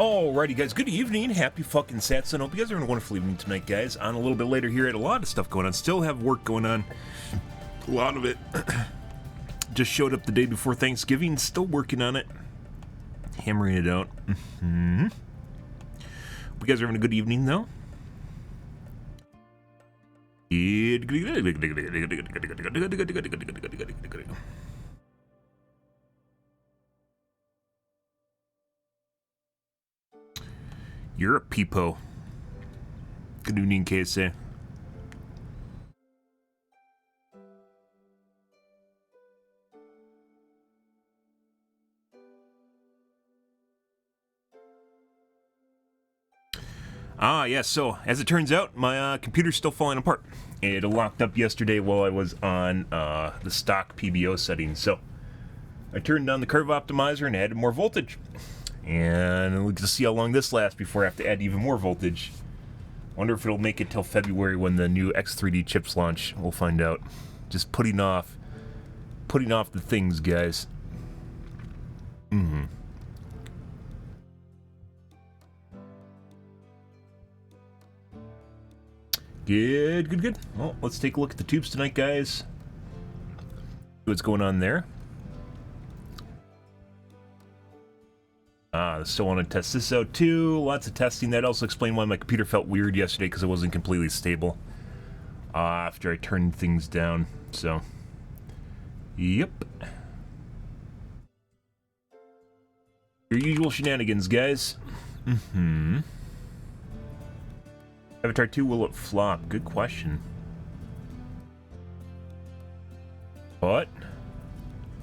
Alrighty, guys. Good evening. Happy fucking Saturday. Hope you guys are having a wonderful evening tonight, guys. On a little bit later here, I had a lot of stuff going on. Still have work going on. A lot of it. Just showed up the day before Thanksgiving. Still working on it. Hammering it out. Hope you guys are having a good evening, though. You're a peepo. Good evening, KSA. Yeah, so, as it turns out, my computer's still falling apart. It locked up yesterday while I was on the stock PBO settings, so I turned on the curve optimizer and added more voltage. And we'll just see how long this lasts before I have to add even more voltage. Wonder if it'll make it till February when the new X3D chips launch. We'll find out. Just putting off the things, guys. Good. Well, let's take a look at the tubes tonight, guys. See what's going on there. Still want to test this out too. Lots of testing. That also explained why my computer felt weird yesterday, because it wasn't completely stable after I turned things down. So, yep. Your usual shenanigans, guys. Avatar 2, will it flop? Good question. But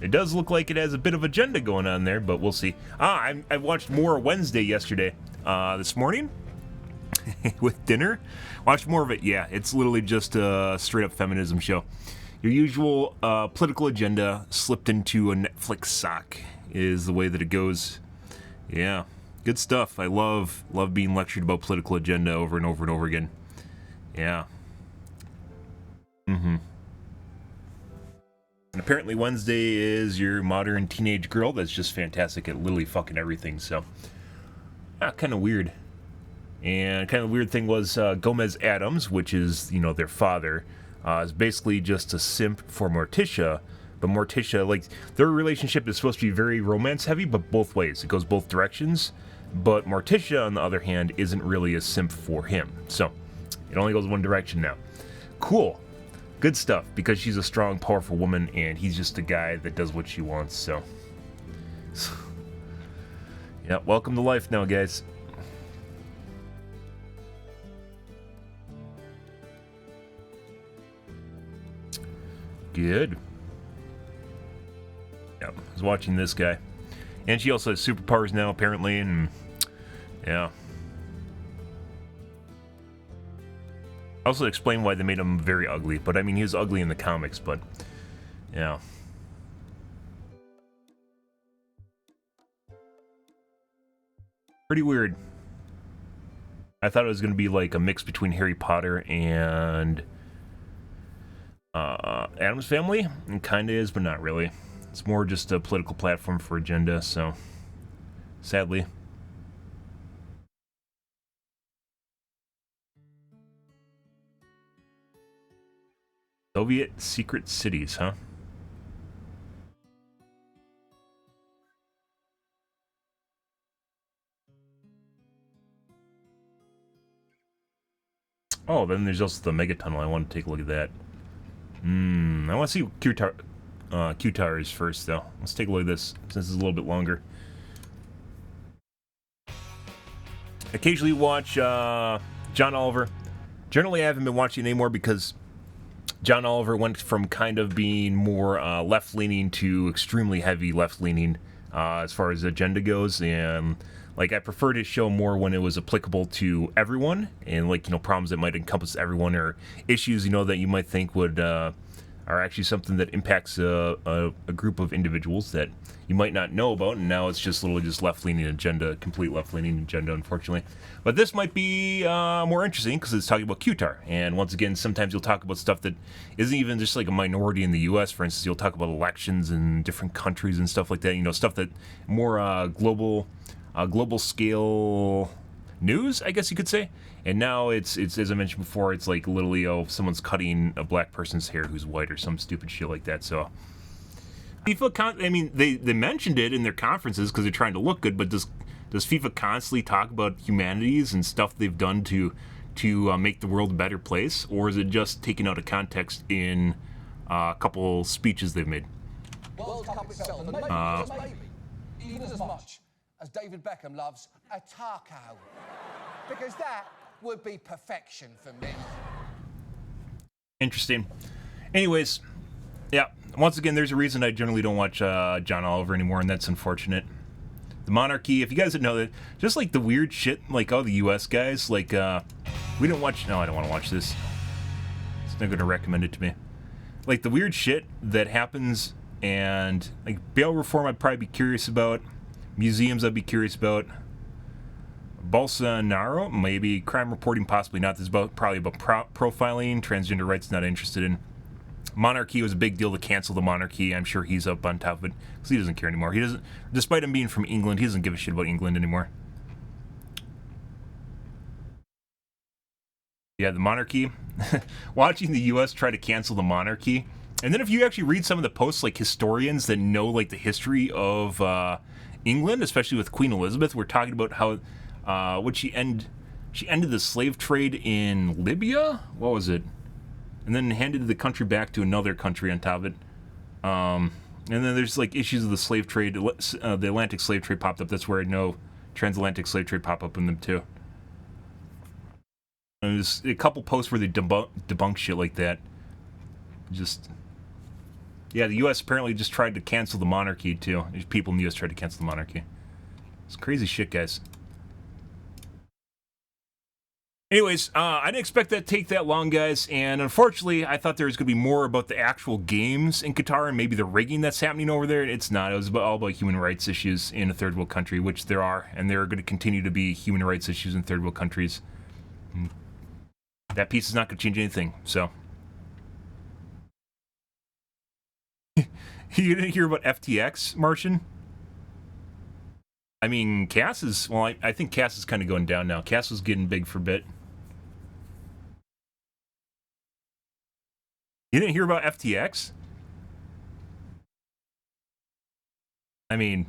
it does look like it has a bit of agenda going on there, but we'll see. I watched more Wednesday yesterday. This morning with dinner. Watched more of it. Yeah, it's literally just a straight-up feminism show. Your usual political agenda slipped into a Netflix sock is the way that it goes. Yeah, good stuff. I love being lectured about political agenda over and over and over again. Yeah. And apparently Wednesday is your modern teenage girl that's just fantastic at literally fucking everything, so kind of weird. And kind of the weird thing was Gomez Adams, which is, you know, their father, is basically just a simp for Morticia. But Morticia, like, their relationship is supposed to be very romance heavy, but both ways. It goes both directions. But Morticia, on the other hand, isn't really a simp for him. So, it only goes one direction now. Cool. Good stuff, because she's a strong, powerful woman, and he's just a guy that does what she wants, so. Yeah, welcome to life now, guys. Good. Yeah, I was watching this guy. And she also has superpowers now, apparently, and yeah. Also explain why they made him very ugly, but I mean, he was ugly in the comics, but yeah. Pretty weird. I thought it was going to be like a mix between Harry Potter and Addams Family. It kind of is, but not really. It's more just a political platform for agenda, so sadly. Soviet secret cities, huh? Oh, then there's also the mega tunnel. I want to take a look at that. I want to see what Q-Tar is first, though. Let's take a look at this, since it's a little bit longer. Occasionally watch John Oliver. Generally, I haven't been watching anymore because John Oliver went from kind of being more left-leaning to extremely heavy left-leaning as far as agenda goes, and like I preferred his show more when it was applicable to everyone, and like, you know, problems that might encompass everyone, or issues, you know, that you might think would are actually something that impacts a group of individuals that you might not know about, and now it's just literally just left-leaning agenda, complete left-leaning agenda, unfortunately. But this might be more interesting because it's talking about Q-Tar, and once again, sometimes you'll talk about stuff that isn't even just like a minority in the U.S. For instance, you'll talk about elections in different countries and stuff like that. You know, stuff that more global global scale news, I guess you could say. And now it's as I mentioned before, it's like literally, oh, someone's cutting a black person's hair who's white or some stupid shit like that. So FIFA, I mean, they mentioned it in their conferences because they're trying to look good, but does FIFA constantly talk about humanities and stuff they've done to make the world a better place, or is it just taken out of context in a couple speeches they've made? World Cup itself, and maybe, just maybe, even as much as David Beckham loves a taco. Because that would be perfection for me. Interesting. Anyways, yeah, once again, there's a reason I generally don't watch John Oliver anymore, and that's unfortunate. The monarchy, if you guys didn't know that, just like the weird shit, like all the US guys, like, we don't watch, no, I don't want to watch this. It's not going to recommend it to me. Like the weird shit that happens, and like bail reform I'd probably be curious about. Museums I'd be curious about. Bolsonaro, maybe. Crime reporting, possibly not. This is probably about profiling. Transgender rights, not interested in. Monarchy was a big deal to cancel the monarchy. I'm sure he's up on top of it because he doesn't care anymore. He doesn't, despite him being from England, he doesn't give a shit about England anymore. Yeah, the monarchy. Watching the U.S. try to cancel the monarchy. And then if you actually read some of the posts, like historians that know like the history of England, especially with Queen Elizabeth, we're talking about how she ended the slave trade in Libya. What was it? And then handed the country back to another country on top of it. And then there's like issues of the slave trade, the Atlantic slave trade popped up. That's where I know transatlantic slave trade pop up in them too. And there's a couple posts where they debunk shit like that. Just, yeah, the U.S. apparently just tried to cancel the monarchy too. There's people in the U.S. tried to cancel the monarchy. It's crazy shit, guys. Anyways, I didn't expect that to take that long, guys, and unfortunately, I thought there was going to be more about the actual games in Qatar and maybe the rigging that's happening over there. It's not. It was all about human rights issues in a third world country, which there are, and there are going to continue to be human rights issues in third world countries. That piece is not going to change anything, so. You didn't hear about FTX, Martian? I mean, Cass is, well, I think Cass is kind of going down now. Cass was getting big for a bit. You didn't hear about FTX? I mean,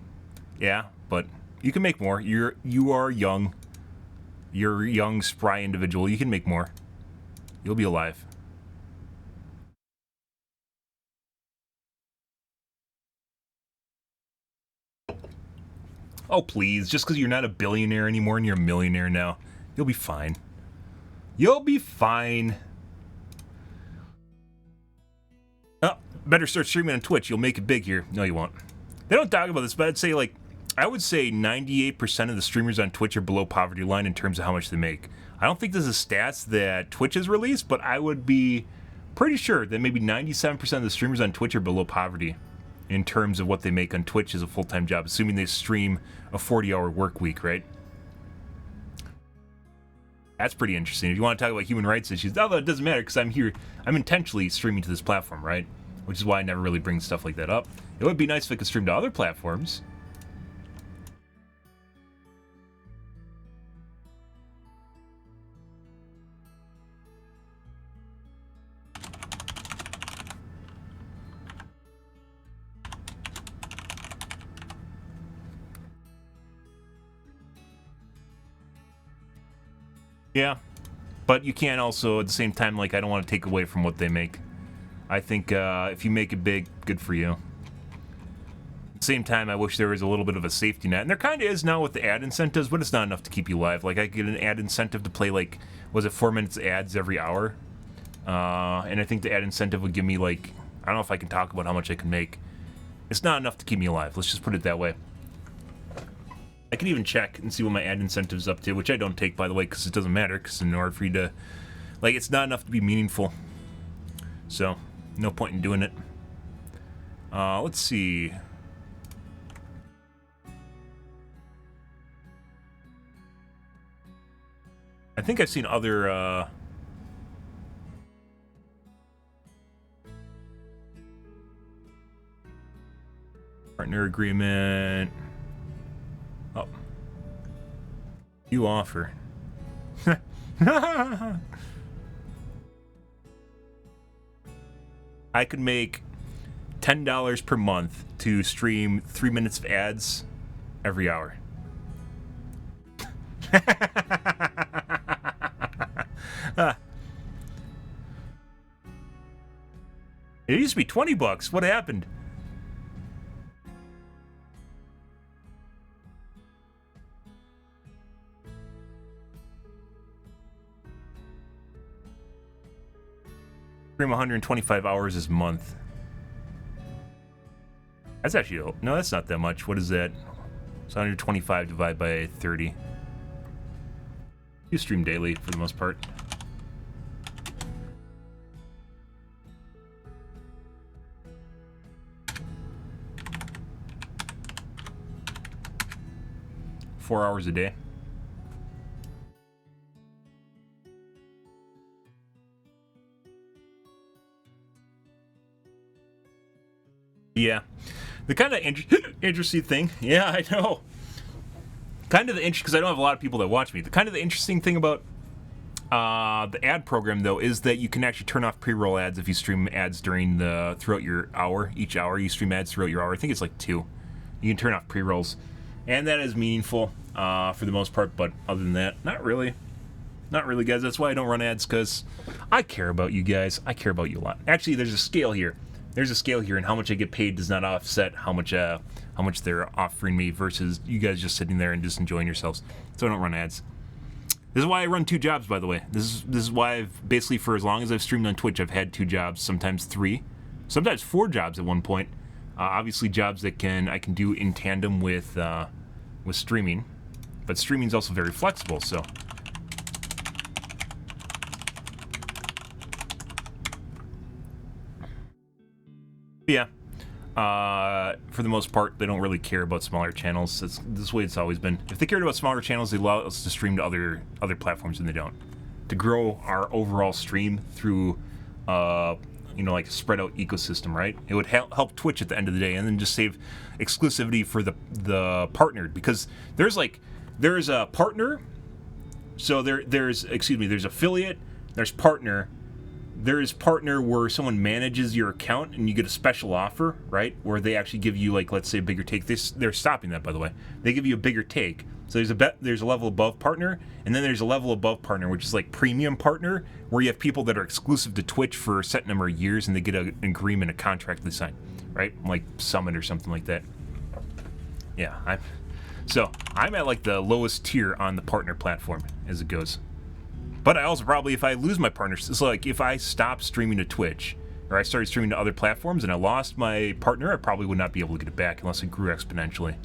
yeah, but you can make more. You are young. You're a young, spry individual. You can make more. You'll be alive. Oh, please. Just because you're not a billionaire anymore and you're a millionaire now, you'll be fine. You'll be fine. Oh, better start streaming on Twitch. You'll make it big here. No, you won't. They don't talk about this, but I would say 98% of the streamers on Twitch are below poverty line in terms of how much they make. I don't think this is stats that Twitch has released, but I would be pretty sure that maybe 97% of the streamers on Twitch are below poverty in terms of what they make on Twitch as a full-time job, assuming they stream a 40-hour work week, right? That's pretty interesting. If you want to talk about human rights issues, although it doesn't matter because I'm intentionally streaming to this platform, right? Which is why I never really bring stuff like that up. It would be nice if I could stream to other platforms. Yeah, but you can't also, at the same time, like, I don't want to take away from what they make. I think if you make it big, good for you. At the same time, I wish there was a little bit of a safety net. And there kind of is now with the ad incentives, but it's not enough to keep you alive. Like, I get an ad incentive to play, like, was it 4 minutes ads every hour? And I think the ad incentive would give me, like, I don't know if I can talk about how much I can make. It's not enough to keep me alive. Let's just put it that way. I can even check and see what my ad incentive's up to, which I don't take, by the way, because it doesn't matter, because in order for you to, like, it's not enough to be meaningful. So, no point in doing it. Let's see. I think I've seen other, partner agreement. Oh. You offer. I could make $10 per month to stream 3 minutes of ads every hour. It used to be $20. What happened? Stream 125 hours this month. That's actually, no, that's not that much. What is that? It's 125 divided by 30. You stream daily for the most part. Four hours a day. Yeah. The kind of interesting thing, yeah, I know. Kind of the because I don't have a lot of people that watch me. The kind of the interesting thing about the ad program though is that you can actually turn off pre-roll ads if you stream ads throughout your hour. Each hour you stream ads throughout your hour. I think it's like 2. You can turn off pre-rolls, and that is meaningful for the most part. But other than that, not really, guys. That's why I don't run ads, because I care about you guys. I care about you a lot. Actually, there's a scale here. And how much I get paid does not offset how much they're offering me versus you guys just sitting there and just enjoying yourselves. So I don't run ads. This is why I run 2 jobs, by the way. This is why I've basically, for as long as I've streamed on Twitch, I've had 2 jobs, sometimes 3, sometimes 4 jobs at one point. Obviously, jobs that I can do in tandem with streaming, but streaming is also very flexible. So. Yeah, for the most part, they don't really care about smaller channels. This is the way it's always been. If they cared about smaller channels, they allow us to stream to other platforms, and they don't. To grow our overall stream through, like a spread out ecosystem, right? It would help Twitch at the end of the day, and then just save exclusivity for the partnered, because there's a partner. So there's affiliate, there's partner. There is partner where someone manages your account and you get a special offer, right? Where they actually give you, like, let's say, a bigger take. They're stopping that, by the way. They give you a bigger take. So there's a level above partner, and then there's a level above partner, which is like premium partner, where you have people that are exclusive to Twitch for a set number of years, and they get an agreement, a contract they sign, right? Like Summit or something like that. Yeah, I'm at like the lowest tier on the partner platform as it goes. But I also probably, if I lose my partners, so like if I stopped streaming to Twitch, or I started streaming to other platforms and I lost my partner, I probably would not be able to get it back unless it grew exponentially.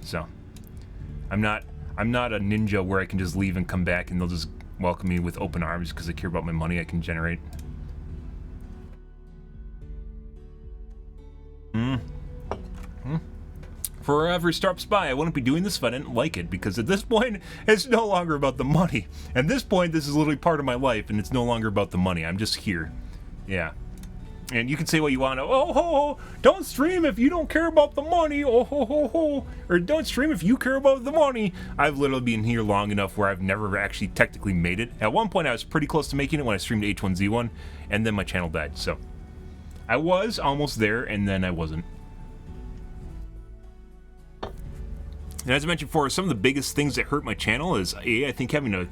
So, I'm not a ninja where I can just leave and come back and they'll just welcome me with open arms because they care about my money I can generate. Forever stops by. I wouldn't be doing this if I didn't like it, because at this point, it's no longer about the money. At this point, this is literally part of my life, and it's no longer about the money. I'm just here. Yeah. And you can say what you want. Oh, ho, ho, don't stream if you don't care about the money. Oh, ho, ho, ho. Or don't stream if you care about the money. I've literally been here long enough where I've never actually technically made it. At one point, I was pretty close to making it when I streamed H1Z1, and then my channel died. So, I was almost there, and then I wasn't. And as I mentioned before, some of the biggest things that hurt my channel is, I think having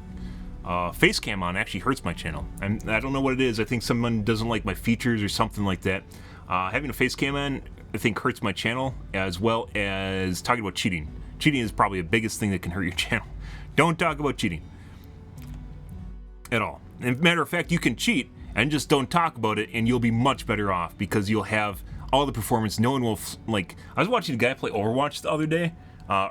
a face cam on actually hurts my channel. And I don't know what it is. I think someone doesn't like my features or something like that. Having a face cam on, I think, hurts my channel, as well as talking about cheating. Cheating is probably the biggest thing that can hurt your channel. Don't talk about cheating at all. And matter of fact, you can cheat and just don't talk about it, and you'll be much better off, because you'll have all the performance. No one will, like, I was watching a guy play Overwatch the other day.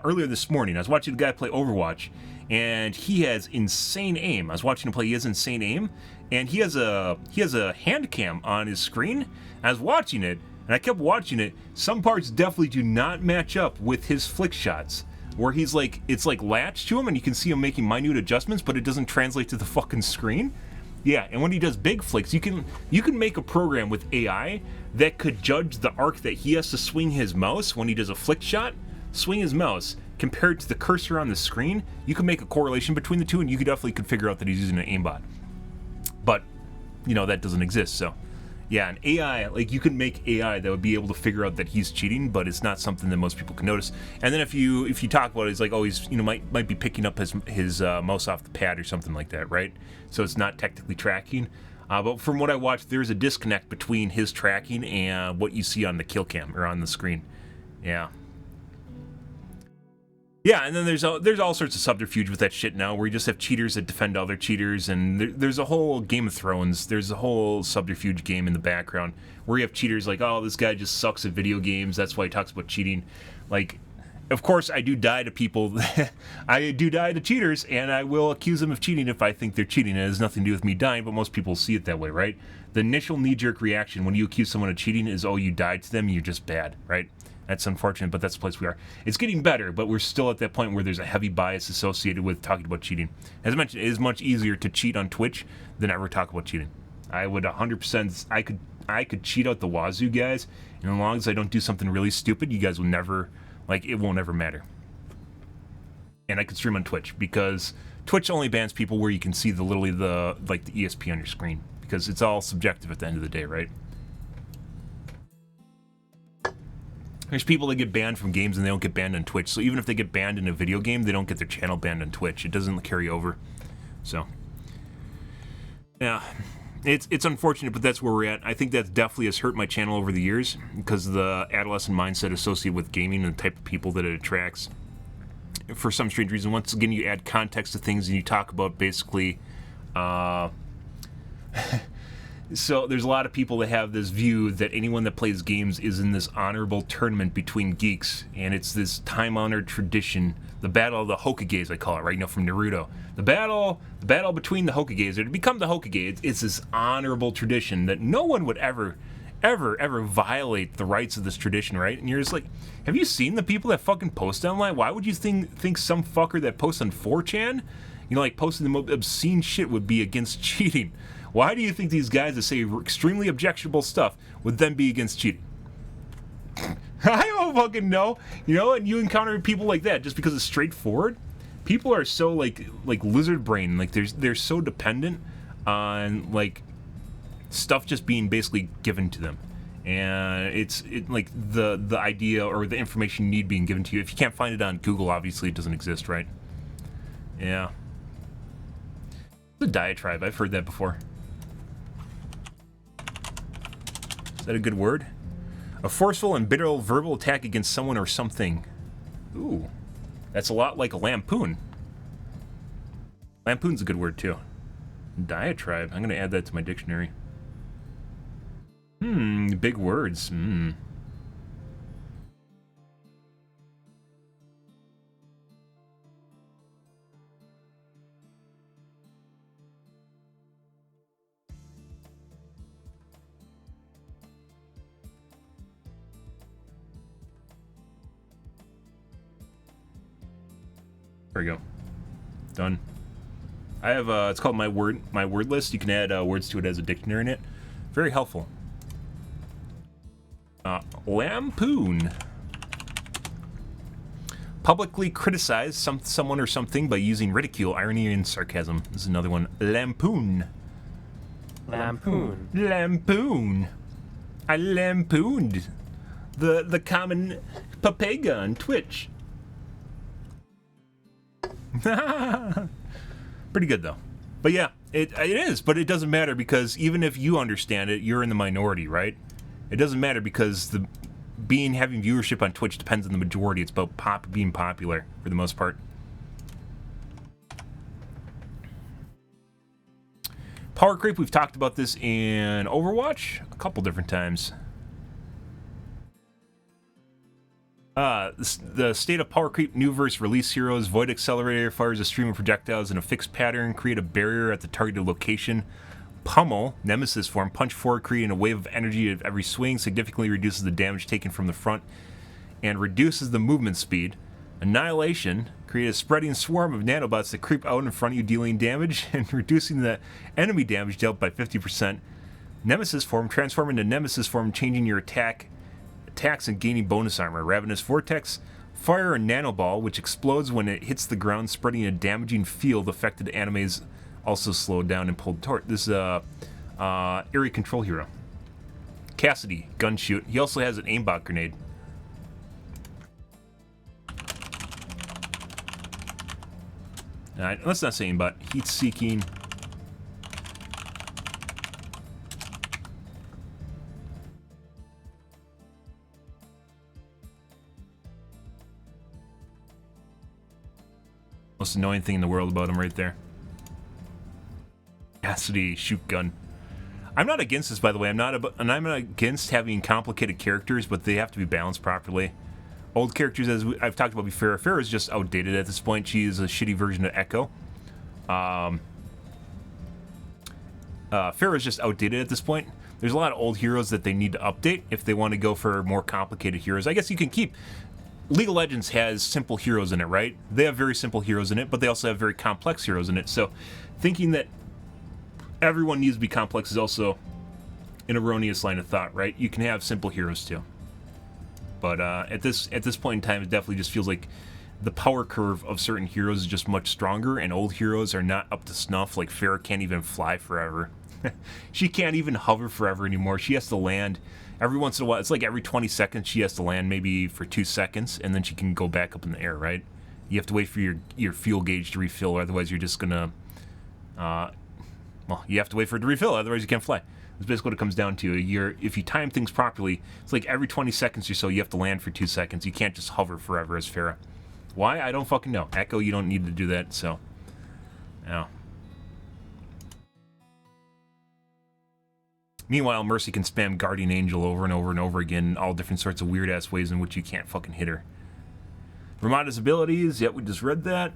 Earlier this morning, I was watching a guy play Overwatch, and he has insane aim. I was watching him play. He has insane aim, and he has a hand cam on his screen. I was watching it, and I kept watching it. Some parts definitely do not match up with his flick shots, where he's like, it's like latched to him, and you can see him making minute adjustments, but it doesn't translate to the fucking screen. Yeah, and when he does big flicks, you can make a program with AI that could judge the arc that he has to swing his mouse when he does a flick shot. Swing his mouse, compared to the cursor on the screen, you can make a correlation between the two, and you could figure out that he's using an aimbot. But, you know, that doesn't exist, so... Yeah, an AI, like, you can make AI that would be able to figure out that he's cheating, but it's not something that most people can notice. And then if you talk about it, it's like, oh, he's, you know, might be picking up his mouse off the pad or something like that, right? So it's not technically tracking. But from what I watched, there's a disconnect between his tracking and what you see on the kill cam, or on the screen. Yeah. Yeah, and then there's all sorts of subterfuge with that shit now, where you just have cheaters that defend other cheaters, and there's a whole Game of Thrones, there's a whole subterfuge game in the background, where you have cheaters like, oh, this guy just sucks at video games, that's why he talks about cheating. Like, of course, I do die to people, I do die to cheaters, and I will accuse them of cheating if I think they're cheating. It has nothing to do with me dying, but most people see it that way, right? The initial knee-jerk reaction when you accuse someone of cheating is, oh, you died to them, you're just bad, right? That's unfortunate, but that's the place we are. It's getting better, but we're still at that point where there's a heavy bias associated with talking about cheating. As I mentioned, it is much easier to cheat on Twitch than ever talk about cheating. I would 100%, I could cheat out the wazoo, guys, and as long as I don't do something really stupid, you guys will never, like, it won't ever matter. And I could stream on Twitch, because Twitch only bans people where you can see the ESP on your screen, because it's all subjective at the end of the day, right? There's people that get banned from games and they don't get banned on Twitch. So even if they get banned in a video game, they don't get their channel banned on Twitch. It doesn't carry over. So, yeah, it's unfortunate, but that's where we're at. I think that definitely has hurt my channel over the years because of the adolescent mindset associated with gaming and the type of people that it attracts. For some strange reason, once again, you add context to things and you talk about basically... So there's a lot of people that have this view that anyone that plays games is in this honorable tournament between geeks, and it's this time-honored tradition, the battle of the Hokages, I call it, right? You know, from Naruto. The battle between the Hokages, or to become the Hokage, it's this honorable tradition that no one would ever violate the rights of this tradition, right? And you're just like, have you seen the people that fucking post online? Why would you think some fucker that posts on 4chan, you know, like posting the most obscene shit would be against cheating? Why do you think these guys that say extremely objectionable stuff would then be against cheating? I don't fucking know. You know, and you encounter people like that just because it's straightforward. People are so like lizard brain, like they're so dependent on like stuff just being basically given to them. And it's like the idea or the information you need being given to you. If you can't find it on Google, obviously it doesn't exist, right? Yeah. The diatribe, I've heard that before. Is that a good word? A forceful and bitter verbal attack against someone or something. Ooh. That's a lot like a lampoon. Lampoon's a good word, too. Diatribe. I'm going to add that to my dictionary. Big words. There we go. Done. I have it's called my word list. You can add words to it as a dictionary in it. Very helpful. Lampoon. Publicly criticize someone or something by using ridicule, irony, and sarcasm. This is another one. Lampoon. Lampoon. Lampoon. I lampooned the common papega on Twitch. Pretty good though. But yeah, it is, but it doesn't matter because even if you understand it, you're in the minority, right? It doesn't matter because having viewership on Twitch depends on the majority. It's about being popular for the most part. Power creep, we've talked about this in Overwatch a couple different times. The state of power creep, new verse, release heroes, void accelerator, fires a stream of projectiles in a fixed pattern, create a barrier at the targeted location, pummel, nemesis form, punch forward, creating a wave of energy at every swing, significantly reduces the damage taken from the front, and reduces the movement speed. Annihilation, create a spreading swarm of nanobots that creep out in front of you, dealing damage and reducing the enemy damage dealt by 50%. Nemesis form, transform into nemesis form, changing your attacks and gaining bonus armor. Ravenous Vortex, Fire a nanoball, which explodes when it hits the ground, spreading a damaging field. Affected animes also slowed down and pulled toward. This is a area control hero. Cassidy, gun shoot. He also has an aimbot grenade. Alright, let's not say aimbot. Heat seeking. Most annoying thing in the world about him right there. Cassidy, shoot gun. I'm not against this, by the way. I'm not against having complicated characters, but they have to be balanced properly. Old characters, as I've talked about before, Farrah is just outdated at this point. She is a shitty version of Echo. Farrah is just outdated at this point. There's a lot of old heroes that they need to update if they want to go for more complicated heroes. I guess you can keep... League of Legends has simple heroes in it, right? They have very simple heroes in it, but they also have very complex heroes in it. So thinking that everyone needs to be complex is also an erroneous line of thought, right? You can have simple heroes too. But at this point in time, it definitely just feels like the power curve of certain heroes is just much stronger, and old heroes are not up to snuff. Like Farrah can't even fly forever. She can't even hover forever anymore. She has to land every once in a while. It's like every 20 seconds she has to land maybe for 2 seconds, and then she can go back up in the air, right? You have to wait for your fuel gauge to refill, otherwise you're just gonna... well, you have to wait for it to refill, otherwise you can't fly. That's basically what it comes down to. If you time things properly, it's like every 20 seconds or so you have to land for 2 seconds. You can't just hover forever as Farrah. Why? I don't fucking know. Echo, you don't need to do that, so... Yeah. Meanwhile, Mercy can spam Guardian Angel over and over and over again in all different sorts of weird-ass ways in which you can't fucking hit her. Ramada's abilities, yep, we just read that.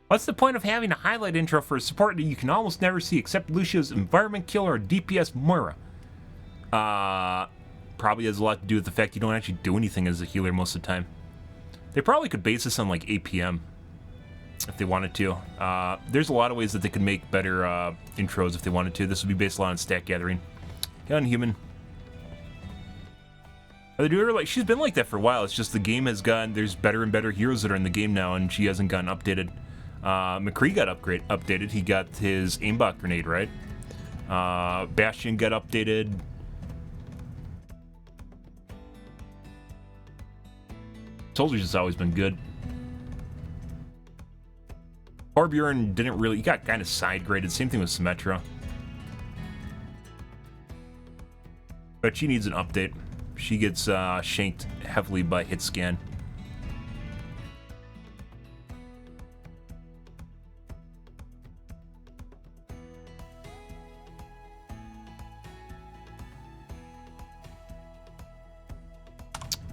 What's the point of having a highlight intro for a support that you can almost never see except Lucia's Environment Killer or DPS Moira? Probably has a lot to do with the fact you don't actually do anything as a healer most of the time. They probably could base this on like APM if they wanted to. There's a lot of ways that they could make better intros if they wanted to. This would be based a lot on stat gathering. Unhuman. They do her like she's been like that for a while. It's just the game has gotten there's better and better heroes that are in the game now, and she hasn't gotten updated. McCree got updated. He got his aimbot grenade, right? Bastion got updated. Soldier's just always been good. Torbjorn didn't really... He got kind of side-graded. Same thing with Symmetra. But she needs an update. She gets shanked heavily by hit scan.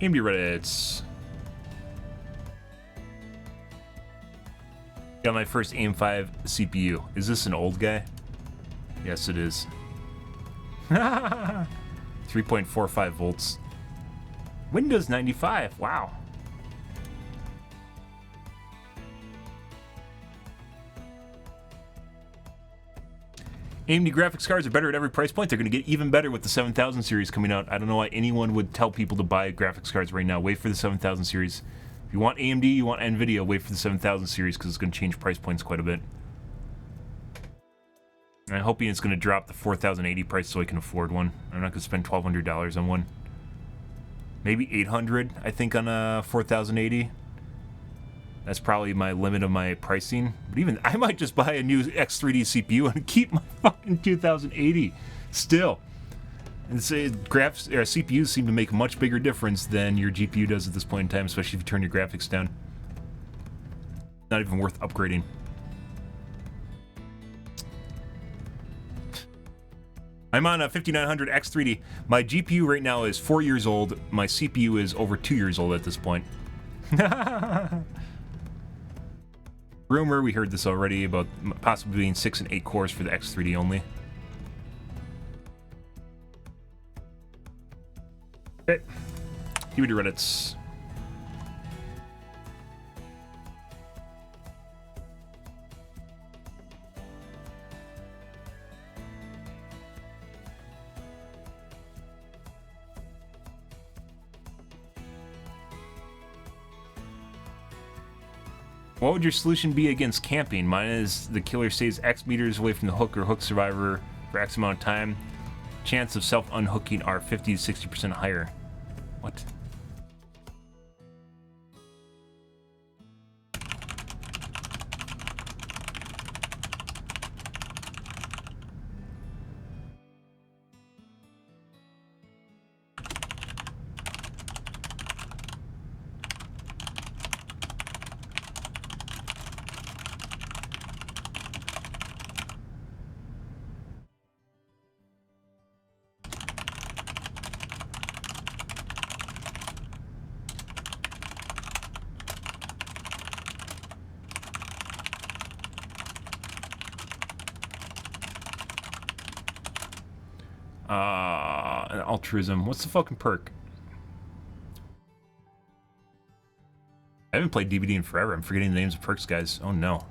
AMD Reddits. Got my first AIM 5 CPU. Is this an old guy? Yes, it is. 3.45 volts. Windows 95. Wow. AMD graphics cards are better at every price point. They're going to get even better with the 7000 series coming out. I don't know why anyone would tell people to buy graphics cards right now. Wait for the 7000 series. If you want AMD, you want NVIDIA, wait for the 7000 series because it's going to change price points quite a bit. I'm hoping it's going to drop the 4080 price so I can afford one. I'm not going to spend $1,200 on one. Maybe $800, I think, on a 4080. That's probably my limit of my pricing. But even I might just buy a new X3D CPU and keep my fucking 2080 still. And say CPUs seem to make a much bigger difference than your GPU does at this point in time, especially if you turn your graphics down. Not even worth upgrading. I'm on a 5900 X3D. My GPU right now is 4 years old. My CPU is over 2 years old at this point. Rumor, we heard this already, about possibly being 6 and 8 cores for the X3D only. Okay. Here we do Reddits. What would your solution be against camping? Mine is the killer stays X meters away from the hook or hook survivor for X amount of time. Chance of self-unhooking are 50 to 60% higher. What? An altruism. What's the fucking perk? I haven't played DVD in forever. I'm forgetting the names of perks, guys. Oh no.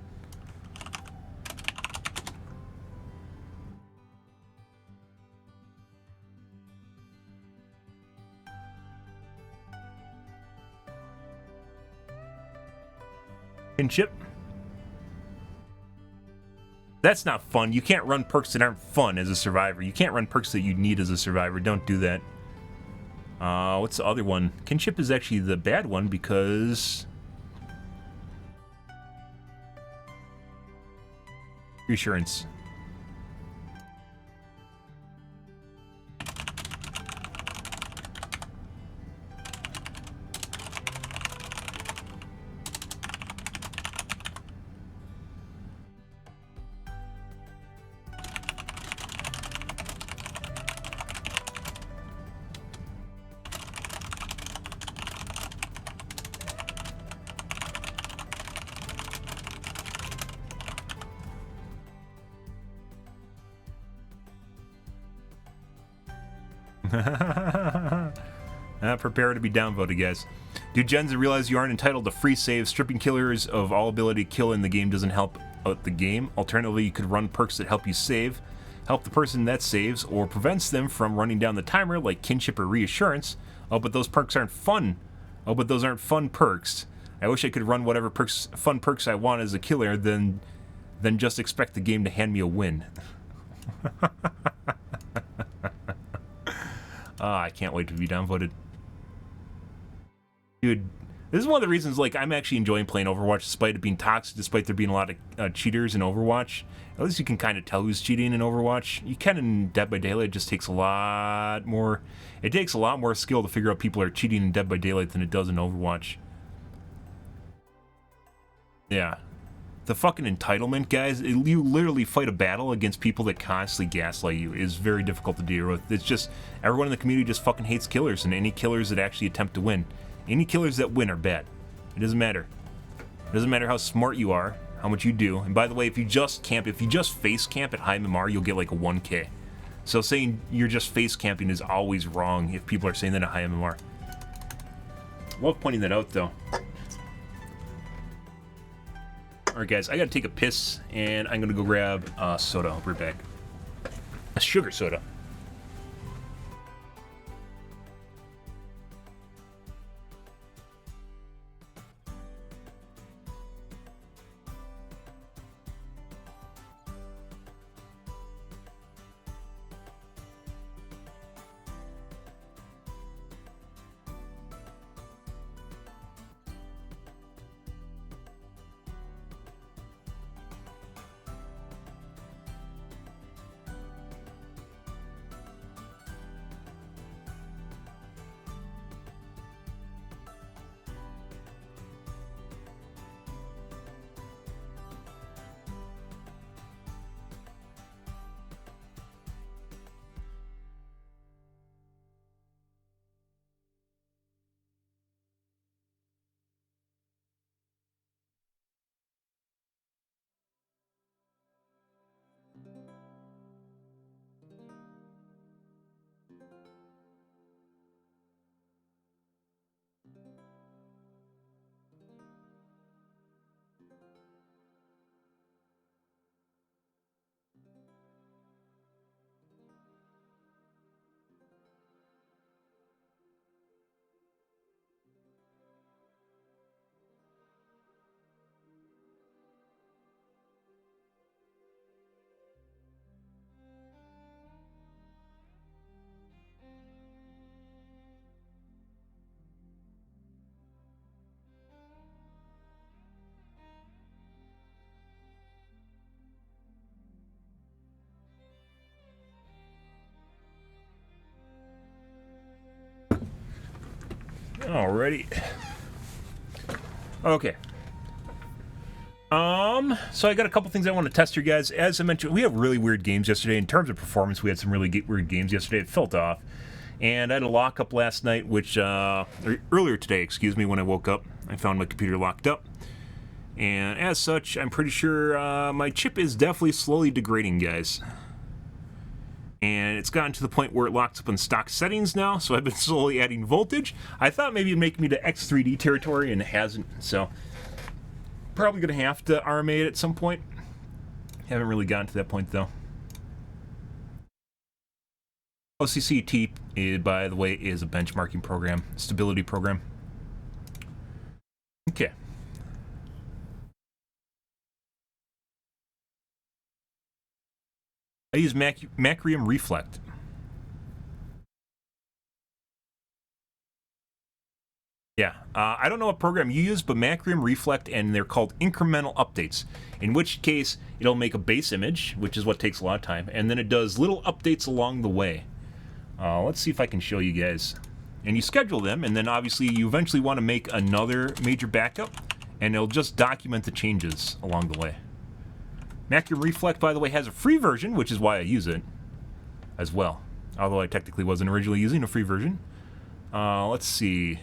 Kinship. That's not fun. You can't run perks that aren't fun as a survivor. You can't run perks that you need as a survivor. Don't do that. What's the other one? Kinship is actually the bad one because... Reassurance. Prepare to be downvoted, guys. Do gens realize you aren't entitled to free saves? Stripping killers of all ability to kill in the game doesn't help out the game. Alternatively, you could run perks that help you save, help the person that saves, or prevents them from running down the timer, like kinship or reassurance. Oh, but those perks aren't fun. Oh, but those aren't fun perks. I wish I could run whatever fun perks I want as a killer, then just expect the game to hand me a win. I can't wait to be downvoted. Dude, this is one of the reasons, like, I'm actually enjoying playing Overwatch despite it being toxic, despite there being a lot of cheaters in Overwatch. At least you can kind of tell who's cheating in Overwatch. You can in Dead by Daylight. It just takes a lot more... It takes a lot more skill to figure out people are cheating in Dead by Daylight than it does in Overwatch. Yeah. The fucking entitlement, guys, you literally fight a battle against people that constantly gaslight you. It is very difficult to deal with. It's just, everyone in the community just fucking hates killers, and any killers that actually attempt to win. Any killers that win are bad. It doesn't matter. It doesn't matter how smart you are, how much you do. And by the way, if you just face camp at high MMR, you'll get like a 1k. So saying you're just face camping is always wrong if people are saying that at high MMR. Love pointing that out, though. Alright guys, I gotta take a piss, and I'm gonna go grab a soda. I'll be right back. A sugar soda. Alrighty. Okay. So I got a couple things I want to test here, guys. As I mentioned, we have really weird games yesterday. In terms of performance, we had some really weird games yesterday. It felt off. And I had a lockup last night, which, earlier today, excuse me, when I woke up, I found my computer locked up. And as such, I'm pretty sure my chip is definitely slowly degrading, guys. And it's gotten to the point where it locks up in stock settings now, so I've been slowly adding voltage. I thought maybe it'd make me to X3D territory, and it hasn't, so probably going to have to RMA it at some point. Haven't really gotten to that point, though. OCCT, by the way, is a benchmarking program, stability program. Okay. I use Macrium Reflect. Yeah, I don't know what program you use, but Macrium Reflect, and they're called incremental updates, in which case it'll make a base image, which is what takes a lot of time, and then it does little updates along the way. Let's see if I can show you guys. And you schedule them, and then obviously you eventually want to make another major backup, and it'll just document the changes along the way. Macrium Reflect, by the way, has a free version, which is why I use it as well. Although I technically wasn't originally using a free version. Let's see.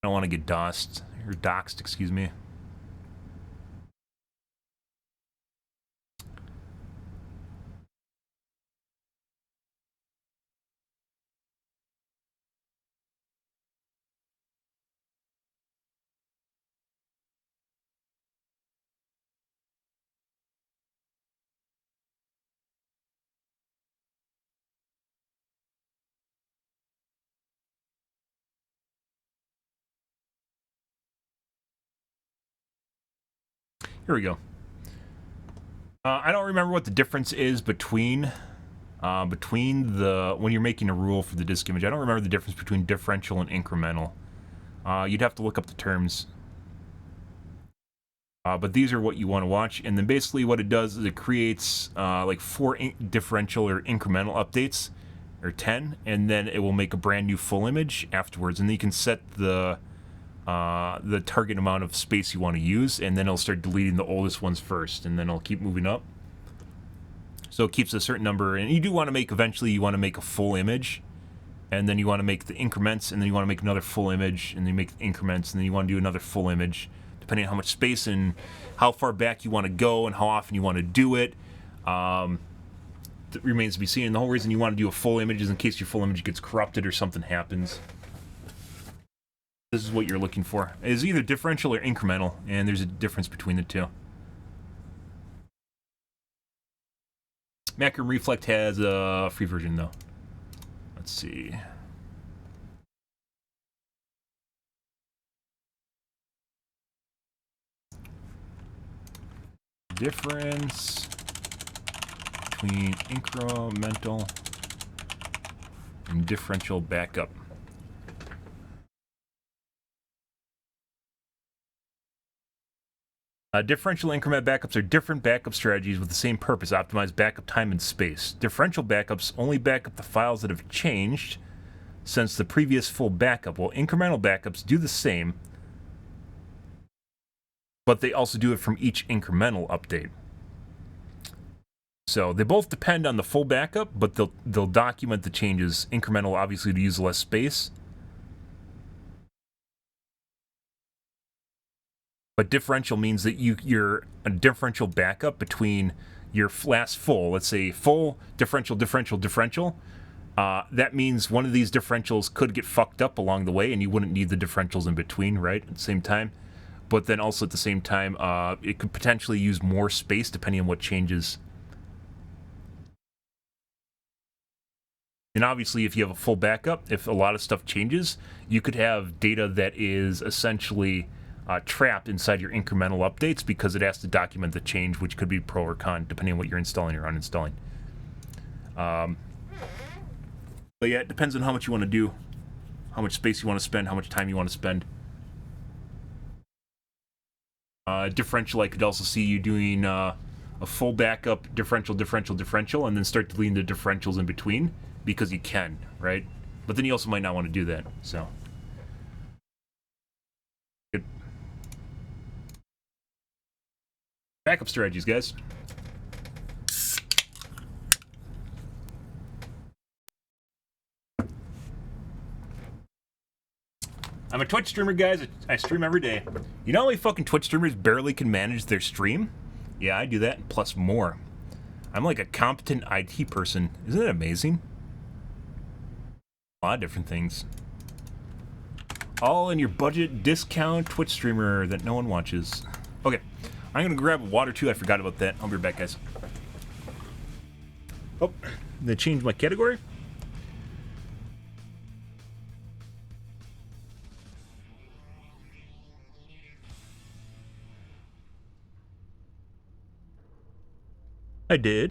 I don't want to get doxed, excuse me. Here we go. I don't remember what the difference is between the when you're making a rule for the disk image. I don't remember the difference between differential and incremental. You'd have to look up the terms. But these are what you want to watch, and then basically what it does is it creates like 4 differential or incremental updates, or 10, and then it will make a brand new full image afterwards, and then you can set the target amount of space you want to use, and then it'll start deleting the oldest ones first, and then it'll keep moving up. So it keeps a certain number, and you do want to make, eventually you want to make a full image, and then you want to make the increments, and then you want to make another full image, and then you make the increments, and then you want to do another full image, depending on how much space and how far back you want to go and how often you want to do it. It remains to be seen, and the whole reason you want to do a full image is in case your full image gets corrupted or something happens. This is what you're looking for. It's either differential or incremental, and there's a difference between the two. Macrium Reflect has a free version, though. Let's see. Difference between incremental and differential backup. Differential increment backups are different backup strategies with the same purpose: optimize backup time and space. Differential backups only back up the files that have changed since the previous full backup, while incremental backups do the same, but they also do it from each incremental update. So they both depend on the full backup, but they'll document the changes. Incremental, obviously, to use less space. But differential means that you're a differential backup between your last full, let's say full, differential, differential, differential. That means one of these differentials could get fucked up along the way, and you wouldn't need the differentials in between, right, at the same time. But then also at the same time, it could potentially use more space depending on what changes. And obviously, if you have a full backup, if a lot of stuff changes, you could have data that is essentially trapped inside your incremental updates because it has to document the change, which could be pro or con, depending on what you're installing or uninstalling. But yeah, it depends on how much you want to do, how much space you want to spend, how much time you want to spend. Differential, I could also see you doing a full backup, differential, differential, differential, and then start deleting the differentials in between, because you can, right? But then you also might not want to do that, so. Good. Backup strategies, guys. I'm a Twitch streamer, guys. I stream every day. You know how many fucking Twitch streamers barely can manage their stream? Yeah, I do that, plus more. I'm like a competent IT person. Isn't it amazing? A lot of different things. All in your budget discount Twitch streamer that no one watches. Okay, I'm gonna grab water too. I forgot about that. I'll be right back, guys. Oh, I'm gonna change my category. I did.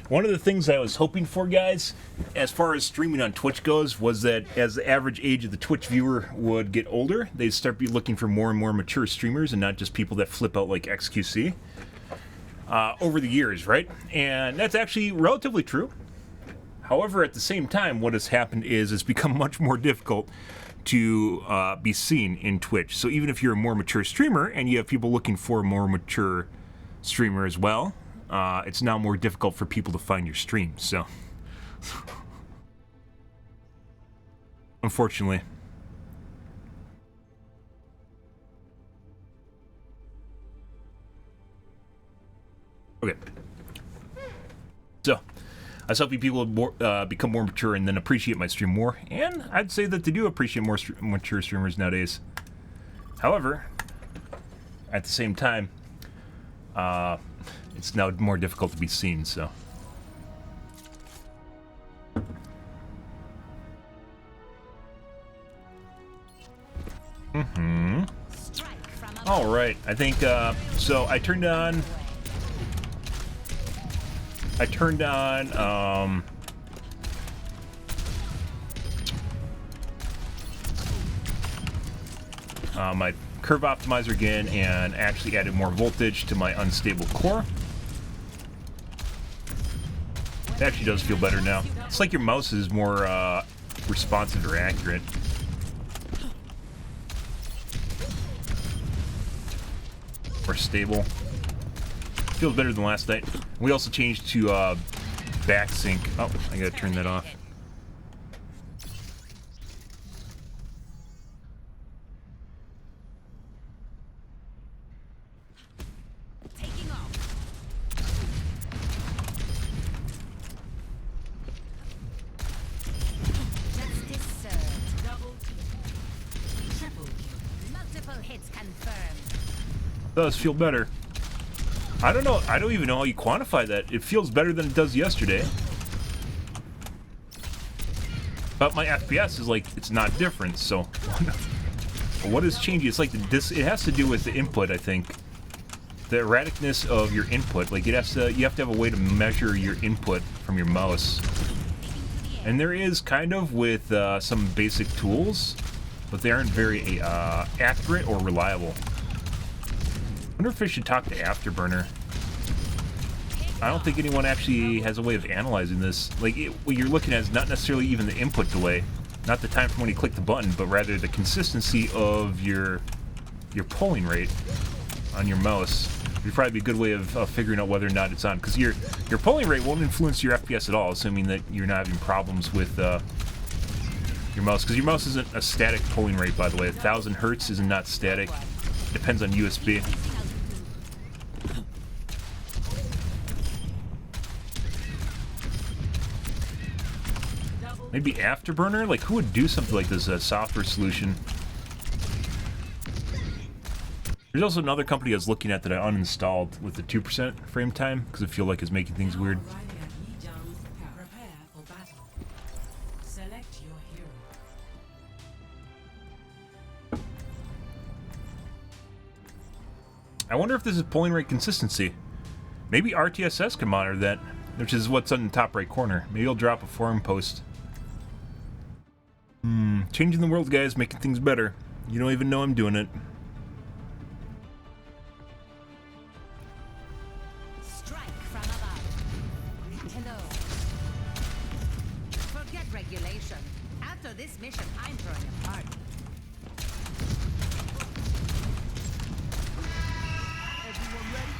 One of the things I was hoping for, guys, as far as streaming on Twitch goes, was that as the average age of the Twitch viewer would get older, they'd start be looking for more and more mature streamers and not just people that flip out like XQC over the years, right? And that's actually relatively true. However, at the same time, what has happened is it's become much more difficult to be seen in Twitch. So even if you're a more mature streamer and you have people looking for a more mature streamer as well, it's now more difficult for people to find your streams, so unfortunately. Okay. So, I was hoping people would become more mature and then appreciate my stream more, and I'd say that they do appreciate more mature streamers nowadays. However, at the same time, it's now more difficult to be seen, so. All right, I think, so I turned on, my curve optimizer again and actually added more voltage to my unstable core. It actually does feel better now. It's like your mouse is more responsive or accurate. More stable. Feels better than last night. We also changed to back sync. Oh, I gotta turn that off. Taking off. Justice served. Double kill. Triple kill. Multiple hits confirmed. Does feel better. I don't know. I don't even know how you quantify that. It feels better than it does yesterday. But my FPS is like, it's not different, so what is changing? It's like it has to do with the input, I think. The erraticness of your input. Like you have to have a way to measure your input from your mouse. And there is kind of with some basic tools, but they aren't very accurate or reliable. I wonder if I should talk to Afterburner. I don't think anyone actually has a way of analyzing this. Like, what you're looking at is not necessarily even the input delay, not the time from when you click the button, but rather the consistency of your polling rate on your mouse. It'd probably be a good way of figuring out whether or not it's on, because your polling rate won't influence your FPS at all, assuming that you're not having problems with your mouse, because your mouse isn't a static polling rate, by the way. 1000 hertz is not static. It depends on USB. Maybe Afterburner? Like, who would do something like this, a software solution? There's also another company I was looking at that I uninstalled with the 2% frame time, because I feel like it's making things weird. I wonder if this is polling rate consistency. Maybe RTSS can monitor that, which is what's on the top right corner. Maybe I'll drop a forum post. Changing the world, guys, making things better. You don't even know I'm doing it. Strike from above. Hello. Forget regulation. After this mission, I'm throwing a party. Everyone ready?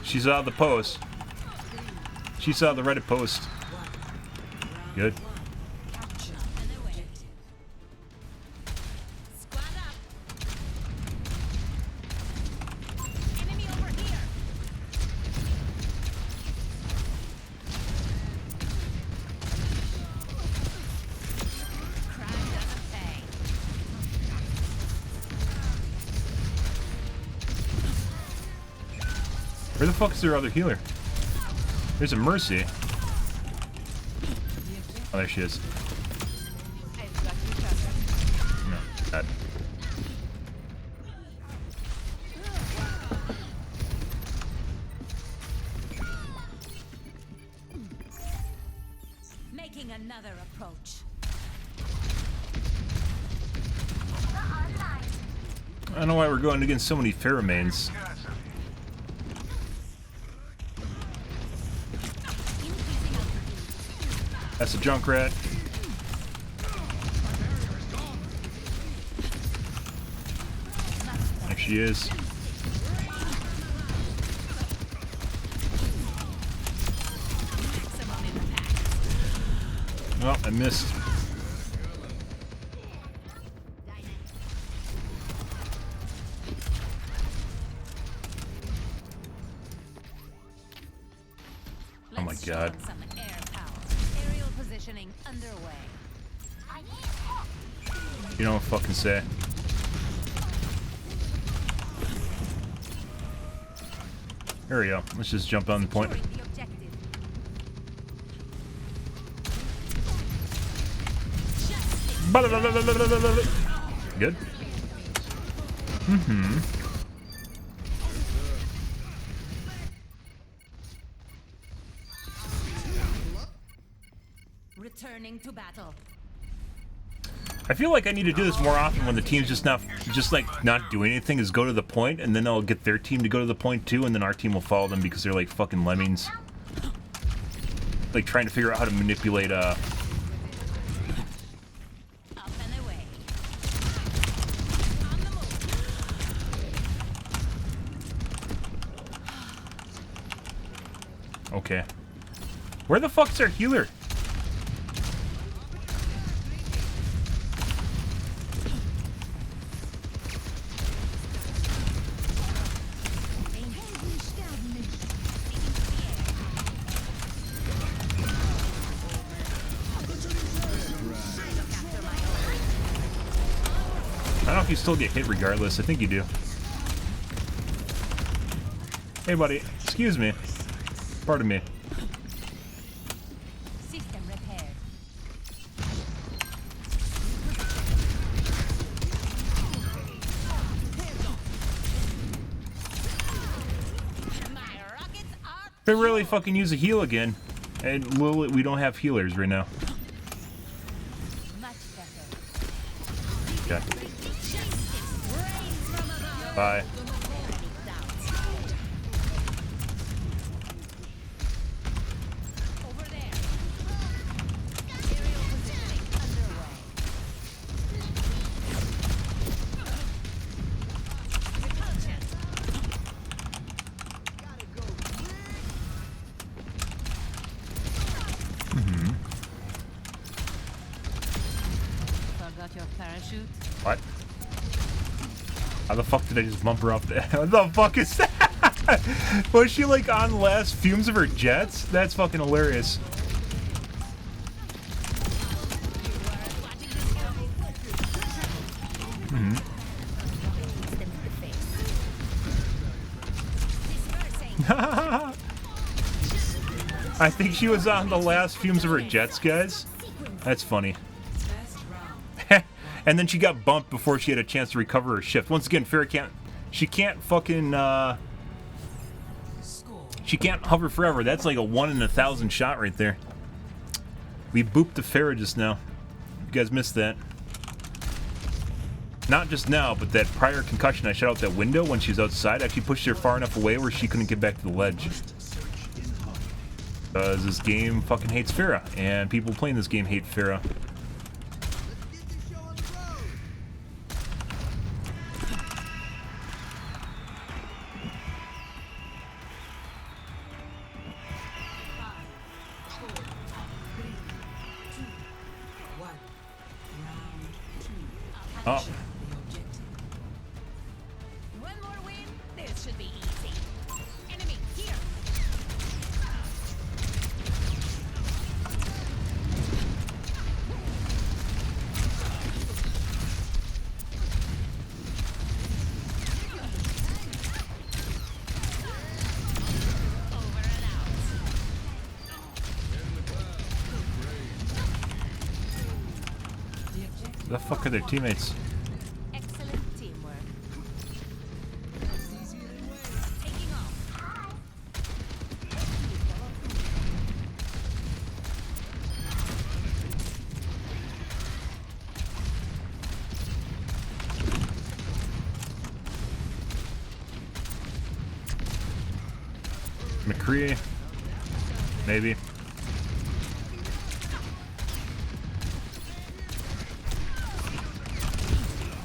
She saw the post. She saw the Reddit post. Good. Squad up. Enemy over here. Crime doesn't pay. Where the fuck is their other healer? There's a Mercy. Oh, there she is. I've got you covered. No, God. Making another approach. I don't know why we're going against so many pheromones. That's a Junkrat. There she is. Oh, I missed. Oh my God. Some air power. Aerial positioning underway. You don't fucking say. There we go. Let's just jump on the point. Securing the objective. Good. Returning to battle. I feel like I need to do this more often when the team's just not doing anything, is go to the point, and then I'll get their team to go to the point too, and then our team will follow them because they're like fucking lemmings. Like trying to figure out how to manipulate Up and away. Okay. Where the fuck's our healer? I don't know if you still get hit regardless. I think you do. Hey, buddy. Excuse me. Pardon me. System repaired. My rockets are They really fucking use a heal again. And Lily, we don't have healers right now. much better. Okay. Bye. Over there. Aerial positioning underway. Repulsion. Forgot your parachute? What? How the fuck did I just bump her up there? What the fuck is that? Was she like on the last fumes of her jets? That's fucking hilarious. I think she was on the last fumes of her jets, guys. That's funny. And then she got bumped before she had a chance to recover her shift. Once again, Farrah can't... She can't fucking, she can't hover forever. That's like a 1 in 1,000 shot right there. We booped the Farrah just now. You guys missed that. Not just now, but that prior concussion I shot out that window when she was outside actually pushed her far enough away where she couldn't get back to the ledge. Because this game fucking hates Farrah, and people playing this game hate Farrah. Oh. One more win. This should be easy. Enemy here. Over and out. The fuck are their teammates? Excellent teamwork. Taking off. McCree. Maybe.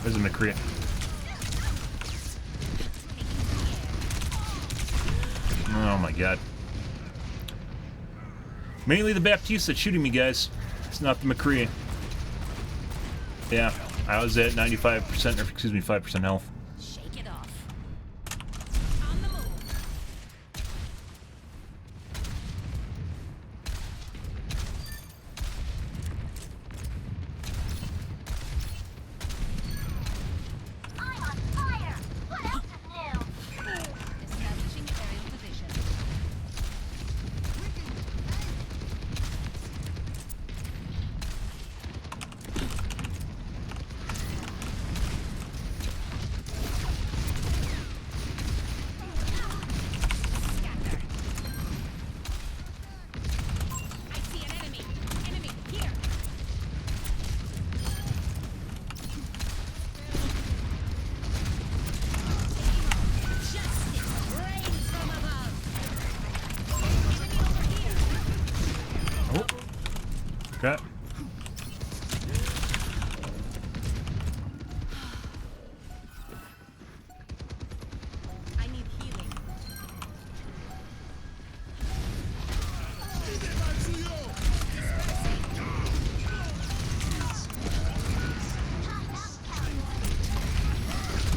There's a McCree. Oh my god. Mainly the Baptiste that's shooting me, guys. It's not the McCree. Yeah, I was at 95%, or excuse me, 5% health. Shake it off. On the move. I'm on fire. What else is new? Establishing aerial position.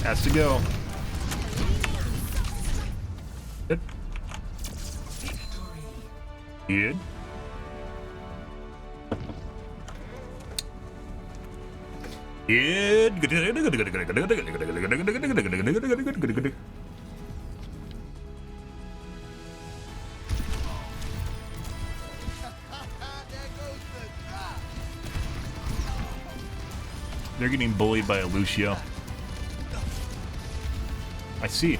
Has to go. Good. Good. Good. They're getting bullied by a Lucio. I see.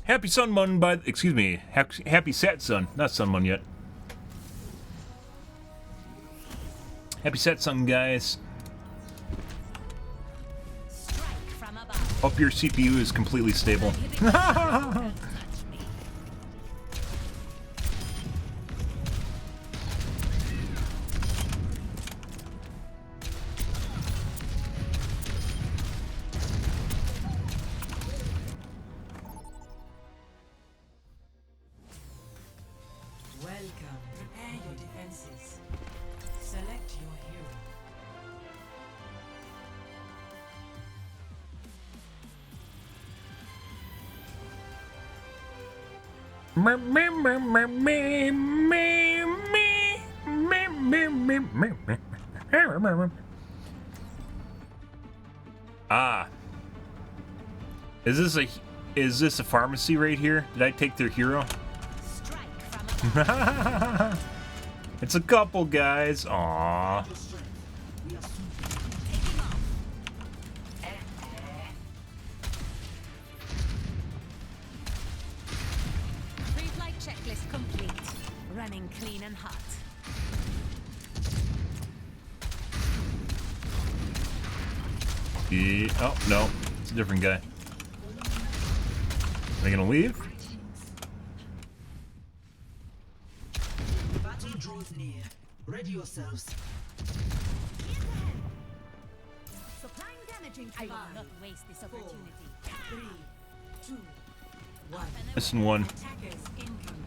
Happy Sunmun by, excuse me, happy Sat Sun, not Sunmun yet. Happy Sat Sun, guys. Hope your CPU is completely stable. Welcome. Prepare your defenses. Select your hero. Ah. Is this a pharmacy right here? Did I take their hero? It's a couple guys. Aww. Pre-flight checklist complete. Running clean and hot. Oh, no. It's a different guy. Are they gonna leave? Battle draws near. Ready yourselves. Supplying damaging I will not waste this opportunity. 3, 2, 1. Missing one. Attackers incoming.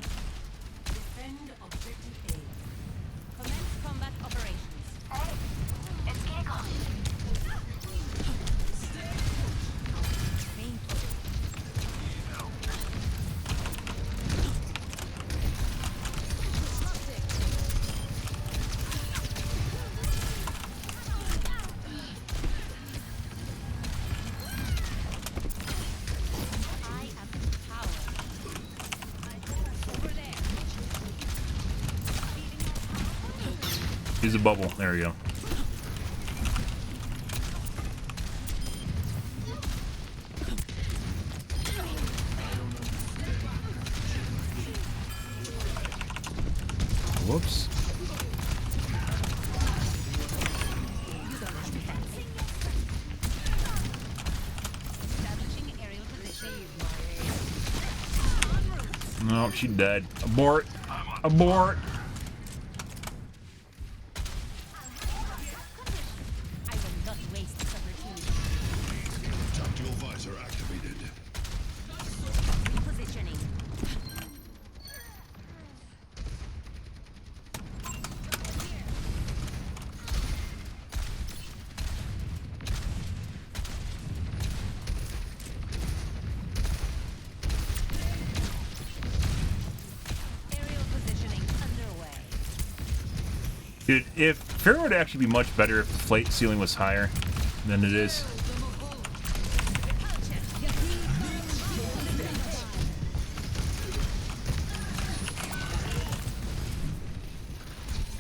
Defend objective A. Commence combat operations. It's kickoff. Thank you. I am power. Over there. Use a bubble. There we go. Whoops. Establishing aerial position. No, she died. Abort. Abort. I will not waste this opportunity. Tactical visor activated. Positioning. Aerial positioning underway. Dude, if Pharaoh would actually be much better if the flight ceiling was higher than it is.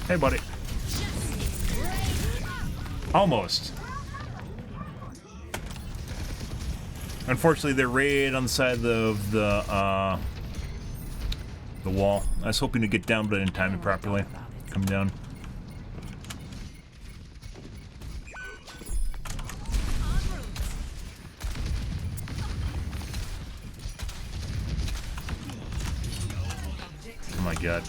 Hey, buddy. Almost. Unfortunately, they're right on the side of the wall. I was hoping to get down, but I didn't time it properly. Come down. Oh my god.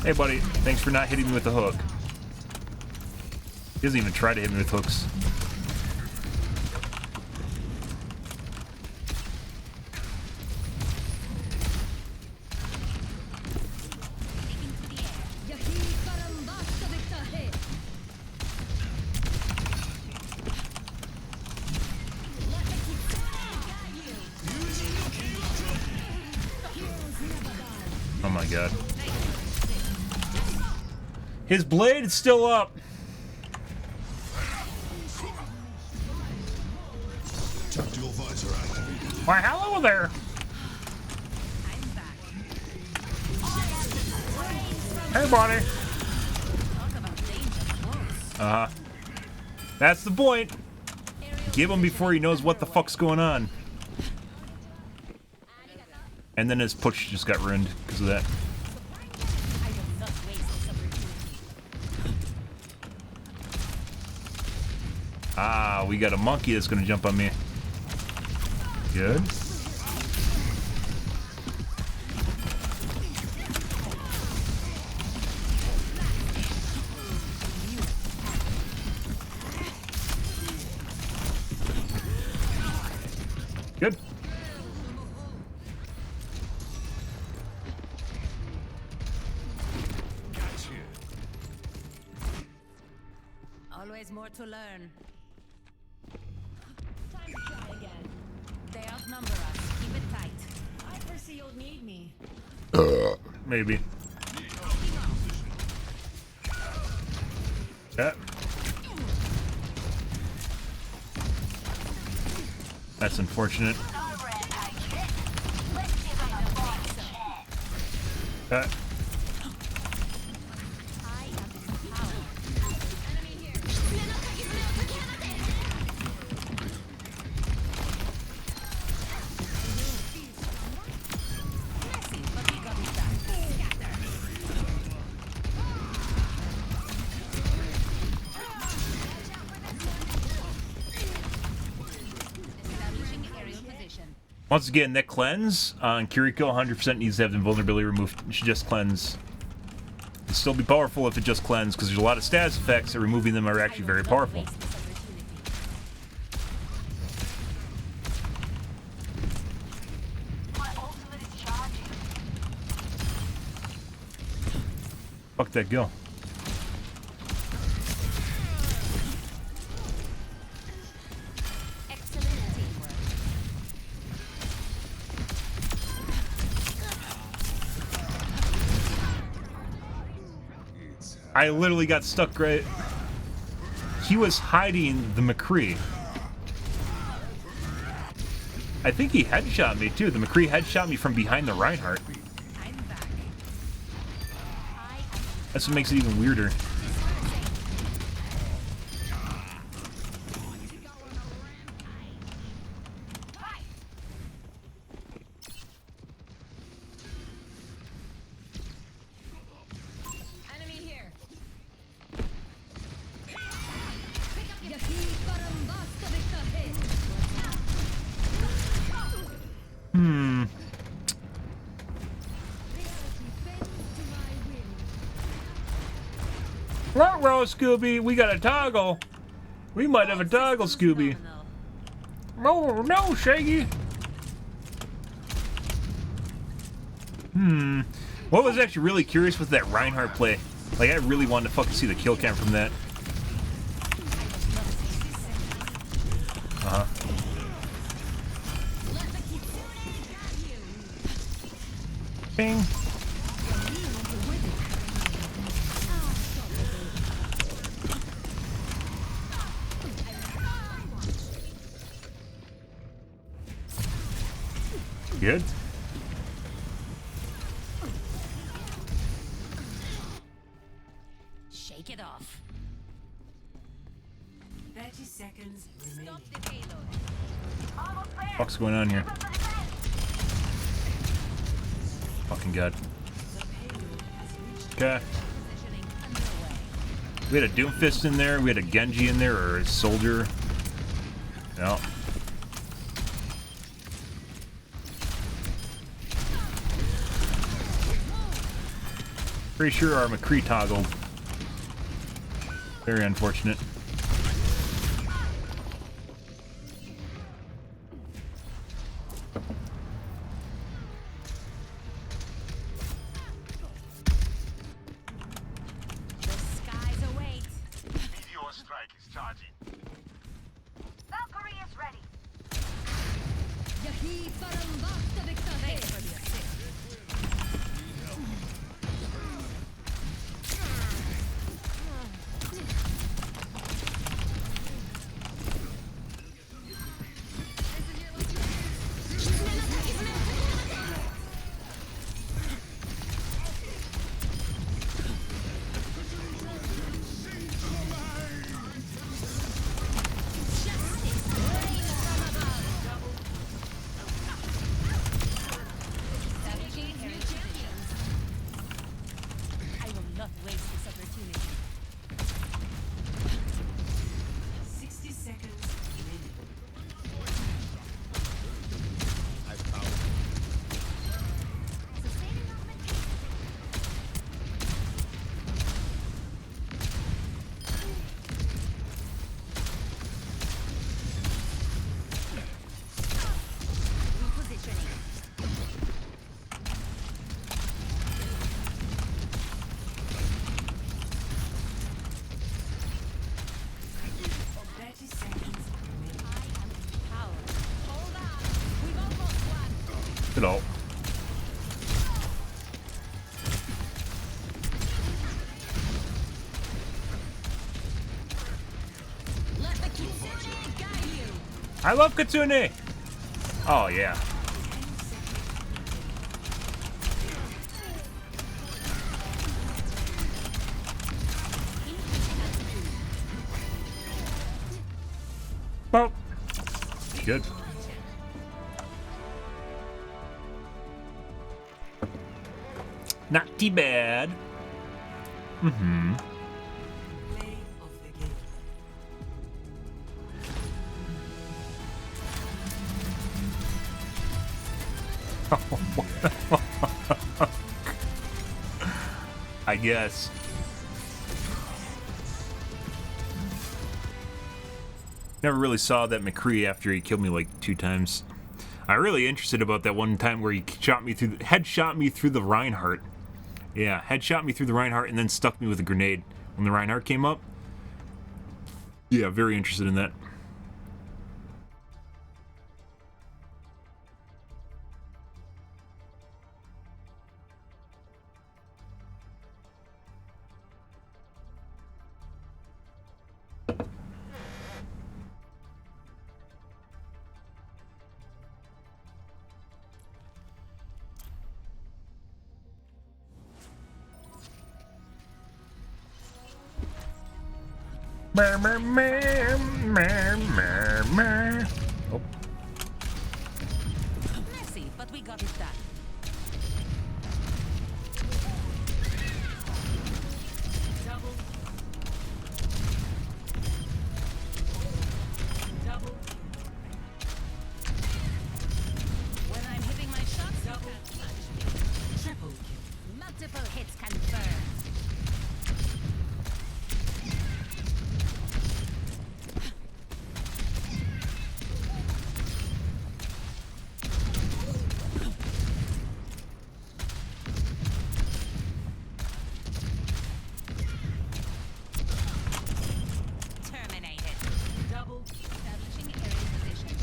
Hey, buddy. Thanks for not hitting me with the hook. He doesn't even try to hit me with hooks. Oh my god. His blade is still up. Tactical visor activated. Why, hello there. Hey, buddy. That's the point. Give him before he knows what the fuck's going on. And then his push just got ruined because of that. Ah, we got a monkey that's gonna jump on me. Good. Good. Always more to learn. Time to try again. They outnumber us. Keep it tight. I foresee you'll need me. Maybe. Yeah. That's unfortunate. Uh, Once again, that cleanse on Kiriko 100% needs to have the invulnerability removed. It should just cleanse. It'll still be powerful if it just cleanse, because there's a lot of status effects that removing them are actually very powerful. Fuck that go. I literally got stuck right... He was hiding the McCree. I think he headshot me too. The McCree headshot me from behind the Reinhardt. That's what makes it even weirder. Ruh-roh, Scooby, we got a toggle. We might have a toggle, Scooby. No, no, Shaggy. What was actually really curious with that Reinhardt play? Like, I really wanted to fucking see the kill cam from that. Bing. Good. Shake it off. 30 seconds remaining. Stop the payload. What's going on here? Fucking god. Okay. We had a Doomfist in there. We had a Genji in there, or a soldier. No. Pretty sure our McCree toggled. Very unfortunate. The skies await. Meteor strike is charging. Valkyrie is ready. Thanks for the assist. Establishing area positions. I will not waste this opportunity. 60 seconds remaining. Sustaining augmentation. Repositioning. Thirty seconds remaining. I am empowered. Hold on. We've almost won. Good ult. Let the Kitsune guide you. I love Kitsune! Oh, yeah. Well, good. Not too bad. Mm-hmm. Play of the game. I guess. Never really saw that McCree after he killed me like 2 times. I'm really interested about that one time where he shot me through, headshot me through the Reinhardt. Yeah, headshot me through the Reinhardt and then stuck me with a grenade when the Reinhardt came up. Yeah, very interested in that. Oh, Messy, but we got it done. Double. Double. When I'm hitting my shots, you Double. can't touch me. Triple kill. Multiple hits confirmed. Terminated. Double. Establishing area position.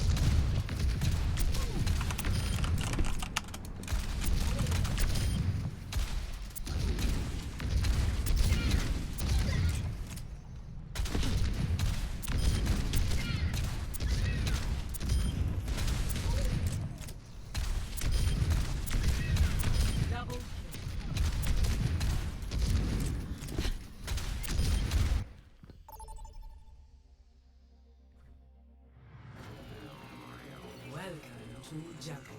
Double kill. Welcome to Jungle.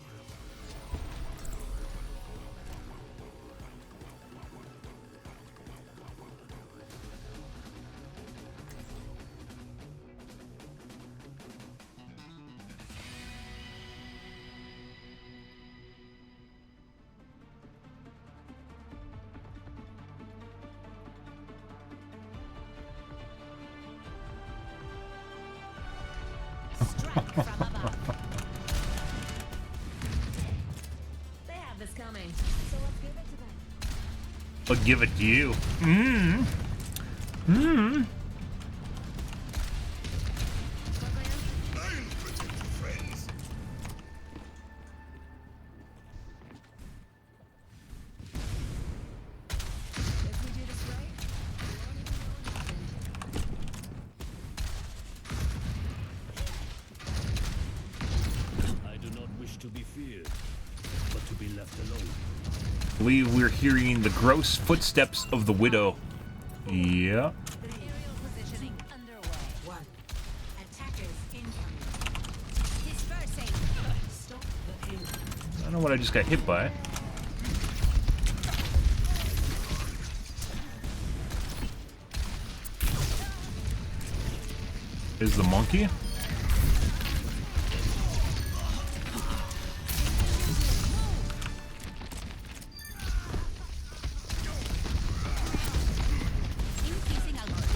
They have this coming. So let's give it to them. I'll give it to you. If we do this right, we won't even know it happened. I do not wish to be feared, but to be left alone. I believe we're hearing the gross footsteps of the widow. Yeah. Aerial positioning underway. 1. Attackers incoming. Dispersing. Stop the payload. I don't know what I just got hit by. Is the monkey? Increasing algorithm.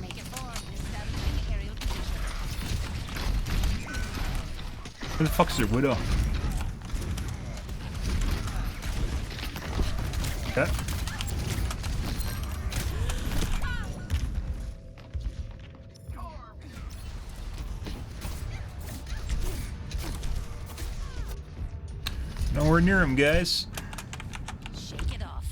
Make it form. Establishing aerial position. Who the fuck's your widow? Okay. Nowhere near him, guys. Shake it off.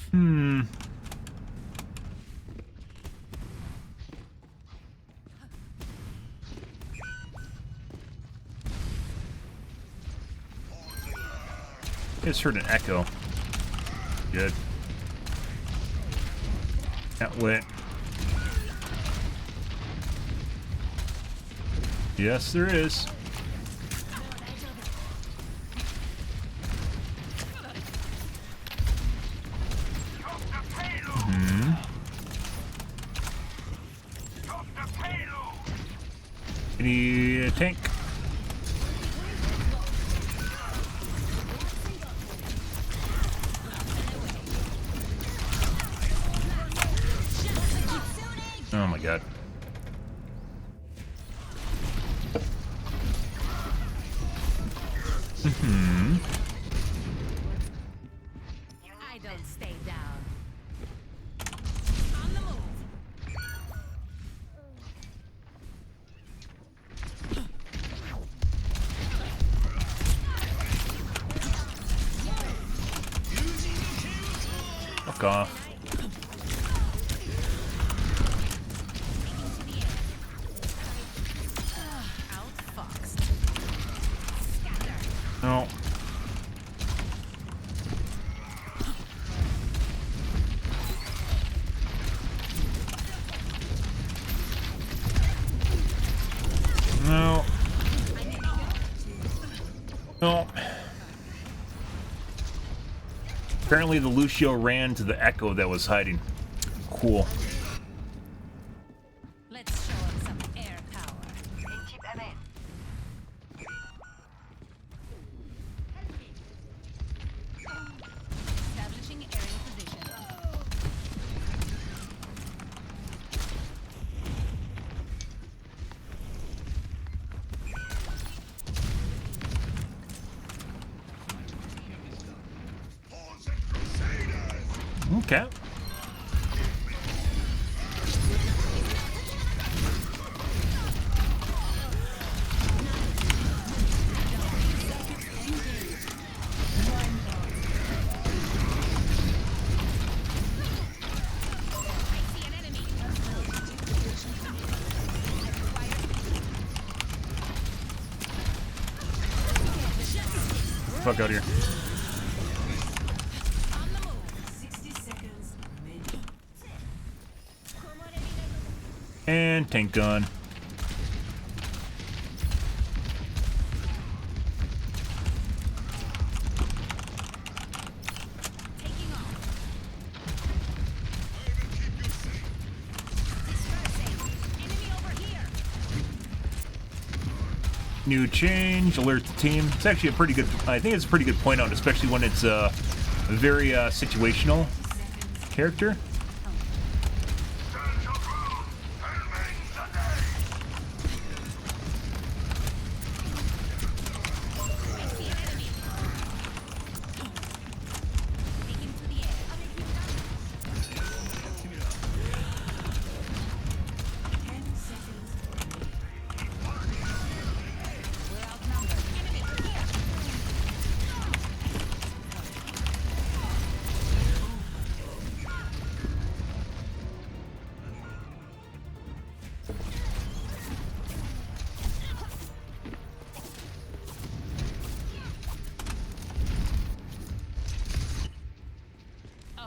Just heard an echo. Good. That went. Yes, there is. Drop the payload! Drop the payload! Any tank? Oh my god. I don't stay down. On the move. Fuck off. Outfoxed. Scatter. No. No. No. Apparently the Lucio ran to the echo that was hiding. Cool. Let's show him some air power. Keep them in. Establishing aerial position. Okay. I see an enemy. Fuck out of here. On the move. 60 seconds remaining. And tank gun. Taking off. New change, alert the team. It's actually a pretty good, I think it's a pretty good point out, especially when it's a very situational character.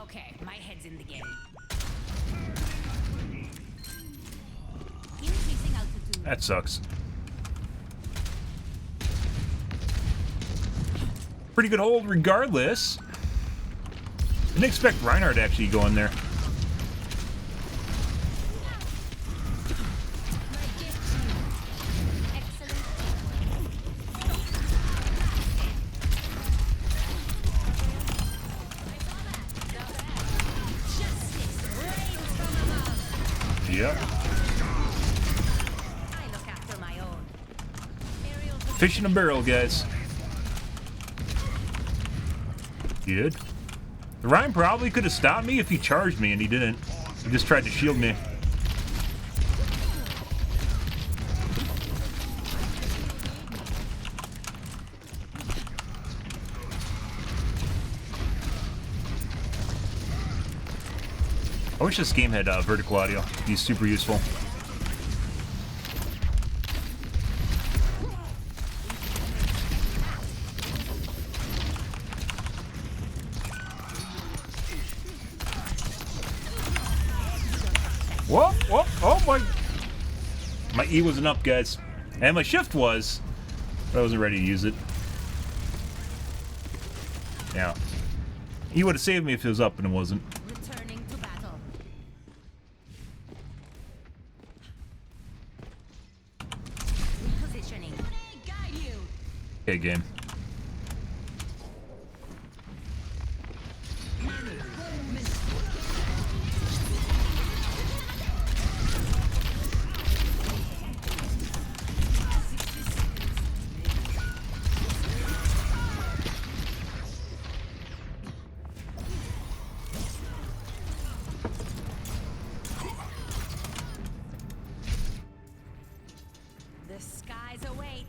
Okay, my head's in the game. Increasing altitude. That sucks. Pretty good hold regardless. Didn't expect Reinhardt to actually go in there. Yep. I look after my own. Aerial Fish in a barrel, guys. Good. The Ryan probably could have stopped me if he charged me, and he didn't. He just tried to shield me. I wish this game had vertical audio. It'd be super useful. Whoa, whoa, oh my. My E wasn't up, guys. And my shift was, but I wasn't ready to use it. Yeah. E would have saved me if it was up and it wasn't. returning to battle. Positioning. Guide you. Okay, game. The skies await.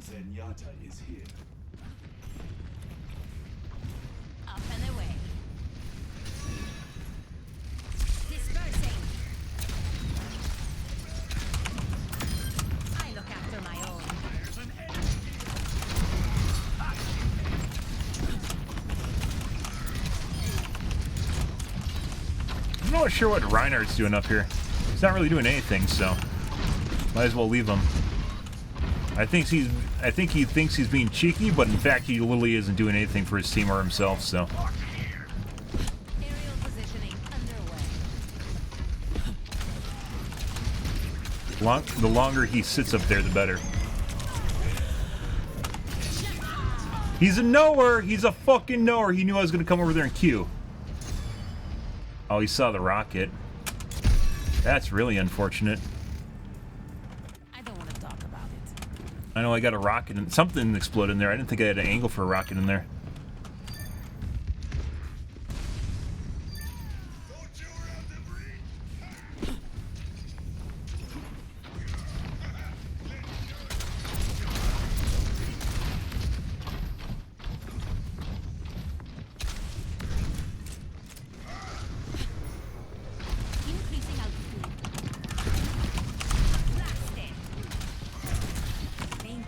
Zenyatta is here. Up and away. Dispersing. I look after my own. I'm not sure what Reinhardt's doing up here. He's not really doing anything, so might as well leave him. I think he thinks he's being cheeky, but in fact he literally isn't doing anything for his team or himself, so. Aerial positioning underway. The longer he sits up there, the better. He's a knower! He's a fucking knower! He knew I was gonna come over there and queue. Oh, he saw the rocket. That's really unfortunate. I don't want to talk about it. I know I got a rocket and something exploded in there. I didn't think I had an angle for a rocket in there. Increasing altitude. Blasted. Thank you.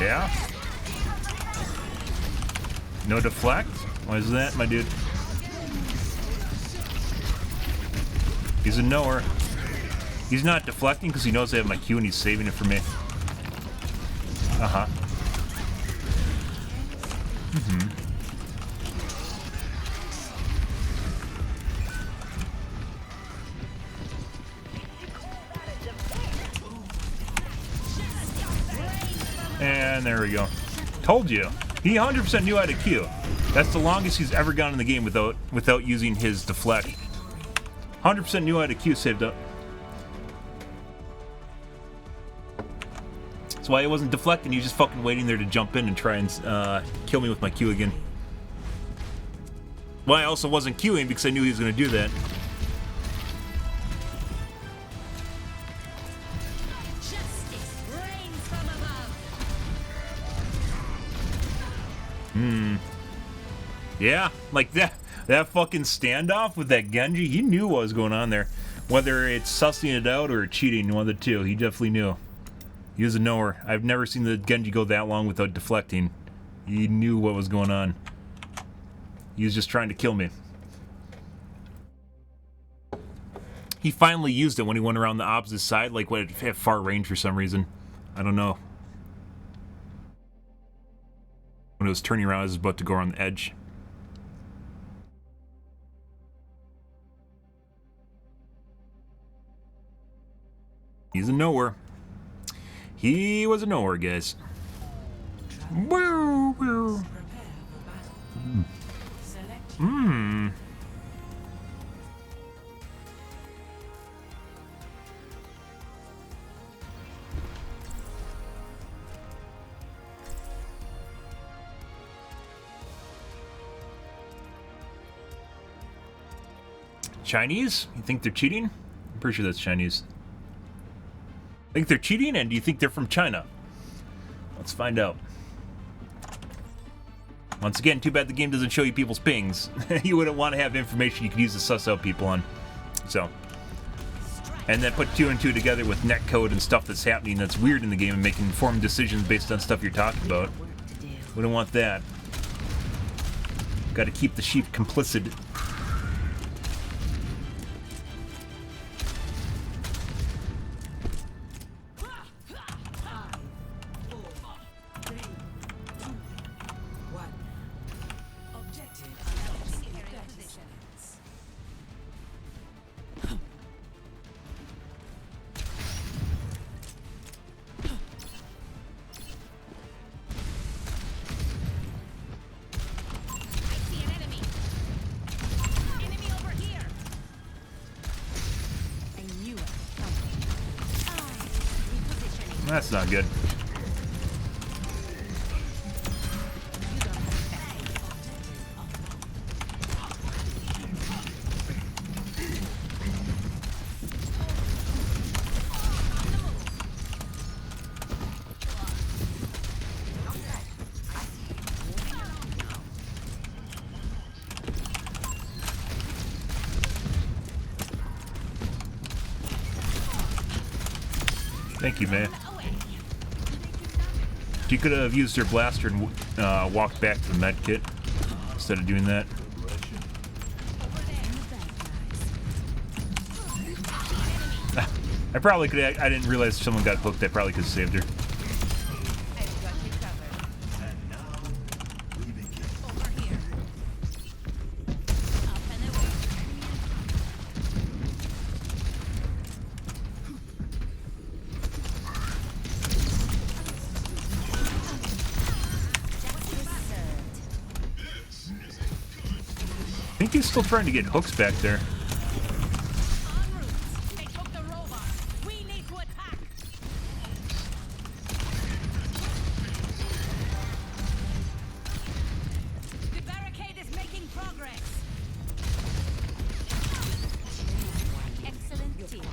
Yeah? No deflect? Why is that, my dude? He's a knower. He's not deflecting because he knows I have my Q and he's saving it for me. Uh-huh. Mm-hmm. And there we go. Told you. He 100% knew how to Q. That's the longest he's ever gone in the game without using his deflect. 100% knew how to Q, saved up. That's why he wasn't deflecting. He was just fucking waiting there to jump in and try and kill me with my Q again. Why I also wasn't queuing because I knew he was going to do that. Yeah, like that fucking standoff with that Genji, he knew what was going on there. Whether it's sussing it out or cheating, one of the two, he definitely knew. He was a knower. I've never seen the Genji go that long without deflecting. He knew what was going on. He was just trying to kill me. He finally used it when he went around the opposite side, like when it had far range for some reason. I don't know. When it was turning around, I was about to go around the edge. He's a knower. He was a knower, guys. Woo, woo. Mmm. Chinese? You think they're cheating? I'm pretty sure that's Chinese. Think they're cheating, and do you think they're from China? Let's find out. Once again, too bad the game doesn't show you people's pings. You wouldn't want to have information you could use to suss out people on. So. And then put 2 and 2 together with netcode and stuff that's happening that's weird in the game and making informed decisions based on stuff you're talking about. Wouldn't want that. Gotta keep the sheep complicit. That's not good. Thank you, man. You could have used your blaster and walked back to the med kit instead of doing that. I probably could. I didn't realize someone got hooked. I probably could have saved her. I think he's still trying to get hooks back there. The barricade is making progress. Excellent teamwork.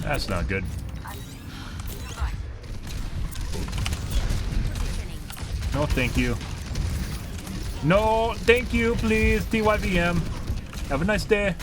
That's not good. No, thank you. No, thank you, please, TYVM. Have a nice day.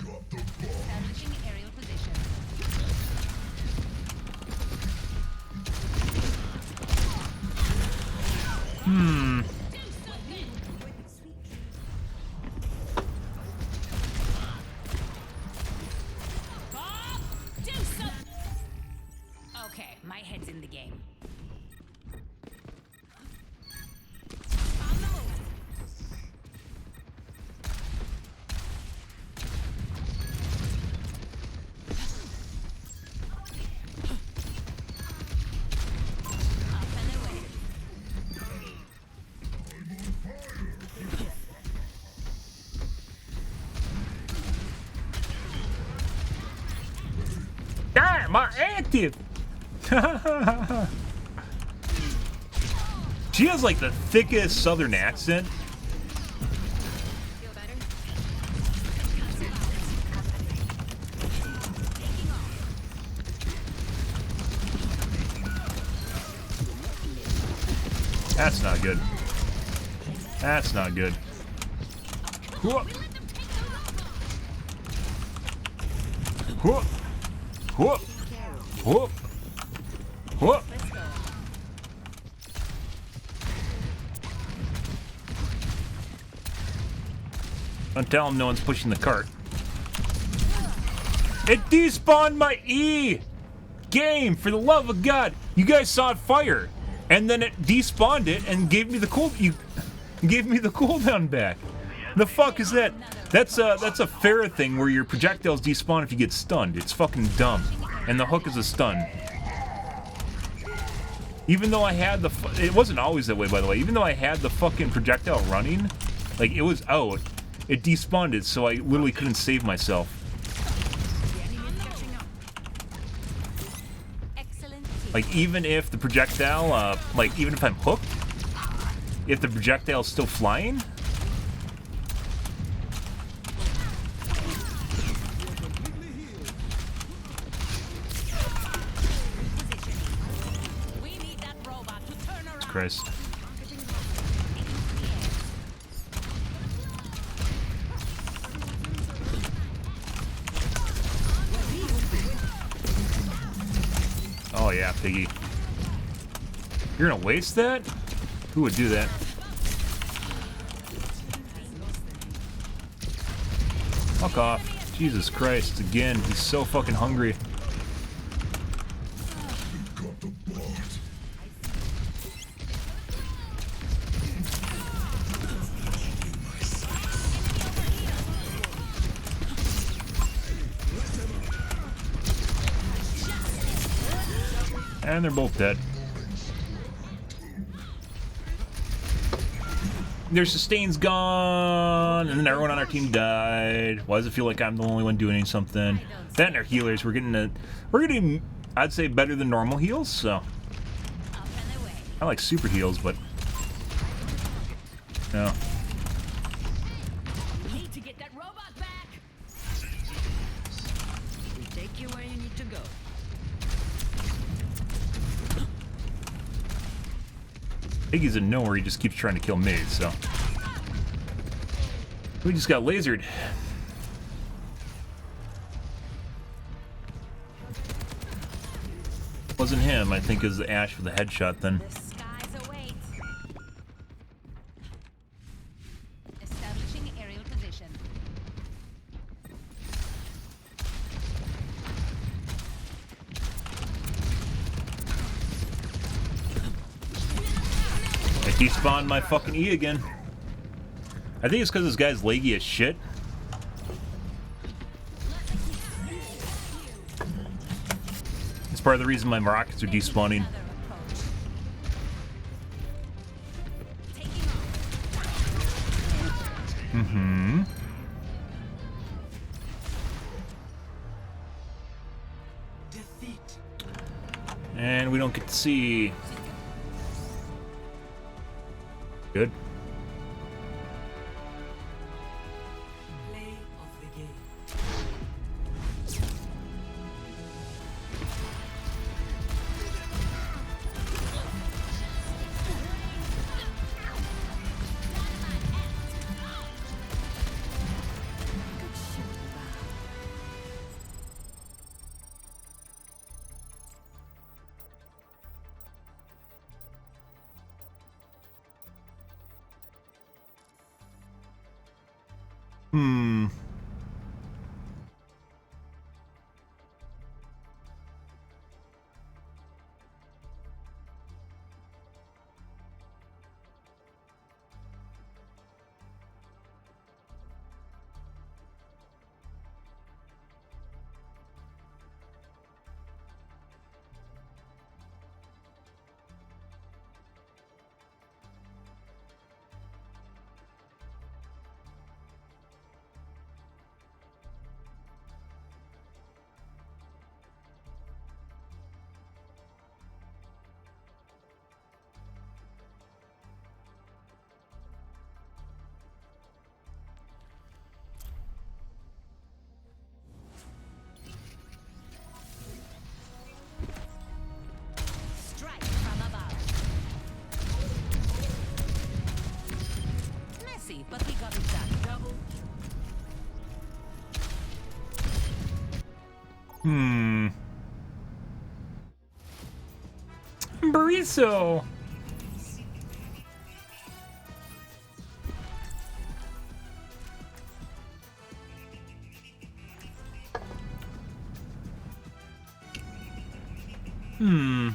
Establishing aerial position. Bob, do something. Okay, my head's in the game. On the move. Up and away. Damn, my active. She has like the thickest southern accent. Feel better? That's not good. That's not good. Whoop. Whoop. Whoop. Whoop. Whoop. Don't tell him no one's pushing the cart. It despawned my E! Game, for the love of God! You guys saw it fire! And then it despawned it and gave me the cooldown back. The fuck is that? That's a fair thing where your projectiles despawn if you get stunned. It's fucking dumb. And the hook is a stun. Even though I had it wasn't always that way, by the way. Even though I had the fucking projectile running, like it was out, it despawned it, so I literally couldn't save myself. Excellent. Like even if the projectile, like even if I'm hooked, if the projectile's still flying. We need that robot to turn around. Christ. Oh yeah, Piggy. You're gonna waste that? Who would do that? Fuck off. Jesus Christ, again, he's so fucking hungry. And they're both dead. Their sustain's gone, and then everyone on our team died. Why does it feel like I'm the only one doing something? That and our healers, we're getting, I'd say, better than normal heals. So Up and away. I like super heals, but no. We need to get that robot back. We take you where you need to go. Iggy's in nowhere, he just keeps trying to kill me, so. We just got lasered. Wasn't him, I think it was Ash with the headshot then. The skies await. Establishing aerial position. I despawned my fucking E again. I think it's because this guy's leggy as shit. It's part of the reason my rockets are despawning. Another approach. Taking off. Mm-hmm. And we don't get to see. Good. Hmm. Strike from above. Messy, but we got it done. Double. Hmm. Burrito. Hmm.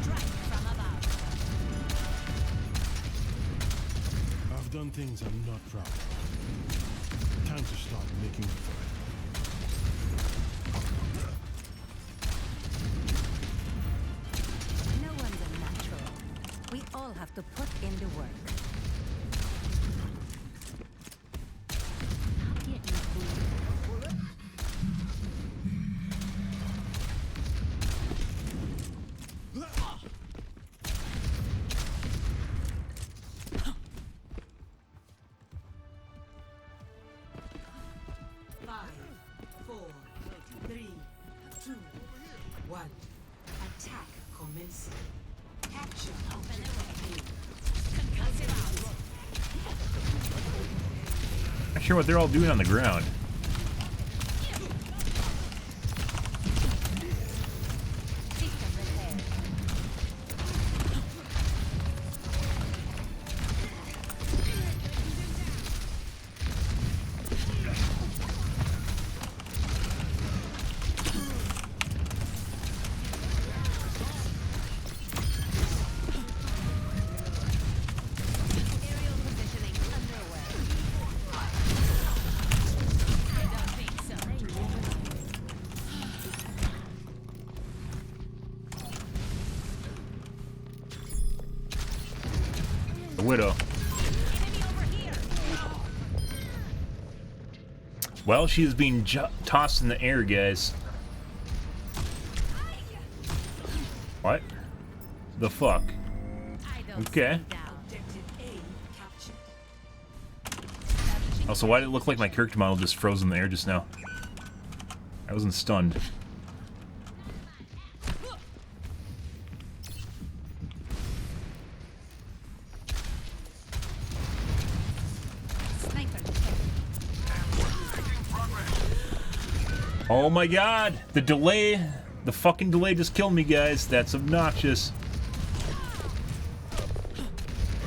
Strike from above. I've done things I'm not proud of. Time to start making up for it. No one's a natural. We all have to put in the work. I'll get you food. Five, four, three, two, one. Attack commencing. Capture. Open the way. Concussive out. Not sure what they're all doing on the ground. System repaired. Aerial positioning underway. I don't think so. The widow. Enemy over here. Well, she is being tossed in the air, guys. What? The fuck? I don't Okay. stay down. Objective A captured. Establishing Also, why did it look like my character model just froze in the air just now? I wasn't stunned. sniper detected. Oh my god! The delay! The fucking delay just killed me, guys. That's obnoxious.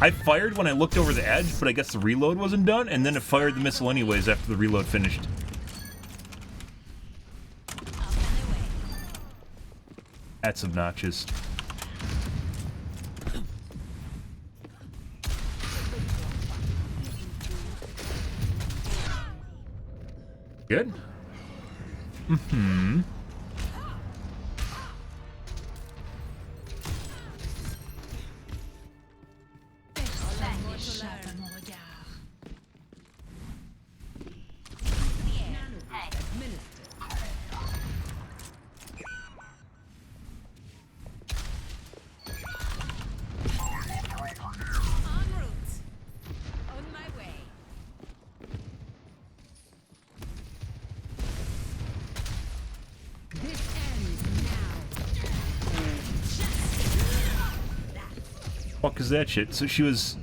I fired when I looked over the edge, but I guess the reload wasn't done, and then it fired the missile anyways after the reload finished. Up and away. That's obnoxious. Good? Mm-hmm. En route. On my way. This ends now. Fuck is that shit? So she was...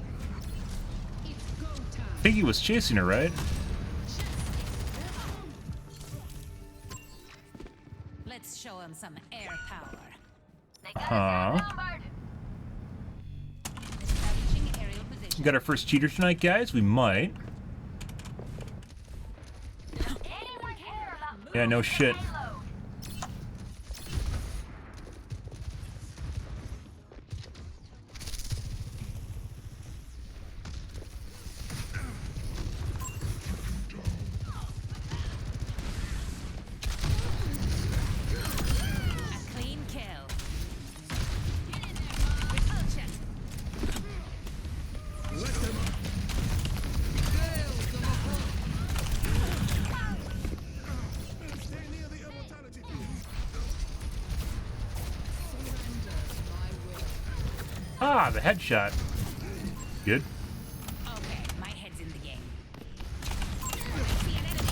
It's go time. I think he was chasing her, right? Let's show him some air power. They got us Huh. outnumbered. Establishing aerial position. We got our first cheater tonight, guys. We might. Anyone care about Yeah, no moving shit. the payload? A clean kill. Get in there, Mom. Repulsion. Ah, the headshot. Good. Okay, my head's in the game. I see an enemy.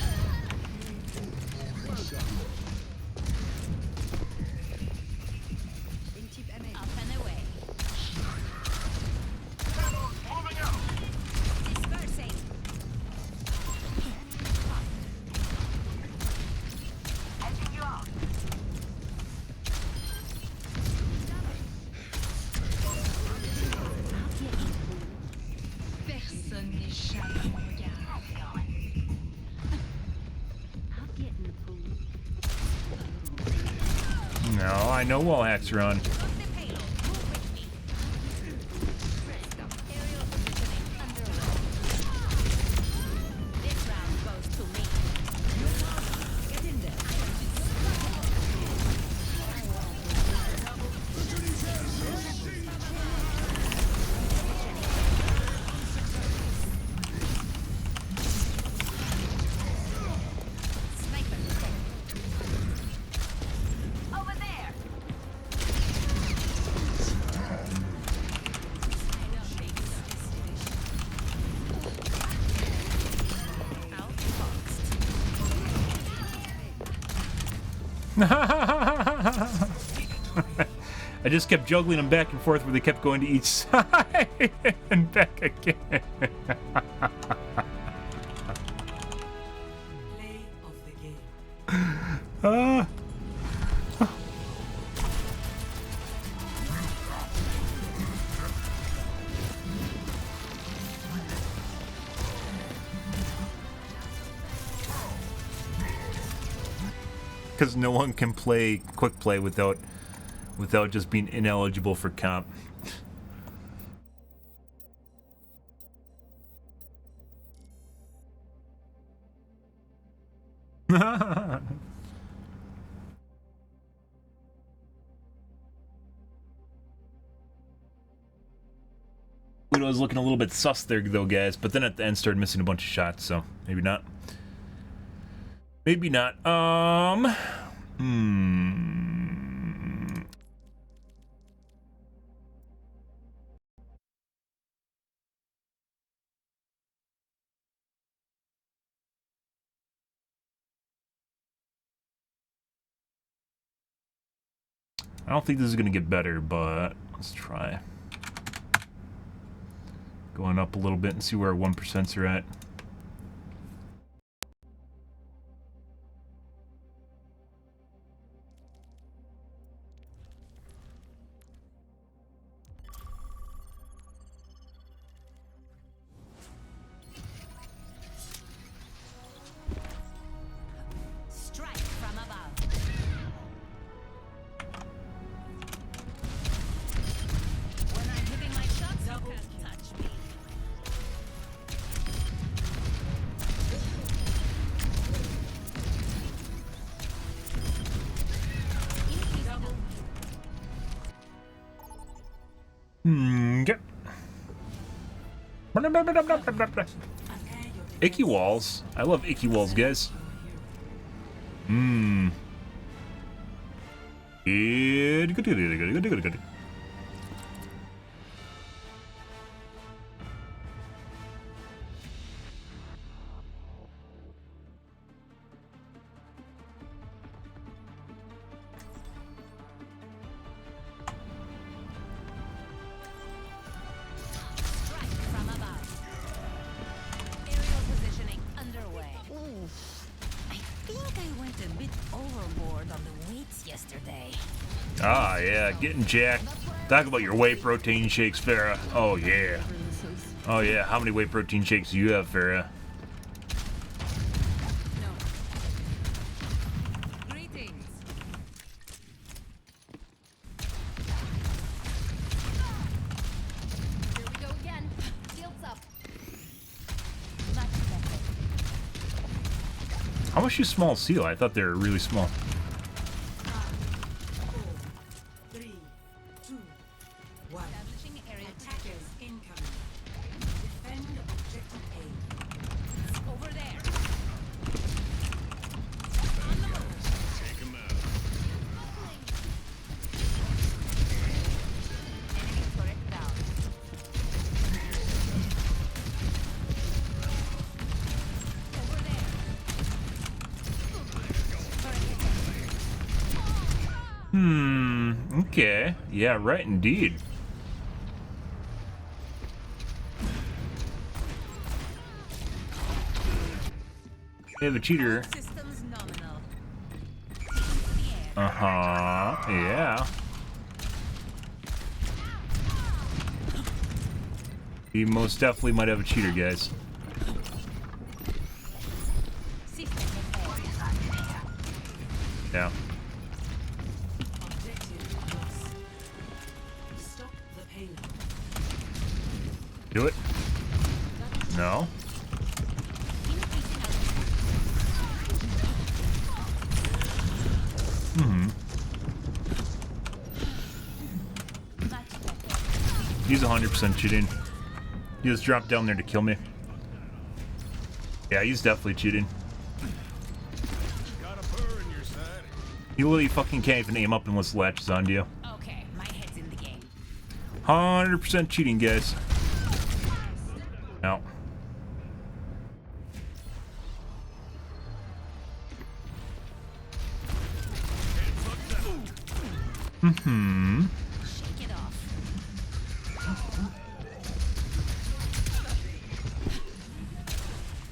Up and away. Moving out. Dispersing. Edging you out. Personne n'échappe à mon regard. I'll get in the pool. No, I know wall hacks are on. Look the payload. Move with me. Aerial positioning underway. This round goes to me. Get in there. Sniper detected. Over there. I just kept juggling them back and forth where they kept going to each side and back again. Play of the game. Because no one can play quick play without just being ineligible for comp. It was looking a little bit sus there, though, guys. But then at the end, started missing a bunch of shots, so maybe not. Maybe not. I don't think this is gonna get better, but let's try. Going up a little bit and see where our 1% are at. Strike from above. When I'm hitting my shots, you can't touch me. Okay. Icky walls. I love icky walls, guys. Good. Strike from above. Aerial positioning underway. I think I went a bit overboard on the weight Ah, yeah, getting jacked. Talk about your whey protein shakes, Farah. Oh, yeah. Oh, yeah. How many whey protein shakes do you have, Farah? Greetings. Here we go again. Shields up. Much better. How much is small seal? I thought they were really small. 3, 2, 1. Establishing area Attackers incoming. Defend objective A. over there. Take him out. Enemy turret down. Over there. Okay. Yeah, right indeed. We have a cheater. Systems nominal. Uh-huh. Yeah. He most definitely might have a cheater, guys. Yeah. Objective lost. Stop the payload. Do it. No. He's 100% cheating. He just dropped down there to kill me. Yeah, he's definitely cheating. Got a burr in your side. He literally fucking can't even aim up unless latches onto you. Okay, my head's in the game. 100% cheating, guys. No. Shake it off.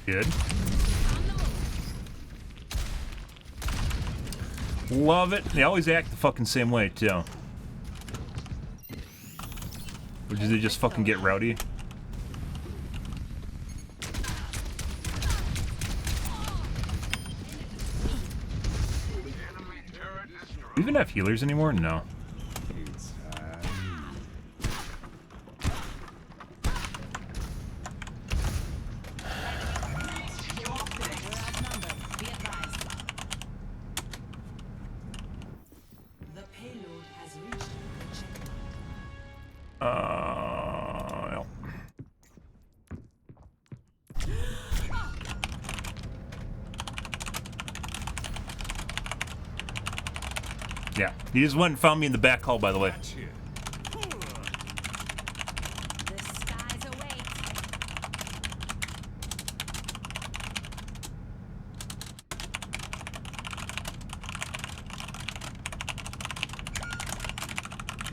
Good. Love it. They always act the fucking same way, too. Or do they just fucking get rowdy? Do we even have healers anymore? No. Be advised. The payload has reached the checkpoint. No. Yeah, he just went and found me in the back hall, by the way. The skies await.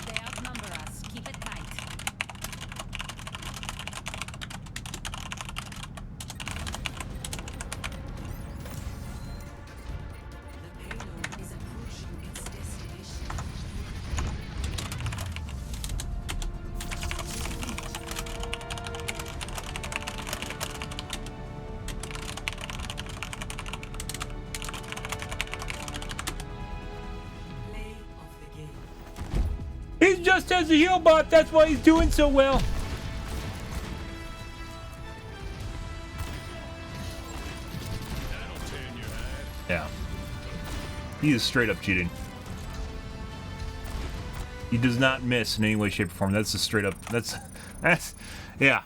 They outnumber us. Keep it tight. The payload is approaching its destination. Play of the game. He's just as a heal bot, that's why he's doing so well. That'll tan your hide. Yeah. He is straight up cheating. He does not miss in any way, shape, or form. That's a straight up. That's. Yeah.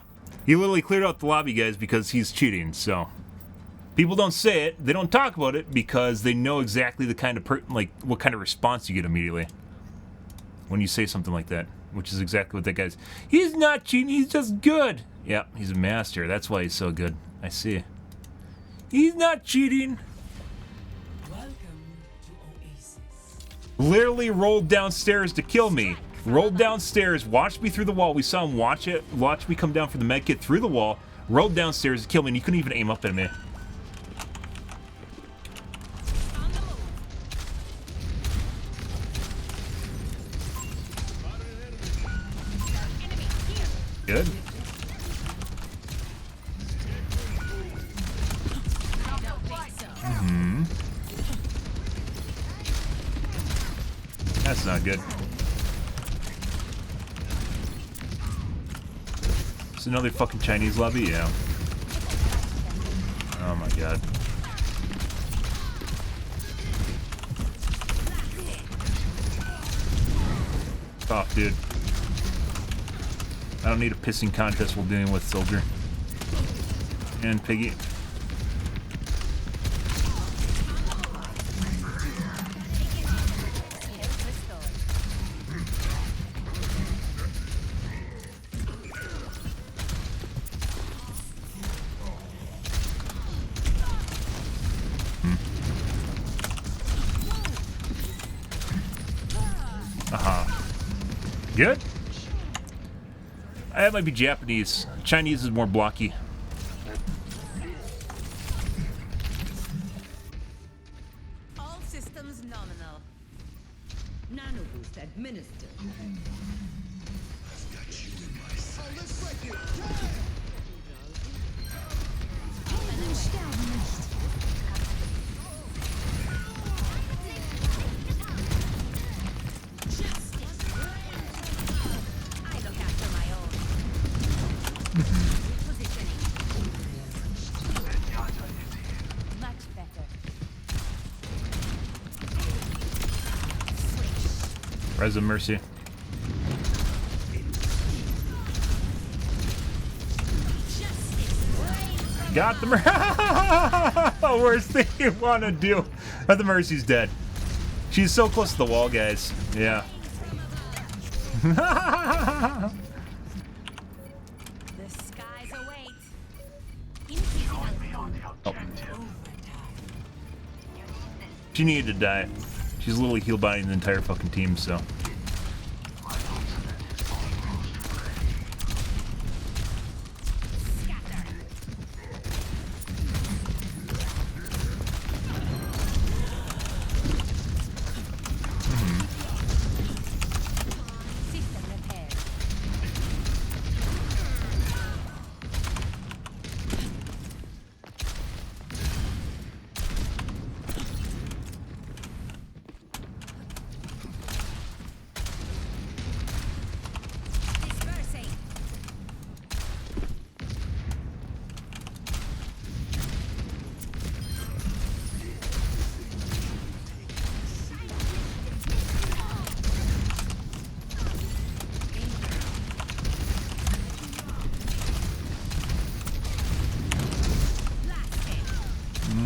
He literally cleared out the lobby, guys, because he's cheating. So. People don't say it. They don't talk about it because they know exactly the kind of what kind of response you get immediately when you say something like that, which is exactly what that guy's. He's not cheating. He's just good. Yeah, he's a master. That's why he's so good. I see. He's not cheating. Welcome to Oasis. Literally rolled downstairs to kill me. Rolled downstairs, watched me through the wall. We saw him watch me come down from the med kit through the wall, rolled downstairs to kill me, and he couldn't even aim up at me. On the move. Good. Mm-hmm. That's not good. It's another fucking Chinese lobby? Yeah. Oh my god. Oh, dude. I don't need a pissing contest while dealing with Soldier. And Piggy. Good? That might be Japanese. Chinese is more blocky. All systems nominal. Nano boost administered. Rise of Mercy. Got the Mercy. Worst thing you want to do. But the Mercy's dead. She's so close to the wall, guys. Yeah. The skies await. Oh. She needed to die. She's literally heal buying the entire fucking team, so.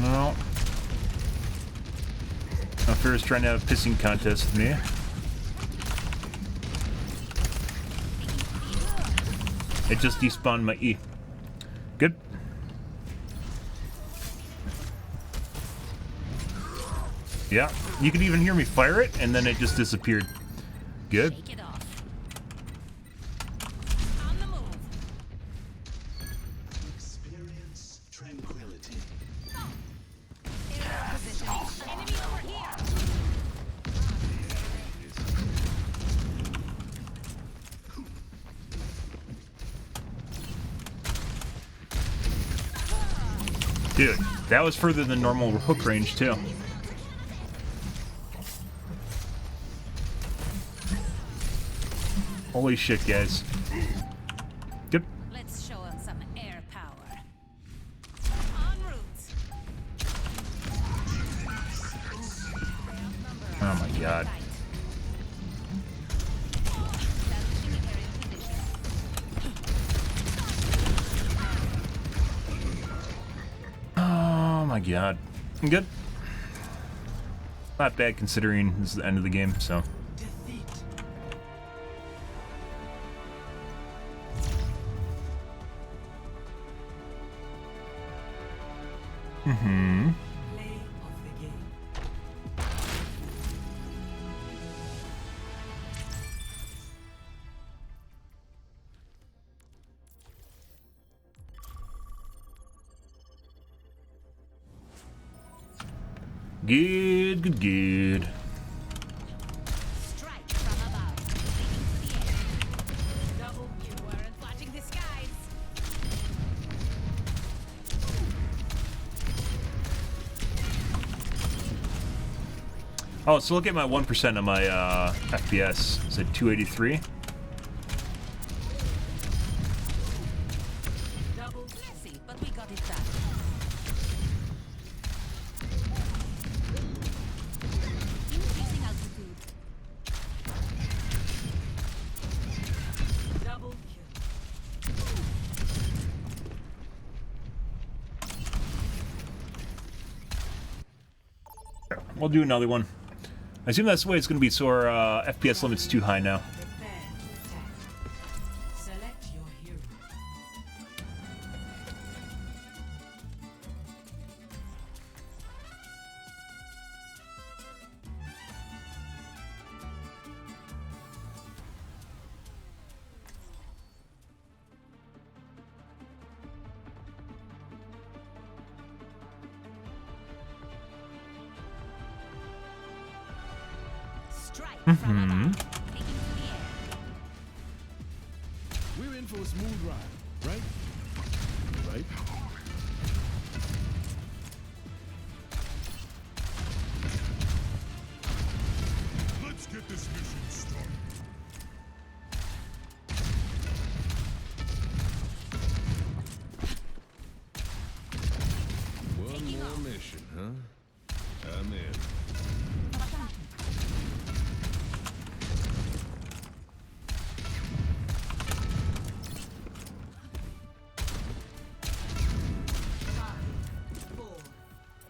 No. Fair's trying to have a pissing contest with me. It just despawned my E. Good. Yeah, you could even hear me fire it, and then it just disappeared. Good. Shake it off. On the move. Experience tranquility. Position. Enemy over here. Dude, that was further than normal hook range, too. Holy shit, guys. Good. Let's show him some air power. En route. Oh my god. Establishing aerial position. Oh my god. Good. Not bad considering this is the end of the game, so. Mm-hmm. Play of the game. Good, good, good. Strike from above. Leading to the air. Double. You weren't watching this Oh, so look at my 1% on my FPS. It's at 283. Messy, but we got it done. Increasing altitude. Double kill. We'll do another one. I assume that's the way it's going to be, so our FPS limit's too high now. Prepare to attack. Select your hero. Strike from above. Taking to the air. We're in for a smooth ride, right? Right? Let's get this mission started. One more mission, huh? I'm in. Four,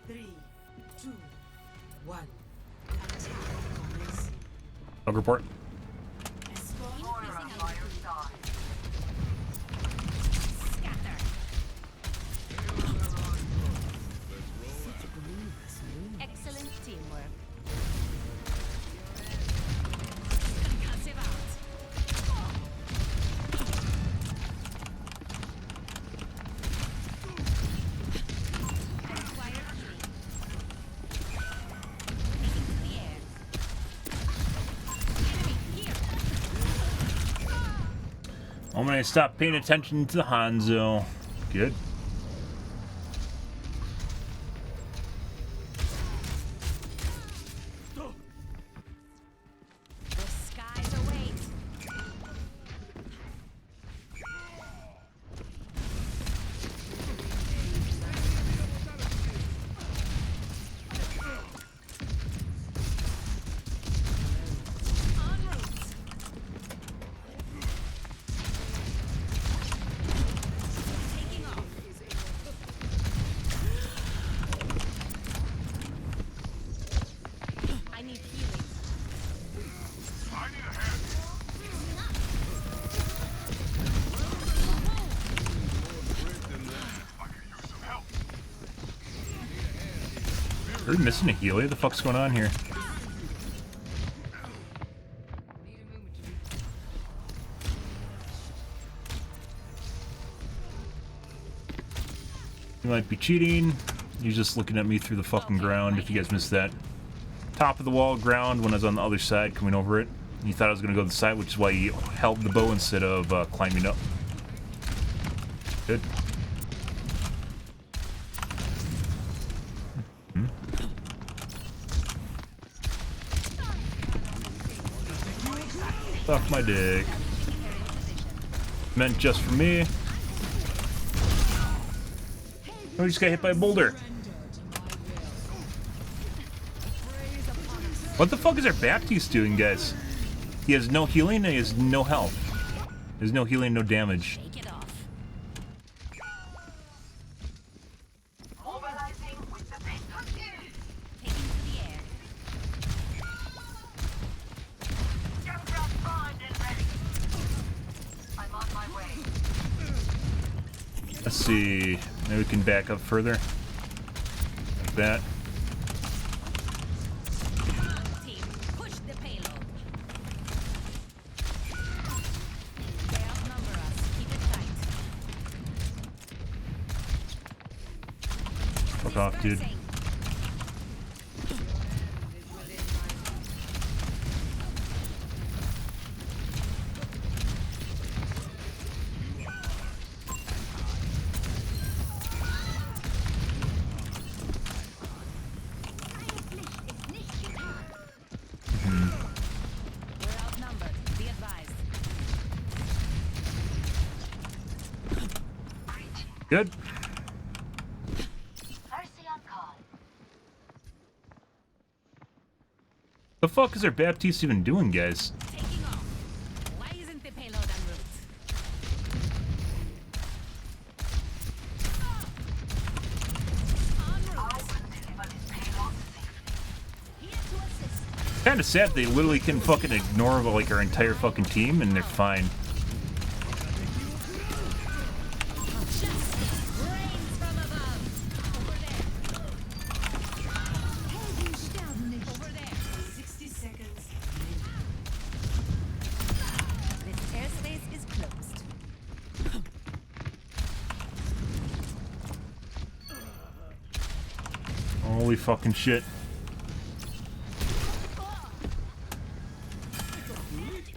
three, two, one. Attack commencing. Bug report. Escort Increasing altitude. Scatter. Excellent teamwork. Concussive out. Require healing. Taking to the air. Enemy here. I'm going to stop paying attention to the Hanzo. Good. The skies await. En route. Taking off. I need healing. I need a hand. I could use some help. Are we missing a healer? The fuck's going on here? You might be cheating. You're just looking at me through the fucking ground. If you guys missed that. Top of the wall ground when I was on the other side coming over it. You thought I was going to go to the side, which is why you held the bow instead of climbing up. Good. Fuck my dick. Meant just for me. Oh, he just got hit by a boulder. What the fuck is our Baptiste doing, guys? He has no healing and he has no health. There's no healing, no damage. Shake it off. Mobilizing with the pistol. Taking to the air. Just primed and ready. I'm on my way. Let's see. Maybe we can back up further. Like that. Team, push the payload. They outnumber us. Keep it tight. Fuck off, dude. Dispersing. Good. Mercy on call. The fuck is their Baptiste even doing, guys? Taking off. Why isn't the payload en route? En route. Here to assist. Kind of sad they literally can fucking ignore like our entire fucking team and they're fine. Rains from above. Over there. Over there. 60 seconds. This airspace is closed. Holy fucking shit.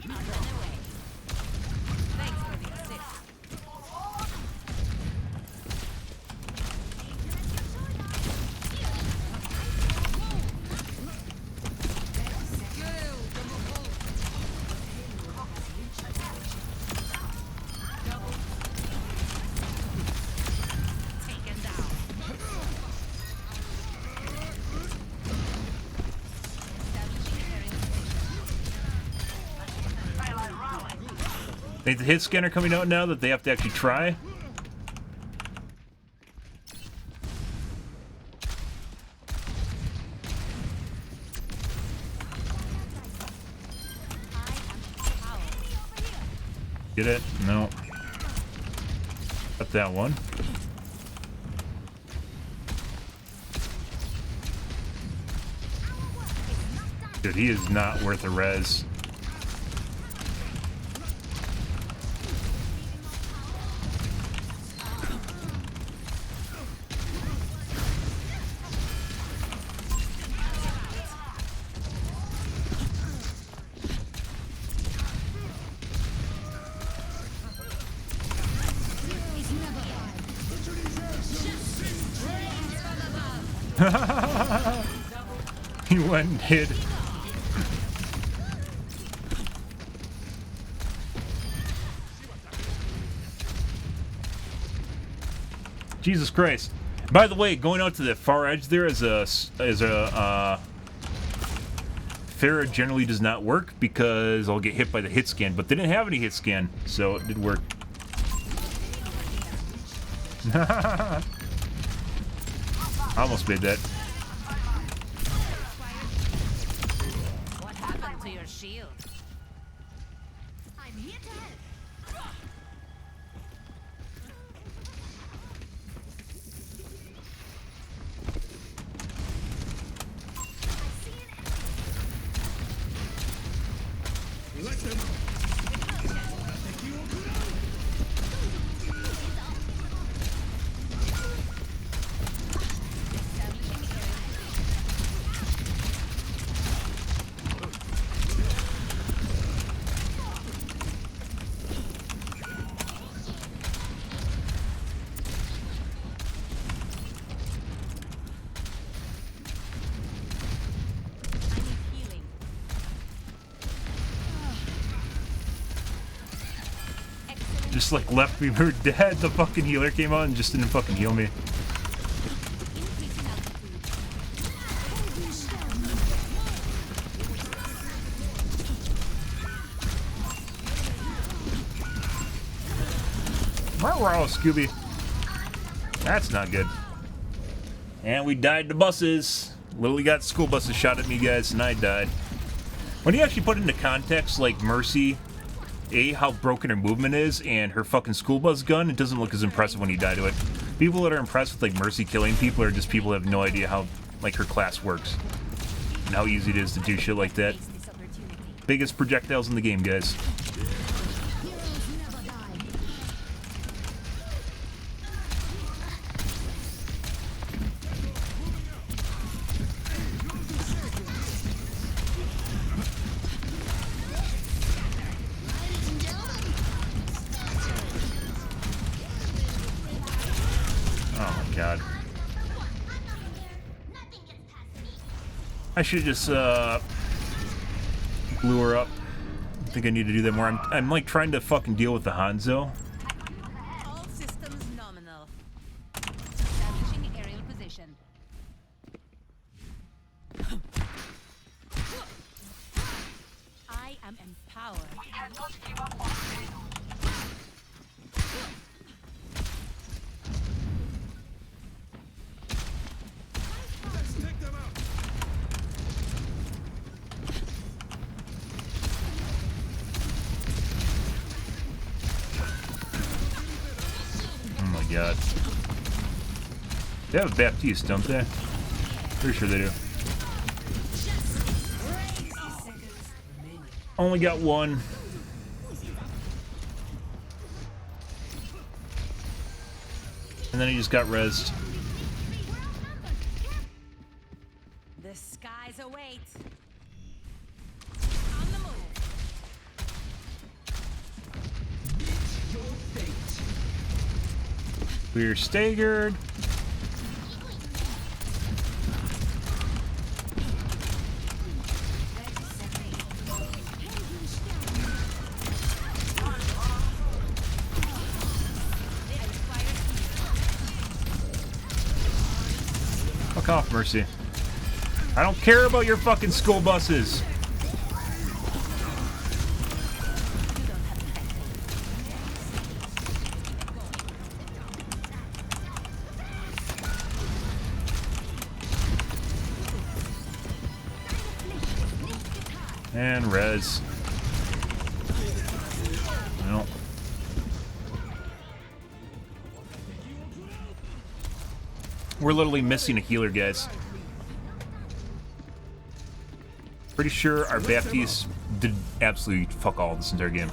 Run away. Thanks for the assist. Taken down. Establishing aerial station. Think the hit scanner coming out now that they have to actually try? Get it? No. Got that one. Dude, he is not worth a res. He went and hid. Jesus Christ. By the way, going out to the far edge there as a Farah generally does not work because I'll get hit by the hit scan, but they didn't have any hit scan, so it did work. I almost made that. What happened to your shield? I'm here to help. I need healing. Excellent. Just like left me, we were dead. The fucking healer came out and just didn't fucking heal me. Increasing altitude. Wow, Scooby. That's not good. And we died to buses. Literally got school buses shot at me, guys, and I died. When you actually put into context, like Mercy, how broken her movement is, and her fucking school bus gun, it doesn't look as impressive when you die to it. People that are impressed with like Mercy killing people are just people that have no idea how like her class works and how easy it is to do shit like that. Waste this opportunity. Biggest projectiles in the game, guys. Oh my god. I should just blew her up. I think I need to do that more. I'm like trying to fucking deal with the Hanzo. All systems nominal. am empowered. Let's take them out. Oh my god. They have a Baptiste, don't they? Pretty sure they do. Only got one. And then he just got rezzed. The skies await. On the move. We're staggered. Fuck off, Mercy. I don't care about your fucking school buses. And res. No. We're literally missing a healer, guys. Pretty sure our Baptiste did absolutely fuck all this entire game.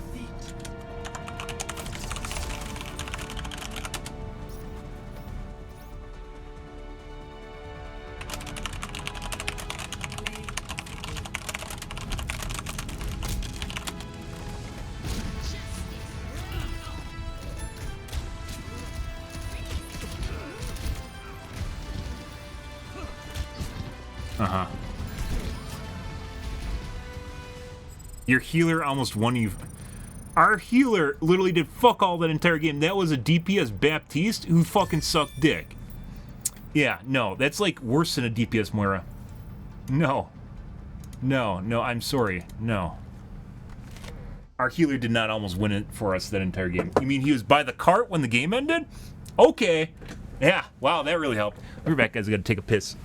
Uh-huh. Your healer almost won you. Our healer literally did fuck all that entire game. That was a DPS Baptiste who fucking sucked dick. Yeah, no, that's like worse than a DPS Moira. No. No, no, I'm sorry. No. Our healer did not almost win it for us that entire game. You mean he was by the cart when the game ended? Okay. Yeah, wow, that really helped. We're back, guys. I gotta take a piss.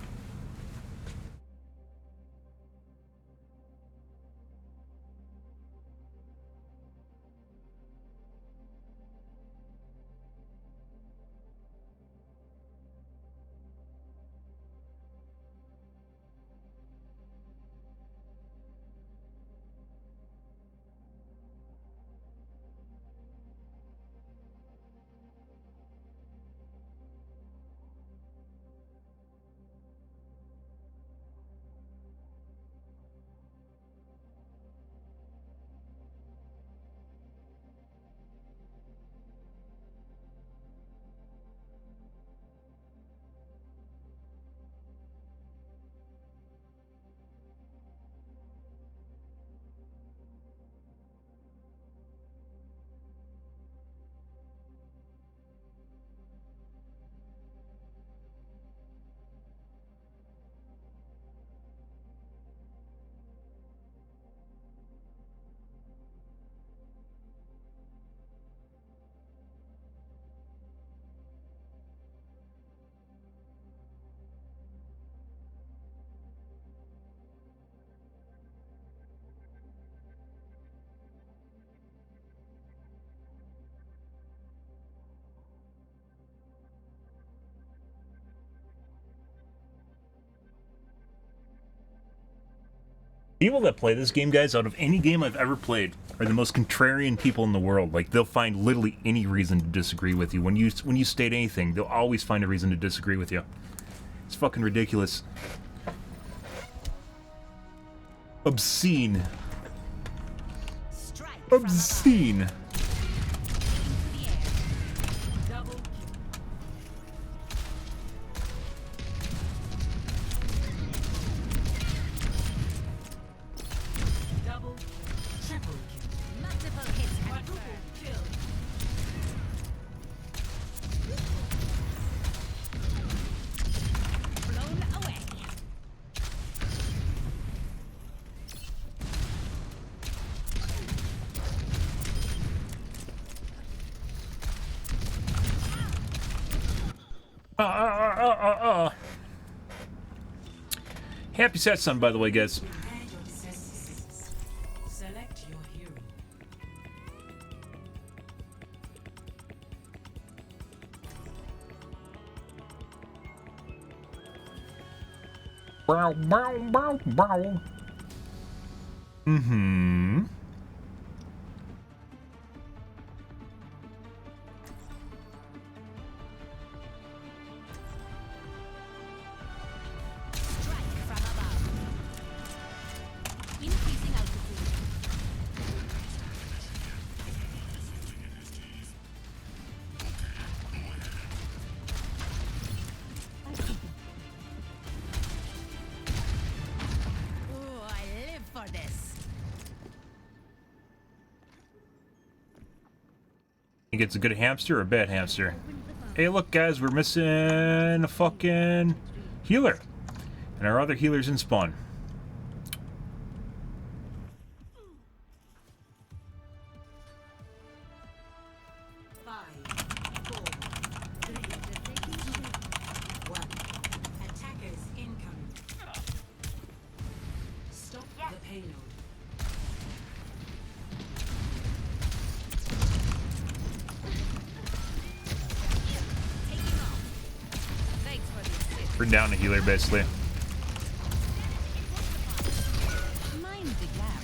People that play this game, guys, out of any game I've ever played, are the most contrarian people in the world. Like, they'll find literally any reason to disagree with you. When you state anything, they'll always find a reason to disagree with you. It's fucking ridiculous. Obscene. Obscene. Happy Set Sun, by the way, guys. Prepare your defenses. Select your hero. Bow, bow, bow, bow. Mm-hmm. Strike from above. Increasing altitude. Ooh, I live for this. Think it's a good hamster or a bad hamster? Hey, look, guys, we're missing a fucking healer. And our other healer's in spawn. Five, four, three, two, one. Attackers incoming. Stop the payload. Taking off. Thanks for the assist. We're down a healer, basically. Mind the gap.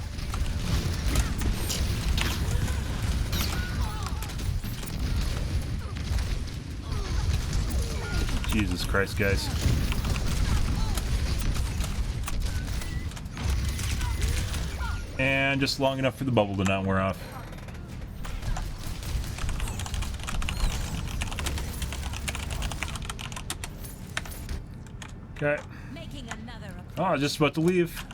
Jesus Christ, guys. And just long enough for the bubble to not wear off. Okay. Making another approach. Oh, I was just about to leave.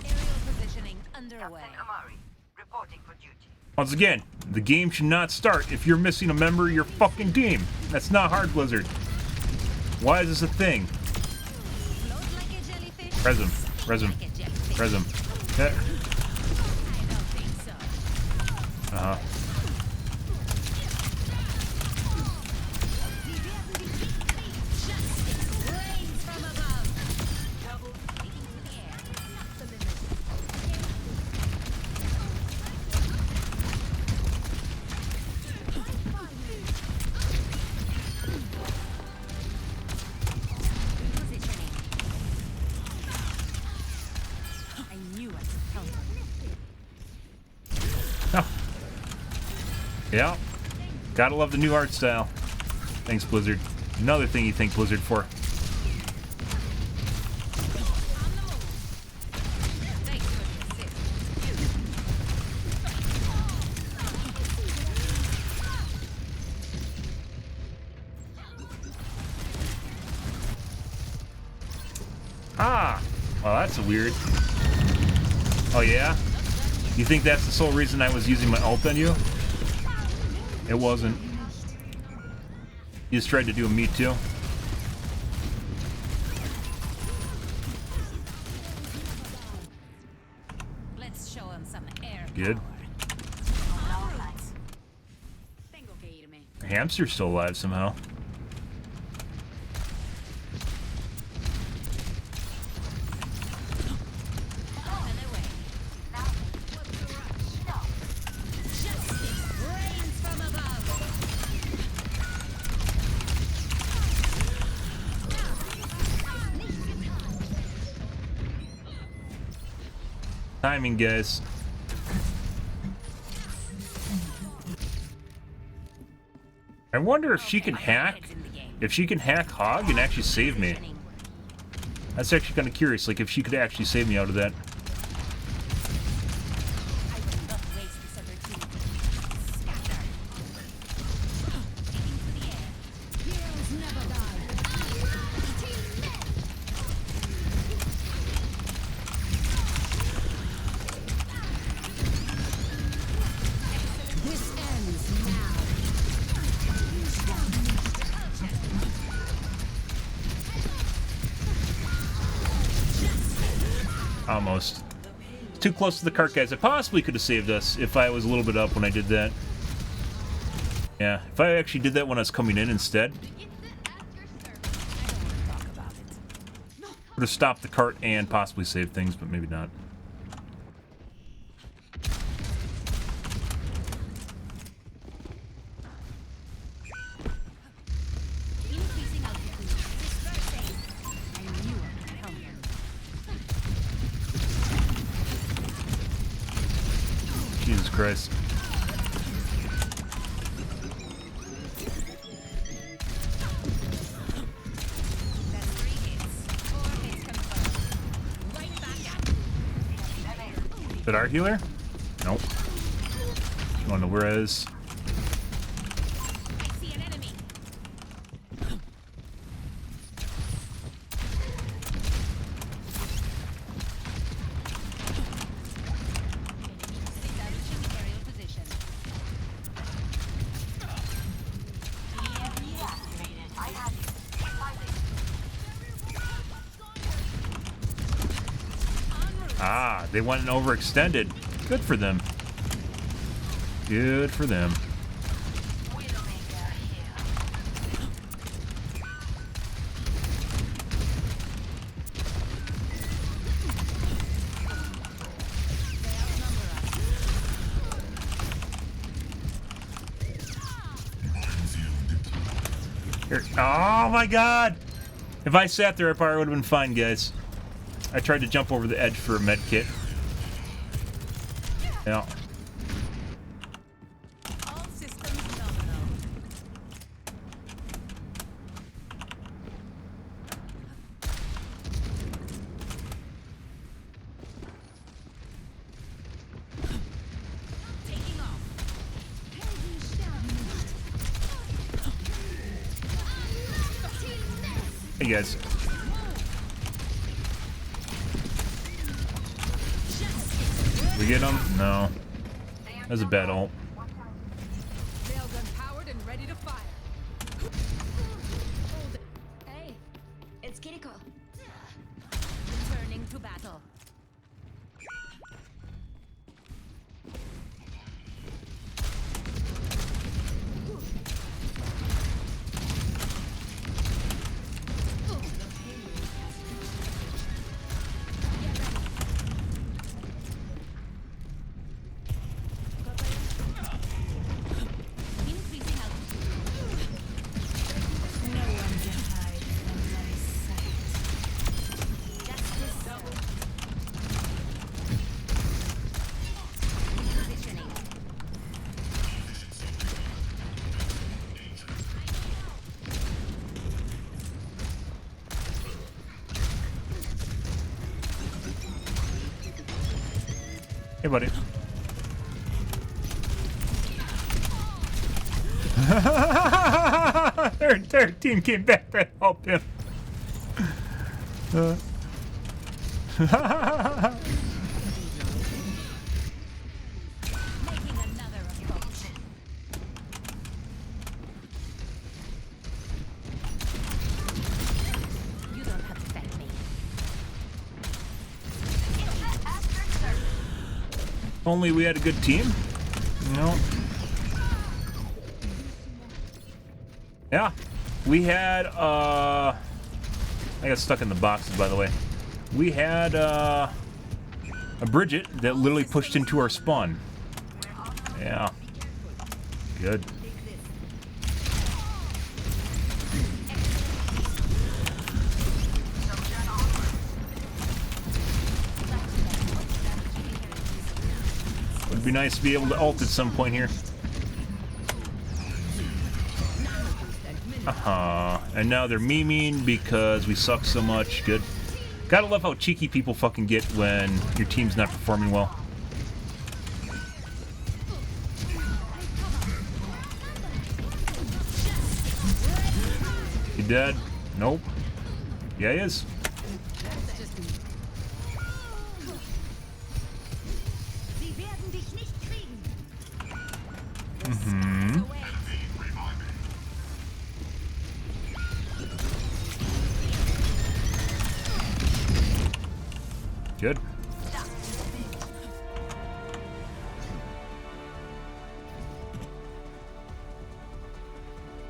Aerial positioning underway. Once again, the game should not start if you're missing a member of your fucking team. That's not hard, Blizzard. Why is this a thing? Float like a jellyfish. Res him. Sink Res him. like a jellyfish. Res him. Okay. I don't think so. Uh-huh. Justice rains from above. Double taking to the air. Not the limit. Positioning. I knew I could count on it. Oh. Yeah. Gotta love the new art style. Thanks, Blizzard. Another thing you thank Blizzard for. Thanks for the assist. Ah! Well, that's weird. Oh, yeah? You think that's the sole reason I was using my ult on you? It wasn't. You just tried to do a me too. Let's show him some air Good. power. Tengo que irme. The hamster's still alive somehow. On their way. What's the rush? Justice rains from above. Timing, guys. I wonder if she can hack. If she can hack Hog and actually save me. That's actually kind of curious. Like if she could actually save me out of that. I will not waste this opportunity. Scatter. Taking to the air. Heroes never die. This ends now. Almost. Too close to the cart, guys. It possibly could have saved us if I was a little bit up when I did that. Yeah, if I actually did that when I was coming in instead, would have stopped the cart and possibly saved things, but maybe not. Increasing altitude. Dispersing. I knew I could help him. Jesus Christ. That's 3 hits. 4 hits confirmed. Right back at you. Is that our healer? Nope. You wanna know where it is? I see an enemy. Establishing aerial position. Ah, they went and overextended. Good for them. Good for them. Here. Oh my god! If I sat there, I probably would have been fine, guys. I tried to jump over the edge for a med kit. Yeah. All systems nominal. Taking off. Hey guys. We get him? No. That was a bad ult. Railgun powered and ready to fire. Hey, it's Kiriko. Returning to battle. Increasing altitude. No one can hide from my sight. Justice double. Positioning. Hey, buddy. Their team came back to help him. Making another approach. You don't have to thank me. If only we had a good team. You know? Yeah. We had, I got stuck in the boxes, by the way. We had, a Bridget that literally pushed into our spawn. Yeah. Good. Would be nice to be able to ult at some point here. And now they're memeing because we suck so much. Good. Gotta love how cheeky people fucking get when your team's not performing well. He dead? Nope. Yeah, he is. Sie werden dich nicht kriegen. Mm-hmm. Good.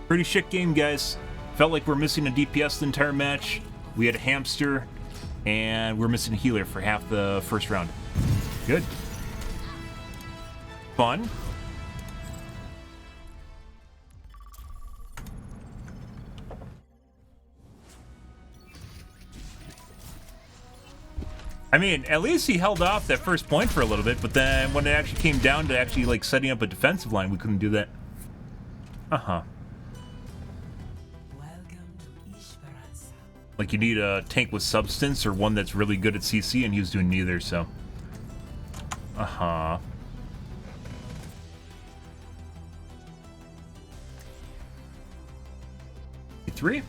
Pretty shit game, guys. Felt like we're missing a DPS the entire match. We had a hamster, and we're missing a healer for half the first round. Good. Fun. I mean, at least he held off that first point for a little bit, but then when it actually came down to actually like setting up a defensive line, we couldn't do that. Uh-huh. Like you need a tank with substance or one that's really good at CC, and he was doing neither, so. Uh-huh. Three?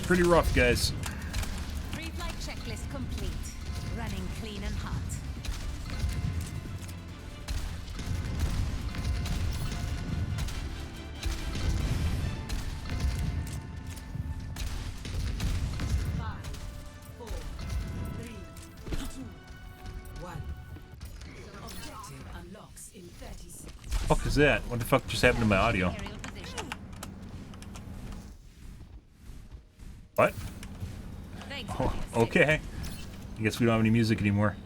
Pretty rough, guys. Pre-flight checklist complete. Running clean and hot. Fuck is that? What the fuck just happened to my audio? What? Oh, okay. I guess we don't have any music anymore.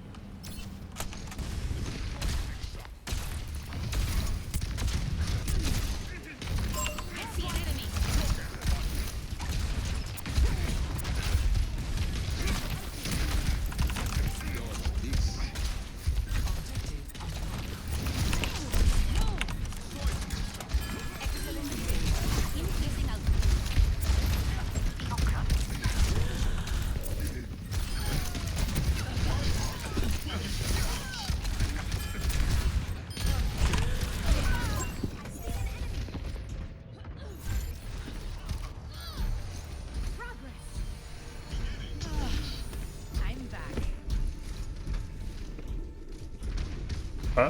Huh?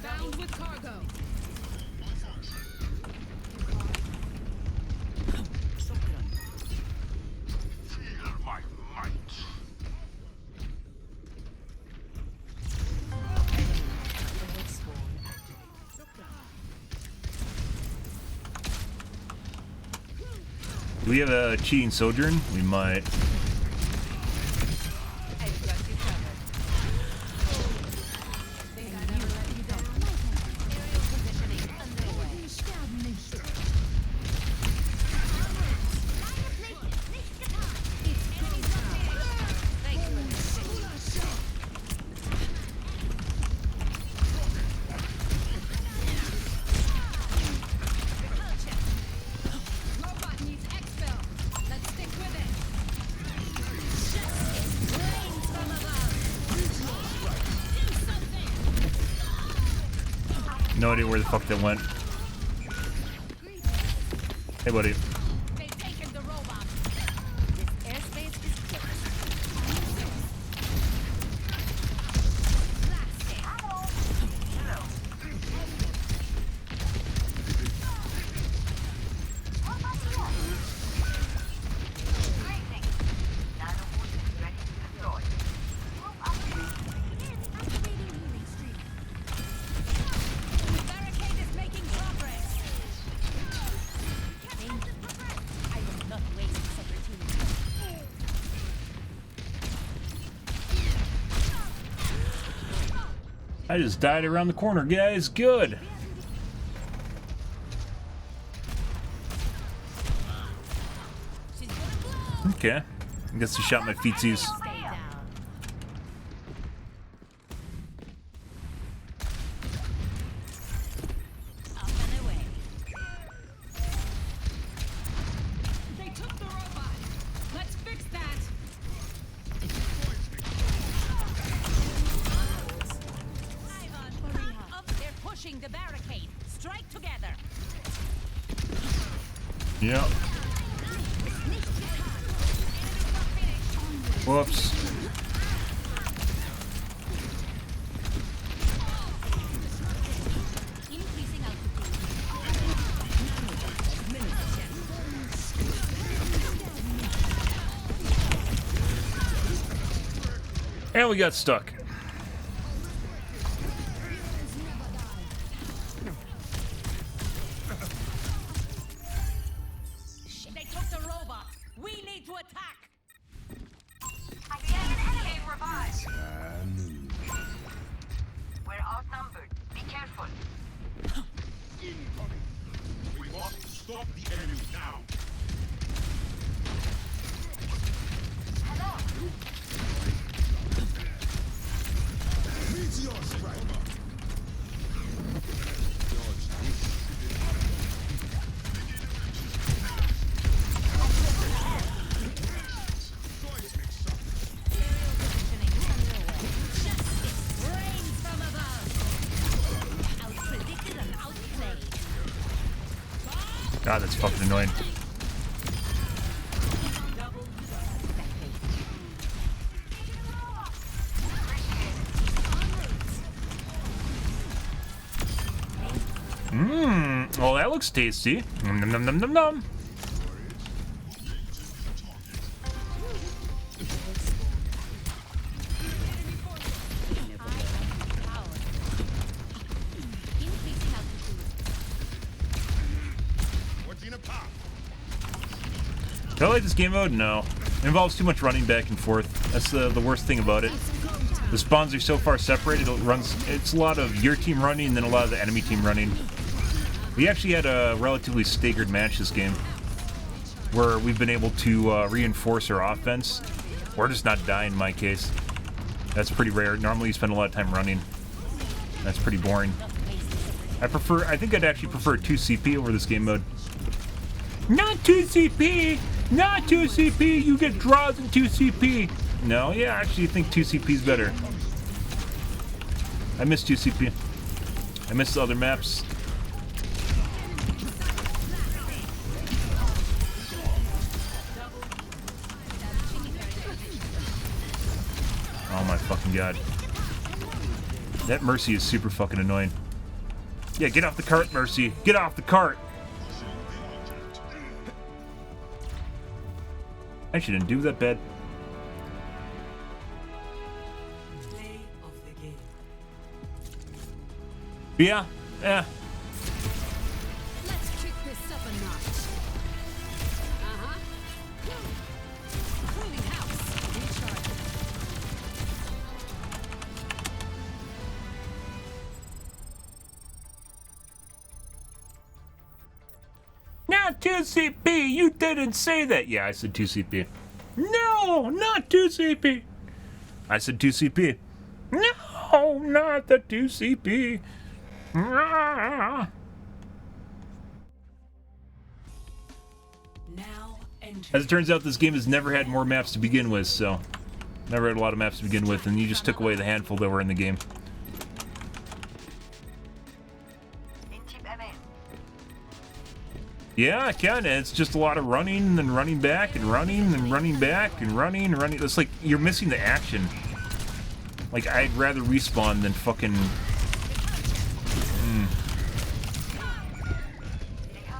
Bound with cargo. Feel my might. Do we have a cheating sojourn? We might. Robot needs exfil. Let's stick with it. Rains from above. Do something. No idea where the fuck that went. Hey, buddy. They've taken the robot. This airspace is clear. Barricade is making progress. I will not waste this opportunity. I just died around the corner, guys. Good. She's gonna blow. Okay. I guess he shot my feetsies. Stay down. Yeah. Whoops. Increasing altitude. And we got stuck. They took the robot. We need to attack. I see an enemy revived. We're outnumbered. Be careful. Incoming. We must stop the enemy now. Hello. Meteor strike. Rains from above. Outpredicted and outplayed. God, that's fucking annoying. Well, that looks tasty. Nom nom nom nom nom nom. Increasing altitude. What's in a pop? Do I like this game mode? No. It involves too much running back and forth. That's the worst thing about it. The spawns are so far separated, it's a lot of your team running and then a lot of the enemy team running. We actually had a relatively staggered match this game, where we've been able to reinforce our offense, or just not die in my case. That's pretty rare. Normally you spend a lot of time running. That's pretty boring. I think I'd actually prefer 2 CP over this game mode. Not 2 CP! Not 2 CP! You get draws in 2 CP! No, yeah, I actually think 2 CP is better. I miss 2 CP. I miss the other maps. Oh my fucking god. That Mercy is super fucking annoying. Yeah, get off the cart, Mercy. Get off the cart! Actually didn't do that bad. Play of the game. Yeah, yeah. Let's kick this up a notch. Uh-huh. Cooling house. Recharge. Not 2 CP! You didn't say that! Yeah, I said 2 CP. No! Not 2 CP! I said 2 CP. No! Not the 2 CP! Ah. Now enter. As it turns out, this game has never had more maps to begin with, so... Never had a lot of maps to begin with, and you just took away the handful that were in the game. Yeah, kinda. It's just a lot of running and running back and running and running back and running and running. It's like you're missing the action. Like, I'd rather respawn than fucking...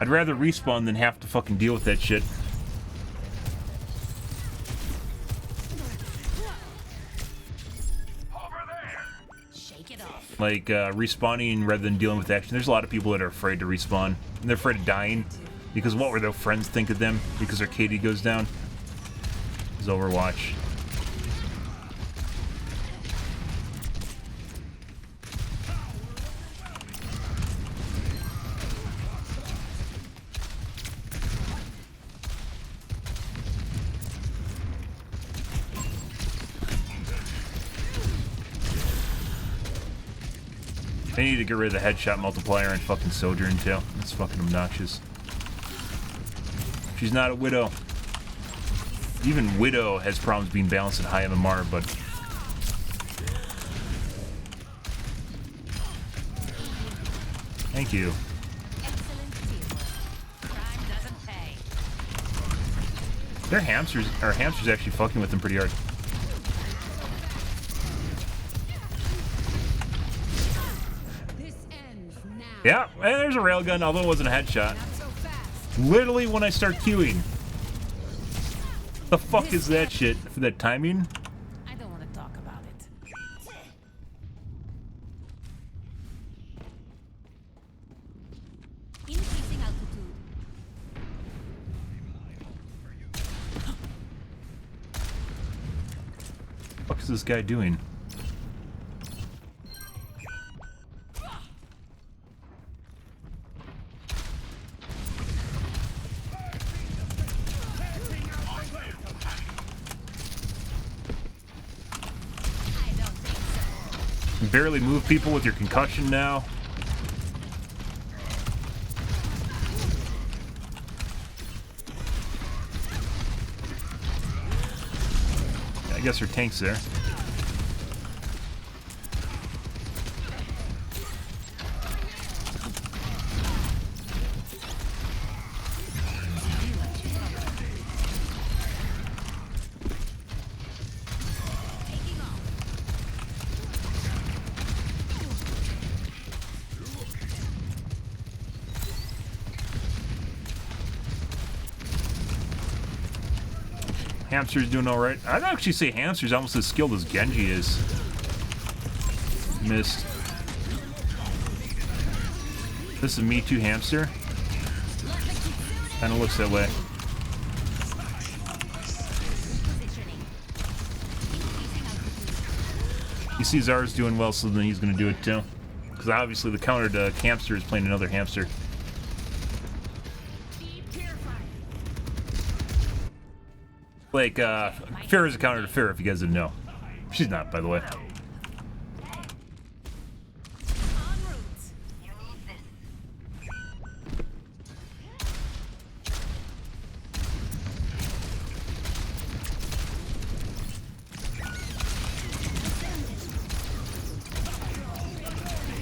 I'd rather respawn than have to fucking deal with that shit. Shake it off. Like, respawning rather than dealing with action. There's a lot of people that are afraid to respawn. And they're afraid of dying. Because what will their friends think of them? Because their KD goes down. It's Overwatch. They need to get rid of the headshot multiplier and fucking Sojourn too. It's fucking obnoxious. She's not a Widow. Even Widow has problems being balanced at high MMR, but... Thank you. Excellent teamwork. Crime doesn't pay. Their hamsters, our hamsters actually fucking with them pretty hard. This ends now. Yeah, and there's a railgun, although it wasn't a headshot. Not so fast. Literally when I start queuing. The fuck is that shit? For that timing? I don't want to talk about it. Increasing altitude. What the fuck is this guy doing? Barely move people with your concussion now. I guess her tank's there. Hamster's doing alright. I'd actually say Hamster's almost as skilled as Genji is. Missed. This is Me Too Hamster. Kinda looks that way. He sees ours doing well, so then he's gonna do it too. Because obviously the counter to Hamster is playing another hamster. Like, Fair is a counter to Fair, if you guys didn't know. She's not, by the way.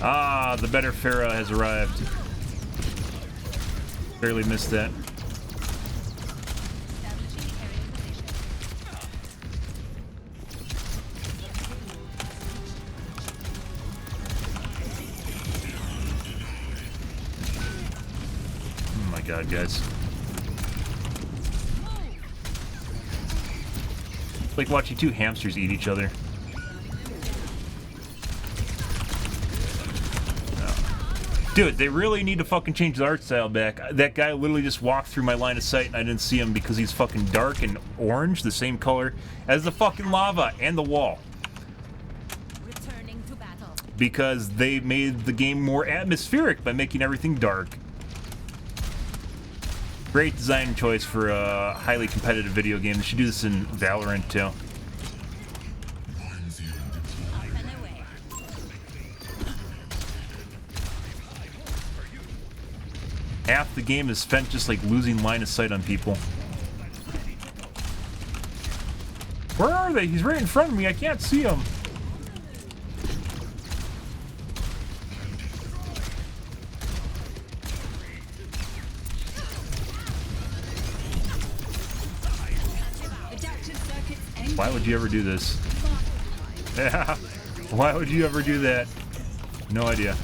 Ah, the better Farah has arrived. Barely missed that. Oh my god, guys. It's like watching two hamsters eat each other. Dude, they really need to fucking change the art style back. That guy literally just walked through my line of sight and I didn't see him because he's fucking dark and orange, the same color as the fucking lava and the wall. Returning to battle. Because they made the game more atmospheric by making everything dark. Great design choice for a highly competitive video game. They should do this in Valorant too. Half the game is spent just like losing line of sight on people. Where are they? He's right in front of me. I can't see him. Why would you ever do this? Yeah. Why would you ever do that? No idea.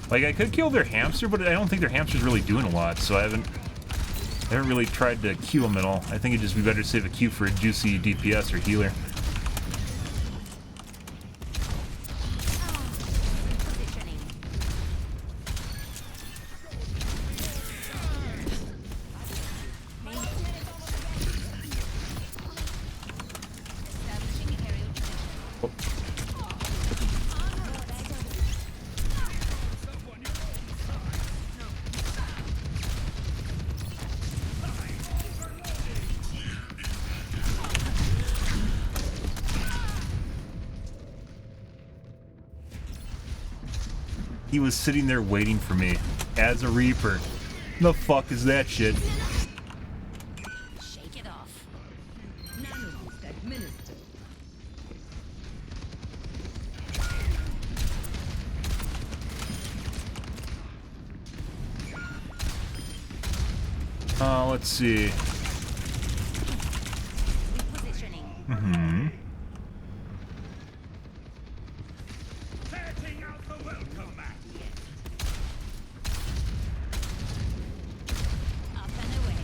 Like, I could kill their hamster, but I don't think their hamster's really doing a lot, so I haven't really tried to Q them at all. I think it'd just be better to save a Q for a juicy DPS or healer. He was sitting there waiting for me as a Reaper. The fuck is that shit? Shake it off. Nanoboost administered. Let's see. Repositioning. Setting out the welcome mat. Up and away.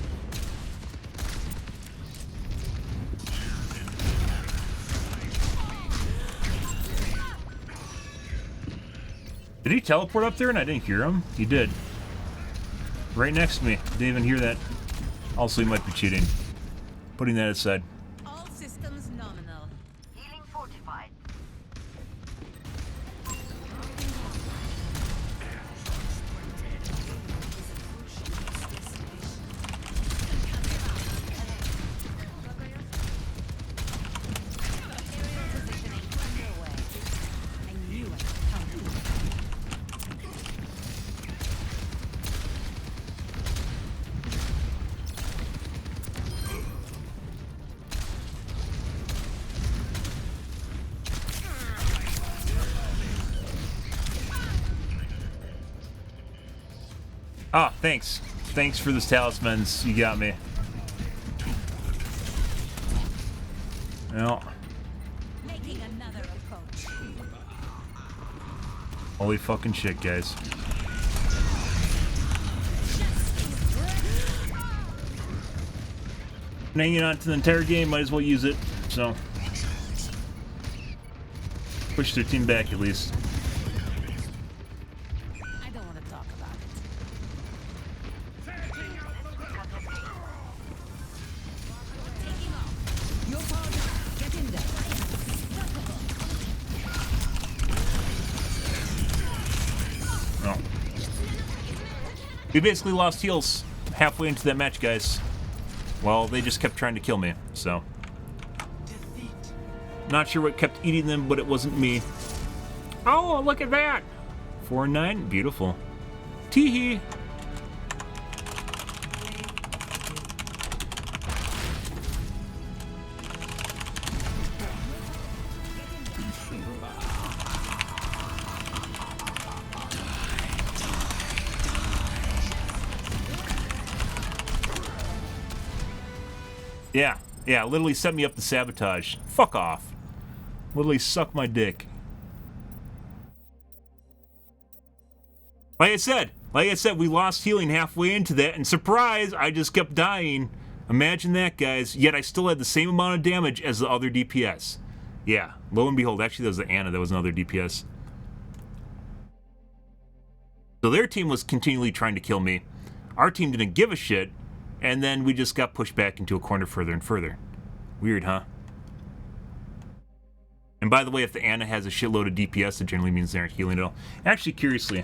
Did he teleport up there and I didn't hear him? He did. Right next to me. Didn't even hear that. Also, he might be cheating. Putting that aside. All systems nominal. Healing fortified. Aerial positioning underway. I knew I could count on it. Ah, thanks. Thanks for this talismans. You got me. Well, Making another approach. holy fucking shit, guys. Been hanging on to the entire game, might as well use it. So, push their team back at least. I don't want to talk about it. Taking off. Your father. Get in there. No. We basically lost heals halfway into that match, guys. Well, they just kept trying to kill me, so. Not sure what kept eating them, but it wasn't me. Oh, look at that! 4-9, beautiful. Teehee! Yeah, literally set me up to sabotage. Fuck off. Literally suck my dick. Like I said, we lost healing halfway into that, and surprise, I just kept dying. Imagine that, guys. Yet I still had the same amount of damage as the other DPS. Yeah, lo and behold, actually that was the Anna that was another DPS. So their team was continually trying to kill me. Our team didn't give a shit, and then we just got pushed back into a corner further and further. Weird, huh? And by the way, if the Anna has a shitload of DPS, it generally means they aren't healing at all. Actually, curiously,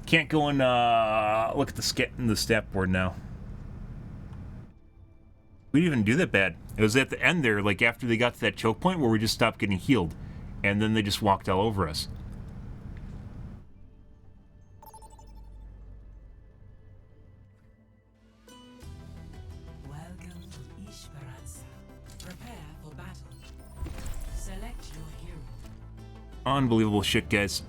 can't go and look at the stat board now. We didn't even do that bad. It was at the end there, like after they got to that choke point where we just stopped getting healed. And then they just walked all over us. Welcome to Esperanza. Prepare for battle. Select your hero. Unbelievable shit, guys.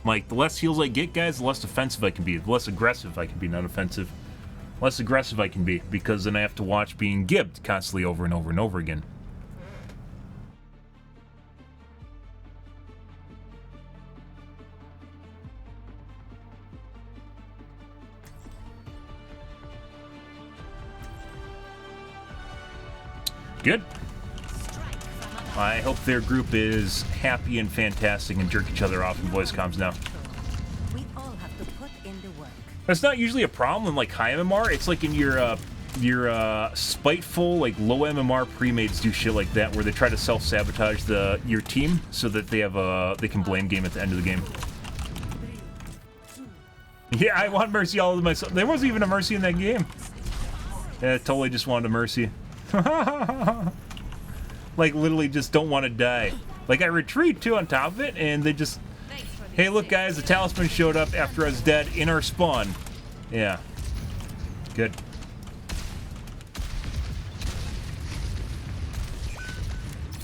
Like, the less heals I get, guys, the less offensive I can be. The less aggressive I can be, not offensive. Less aggressive I can be, because then I have to watch being gibbed constantly over and over and over again. Good. I hope their group is happy and fantastic and jerk each other off in voice comms now. We all have to put in the work. That's not usually a problem in like high MMR. It's like in your spiteful, like low MMR pre-mates do shit like that, where they try to self-sabotage your team so that they can blame game at the end of the game. Yeah, I want mercy all of myself. There wasn't even a mercy in that game. Yeah, I totally just wanted a mercy. Like, literally just don't want to die. Like, I retreat, too, on top of it, and they just... Hey, look, guys, the talisman showed up after I was dead in our spawn. Yeah. Good.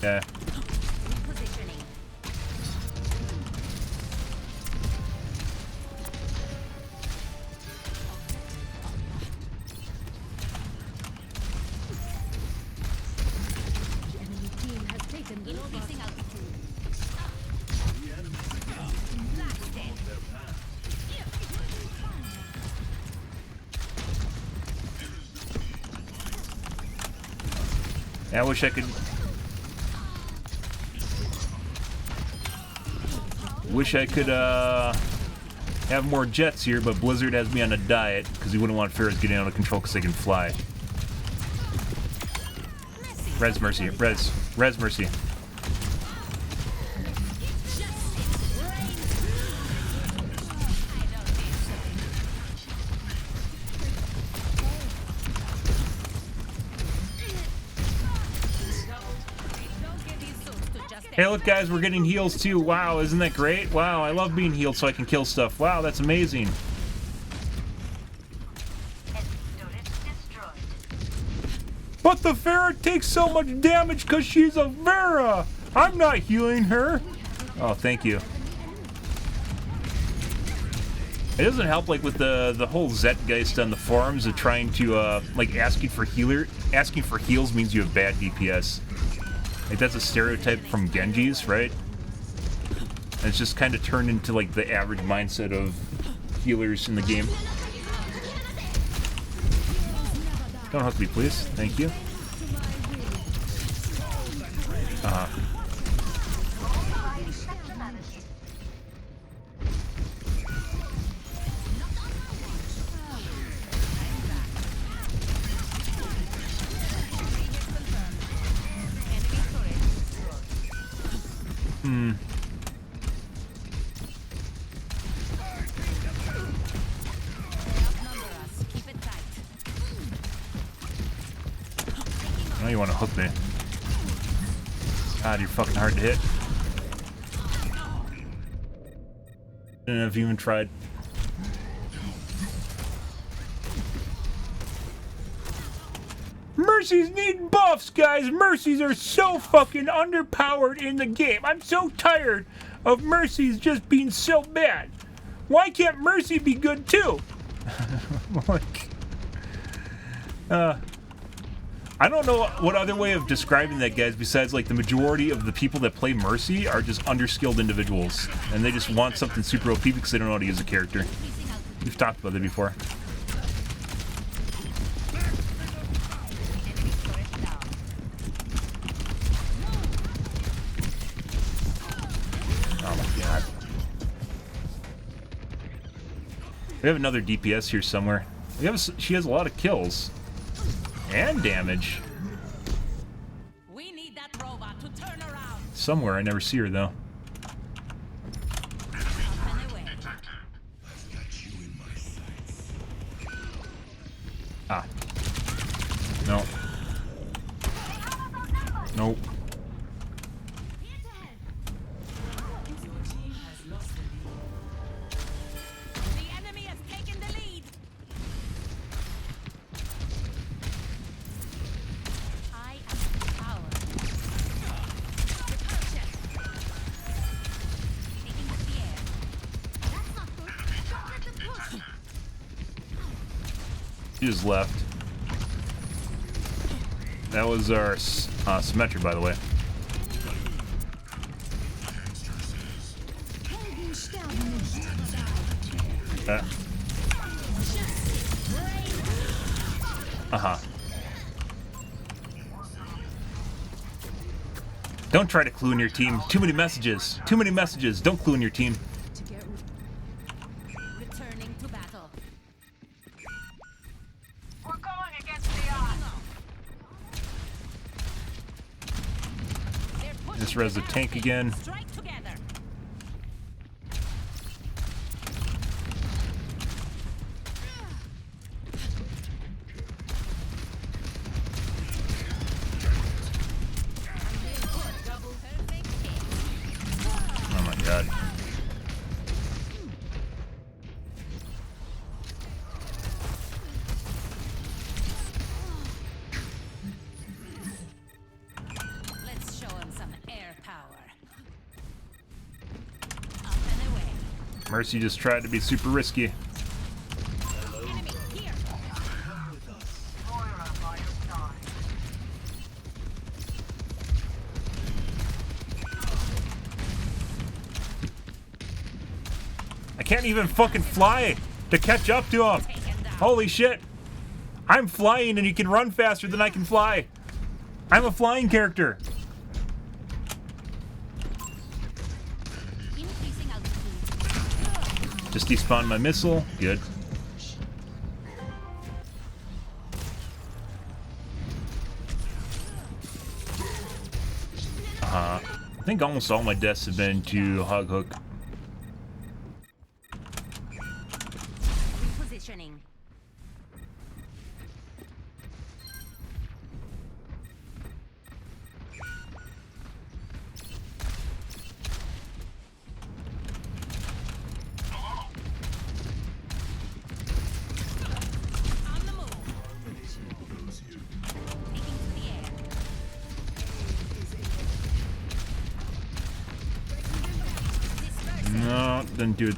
Yeah. I wish I could. Wish I could have more jets here, but Blizzard has me on a diet because he wouldn't want Pharaohs getting out of control because they can fly. Res Mercy. Res Mercy. Hey, look, guys, we're getting heals too. Wow, isn't that great? Wow, I love being healed so I can kill stuff. Wow, that's amazing. But the Pharah takes so much damage because she's a Pharah. I'm not healing her. Oh, thank you. It doesn't help, like, with the whole Zetgeist on the forums of trying to, like, asking for heals means you have bad DPS. Like, that's a stereotype from Genjis, right? And it's just kind of turned into, like, the average mindset of healers in the game. Don't hook me, please. Thank you. Now you want to hook me. God, you're fucking hard to hit. Didn't have even tried. Mercies need buffs, guys! Mercies are so fucking underpowered in the game. I'm so tired of Mercies just being so bad. Why can't Mercy be good too? Like, I don't know what other way of describing that, guys, besides, like, the majority of the people that play Mercy are just underskilled individuals. And they just want something super OP because they don't know how to use a character. We've talked about that before. Oh my god. We have another DPS here somewhere. She has a lot of kills. And damage. We need that robot to turn around. Somewhere, I never see her though. Ah. No. Nope. The enemy has taken the lead. I am power. Taking the air. That's not good. Don't let them push. She just left. That was our Symmetra, by the way. Don't try to clue in your team. Too many messages. Too many messages. Don't clue in your team. Returning to battle. We're going against the odds. They're pushing This res the tank again. Strike together. Oh my god. Let's show him some air power. Up and away. Mercy just tried to be super risky. Enemy here. Moira by your side. I can't even fucking fly to catch up to him. Holy shit. I'm flying and you can run faster than I can fly. I'm a flying character. Increasing altitude. Just despawned my missile. Good. I think almost all my deaths have been to hog hook. Repositioning. On the move. Taking to the air. No, didn't do it.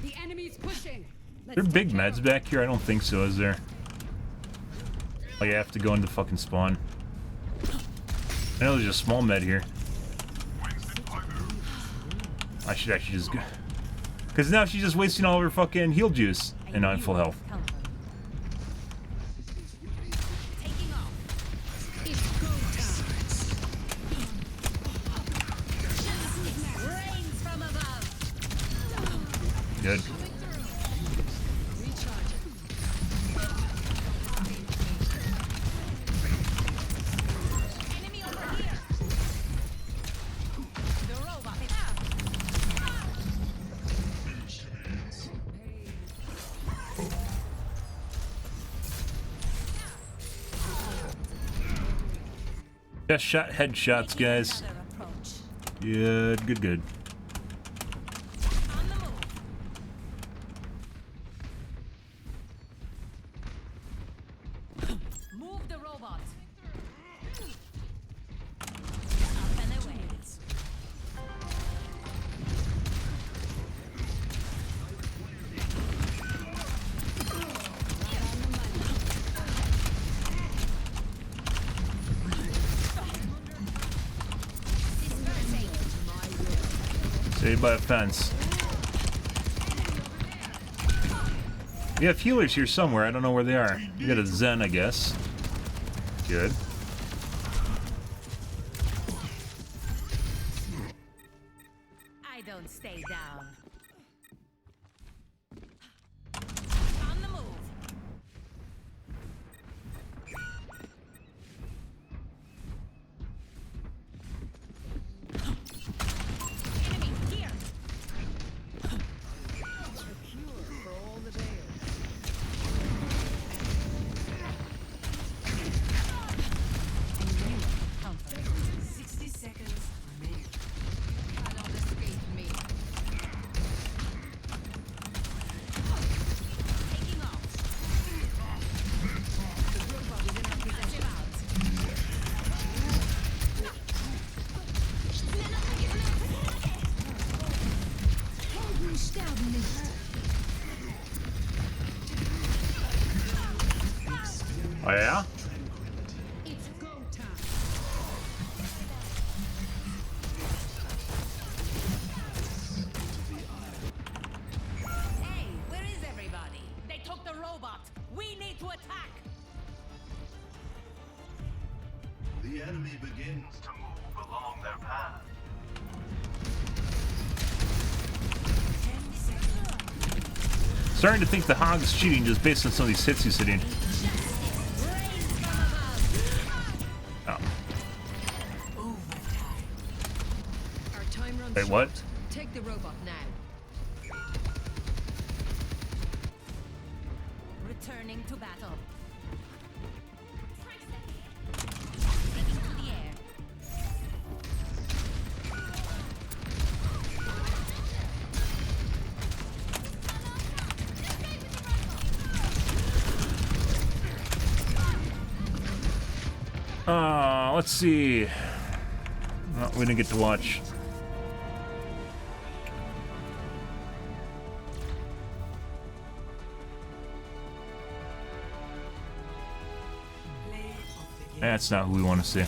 The enemy's pushing. There are big meds back here? I don't think so, is there? Oh, you have to go into fucking spawn. I know there's a small med here. I should actually just go. Because now she's just wasting all of her fucking heal juice. And now I'm full health. Taking off. It's go time. Rains from above. Good. Enemy over here. The robot. Just shot headshots, guys. Another approach. Good, good, good. On the move. Move the robot. Up and away. Dispersing. Saved by a fence. We have healers here somewhere. I don't know where they are. We got a Zen, I guess. Good. I don't stay down. On the move. Enemy here. Counter. 60 seconds remaining. Cannot escape me. Taking off. Passive out. Helden sterben nicht. Oh, yeah? It's go time. Hey, where is everybody? They took the robot. We need to attack. The enemy begins to move along their path. 10 seconds. Starting to think the Hog's cheating just based on some of these hits he's hitting. Rains from above. Oh. Overtime. Our time runs Wait, short. what? Take the robot now. Returning to battle. Taking to the air. Let's see. Oh, we didn't get to watch. Play of the game. That's not who we want to see.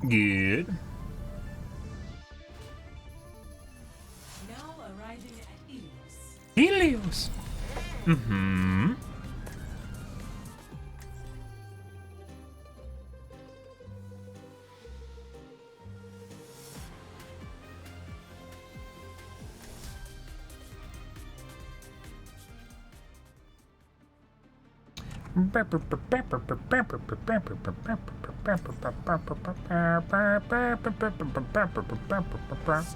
Good. Now arriving at Helios. Helios. Mm-hmm.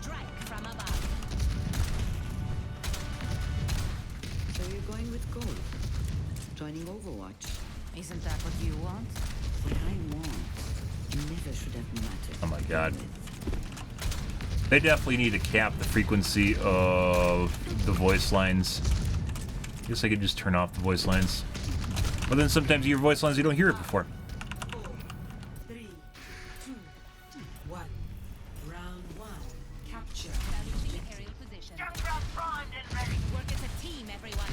Strike from above. So you're going with gold? Joining Overwatch? Isn't that what you want? What I want never should have mattered. Oh my god. They definitely need to cap the frequency of the voice lines. Guess I could just turn off the voice lines. But then sometimes you hear voice lines you don't hear it before. 4, 3, 2, 1. Round 1. Capture. Establishing aerial position. Work as a team, everyone.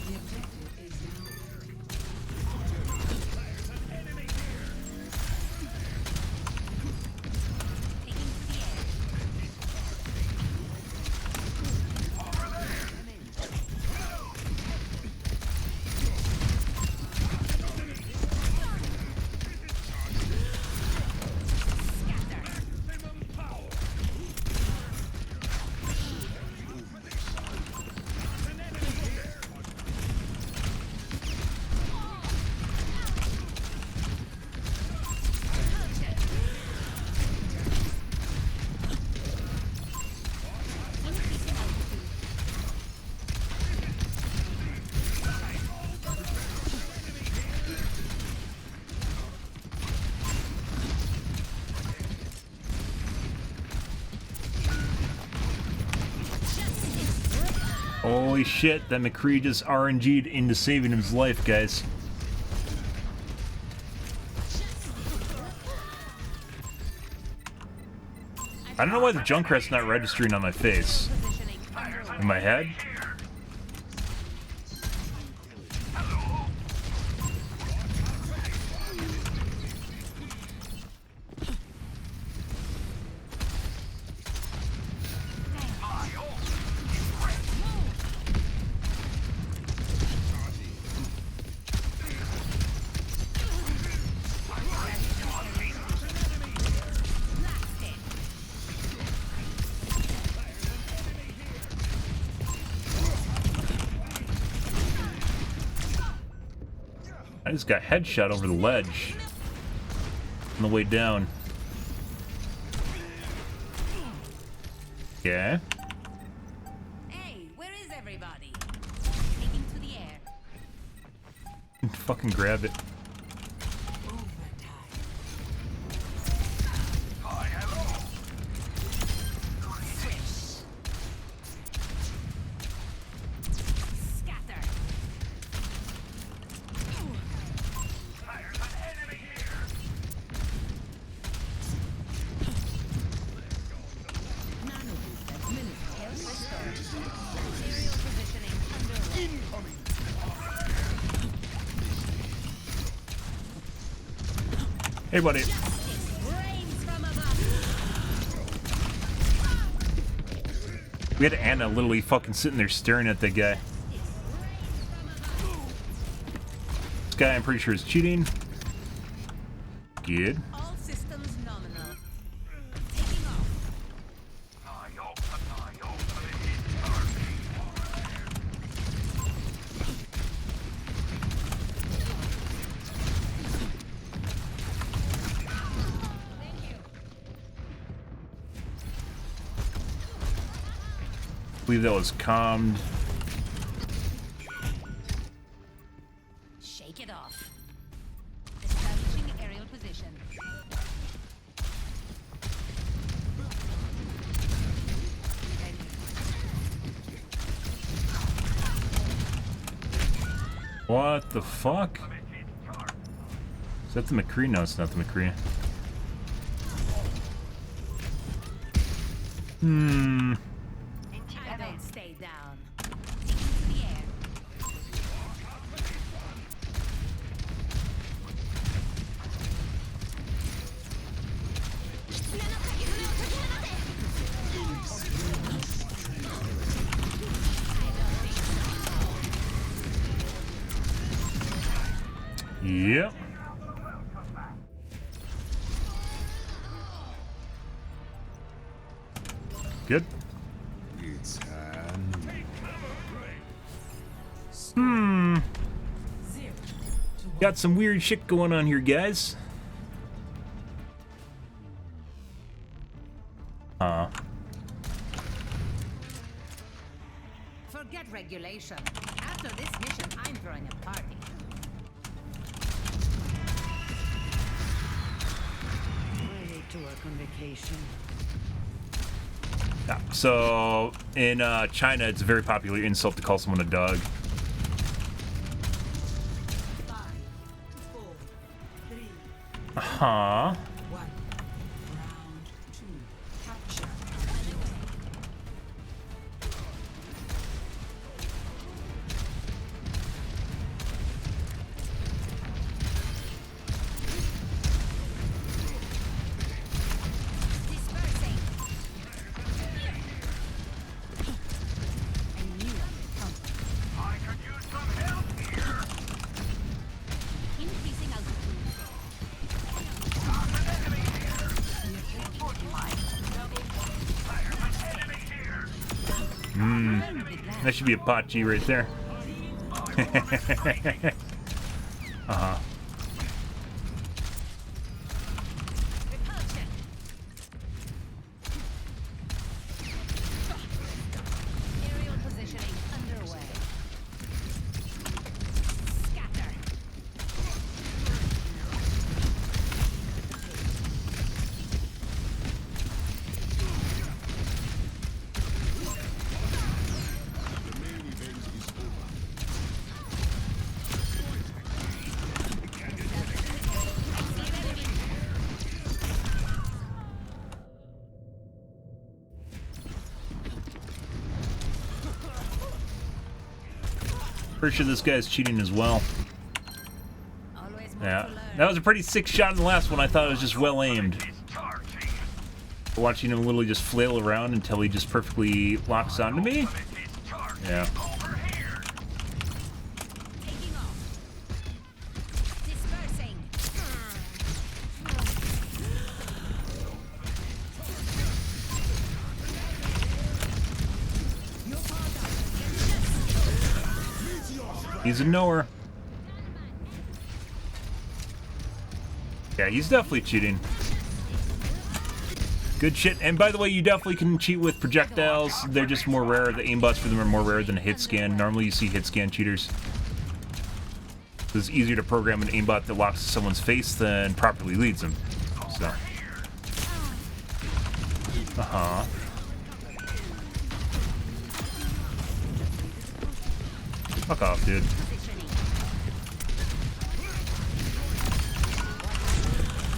The objective is now. Taking to the air. Holy shit, that McCree just RNG'd into saving his life, guys. I don't know why the Junkrat's not registering on my face. Positioning. Under In my head? I just got headshot over the ledge on the way down. Yeah. Hey, where is everybody? Taking to the air. Fucking grab it. Swish. Scatter. Health restored. Aerial positioning underway. Hey, buddy. Rains from above. We had Anna literally fucking sitting there staring at that guy. This guy, I'm pretty sure, is cheating. Good. All systems nominal. Taking off. I believe that was calmed. Shake it off. Establishing aerial position. What the fuck? Is that the McCree? No, it's not the McCree. I don't stay down. Yep. Good. It's Got some weird shit going on here, guys. Forget regulation. After this mission, I'm throwing a party. I hate to work on vacation. Yeah. So in China, it's a very popular insult to call someone a dog. 5, 4, 3, Huh? 1. Round 2. Capture. Dispersing. I knew I could come. I could use some help here. Increasing altitude. That should be a pot G right there. Uh-huh. Repulsion. Aerial positioning underway. Scatter. Pretty sure this guy's cheating as well. Always more Yeah. to learn. That was a pretty sick shot in the last one. I thought it was just well aimed. Watching him literally just flail around until he just perfectly locks onto me. Yeah. Taking off. Dispersing. He's a knower. Yeah, he's definitely cheating. Good shit. And by the way, you definitely can cheat with projectiles. They're just more rare. The aimbots for them are more rare than a hit scan. Normally you see hit scan cheaters. It's easier to program an aimbot that locks someone's face than properly leads them. So. Uh-huh. Fuck off, dude.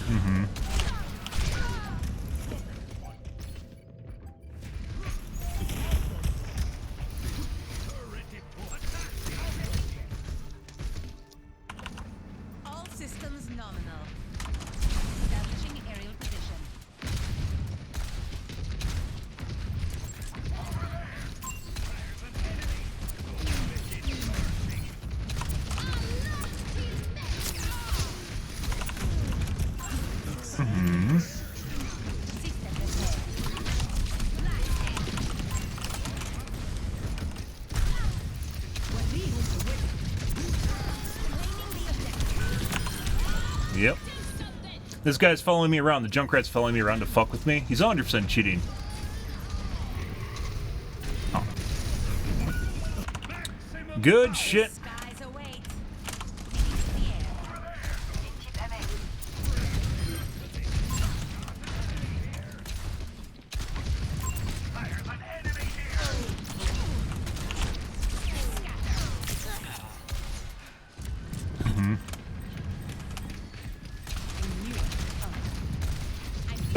Mm-hmm. All systems nominal. Establishing aerial position. Mm-hmm. System repair. Yep. This guy's following me around. The Junkrat's following me around to fuck with me. He's 100% cheating. Oh. Good shit. Skies await.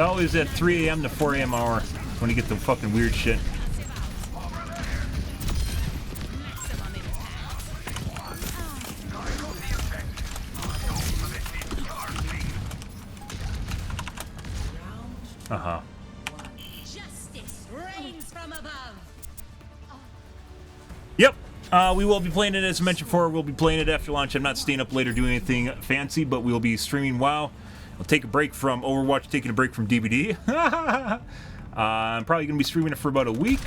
It's always at 3 a.m. to 4 a.m. hour when you get the fucking weird shit. Uh-huh. Justice reigns from above. Yep. We will be playing it, as I mentioned before. We'll be playing it after launch. I'm not staying up late or doing anything fancy, but we'll be streaming WoW. I'll take a break from Overwatch, taking a break from DBD. I'm probably going to be streaming it for about a week.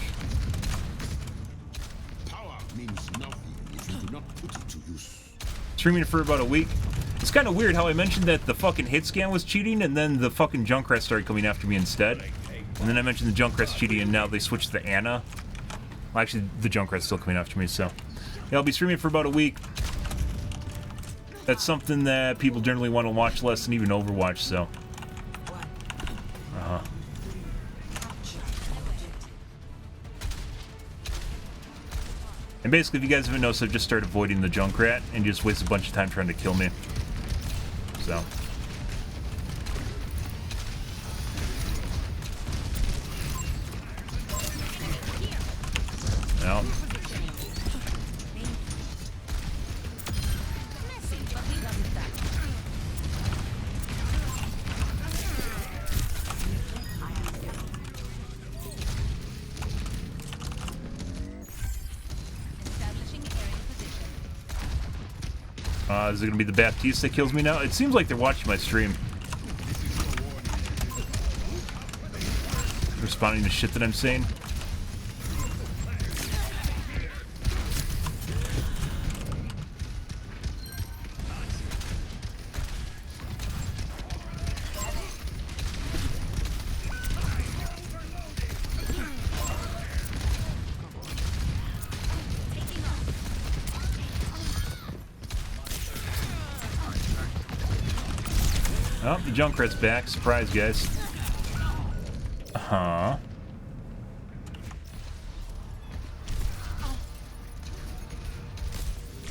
Power means nothing if you do not put it to use. Streaming it for about a week. It's kind of weird how I mentioned that the fucking hit scan was cheating, and then the fucking Junkrat started coming after me instead. And then I mentioned the Junkrat's cheating, and now they switched to Anna. Well, actually, the Junkrat's still coming after me, so... Yeah, I'll be streaming for about a week. That's something that people generally want to watch less than even Overwatch, so... Uh-huh. And basically, if you guys haven't noticed, I've just started avoiding the Junkrat and just waste a bunch of time trying to kill me. So... No. Is it going to be the Baptiste that kills me now? It seems like they're watching my stream. Responding to shit that I'm saying. Oh, the Junkrat's back. Surprise, guys. Uh-huh.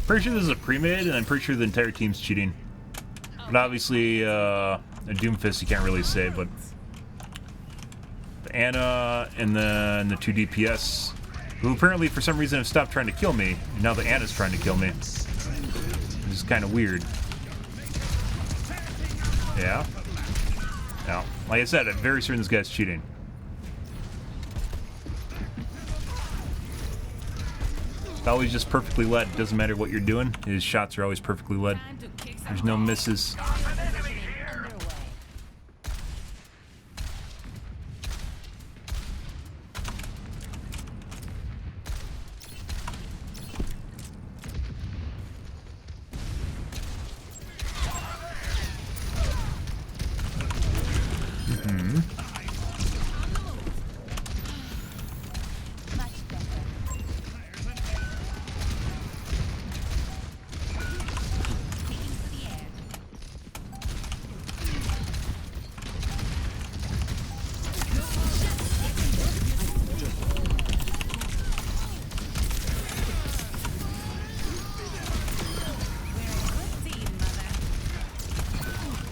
Pretty sure this is a pre-mid, and I'm pretty sure the entire team's cheating. But obviously, a Doomfist you can't really say, but... Anna and then the 2 DPS, who apparently for some reason have stopped trying to kill me, and now the Anna's trying to kill me. This is kind of weird. Yeah. No. Like I said, I'm very certain this guy's cheating. It's always just perfectly led. It doesn't matter what you're doing. His shots are always perfectly led. There's no misses.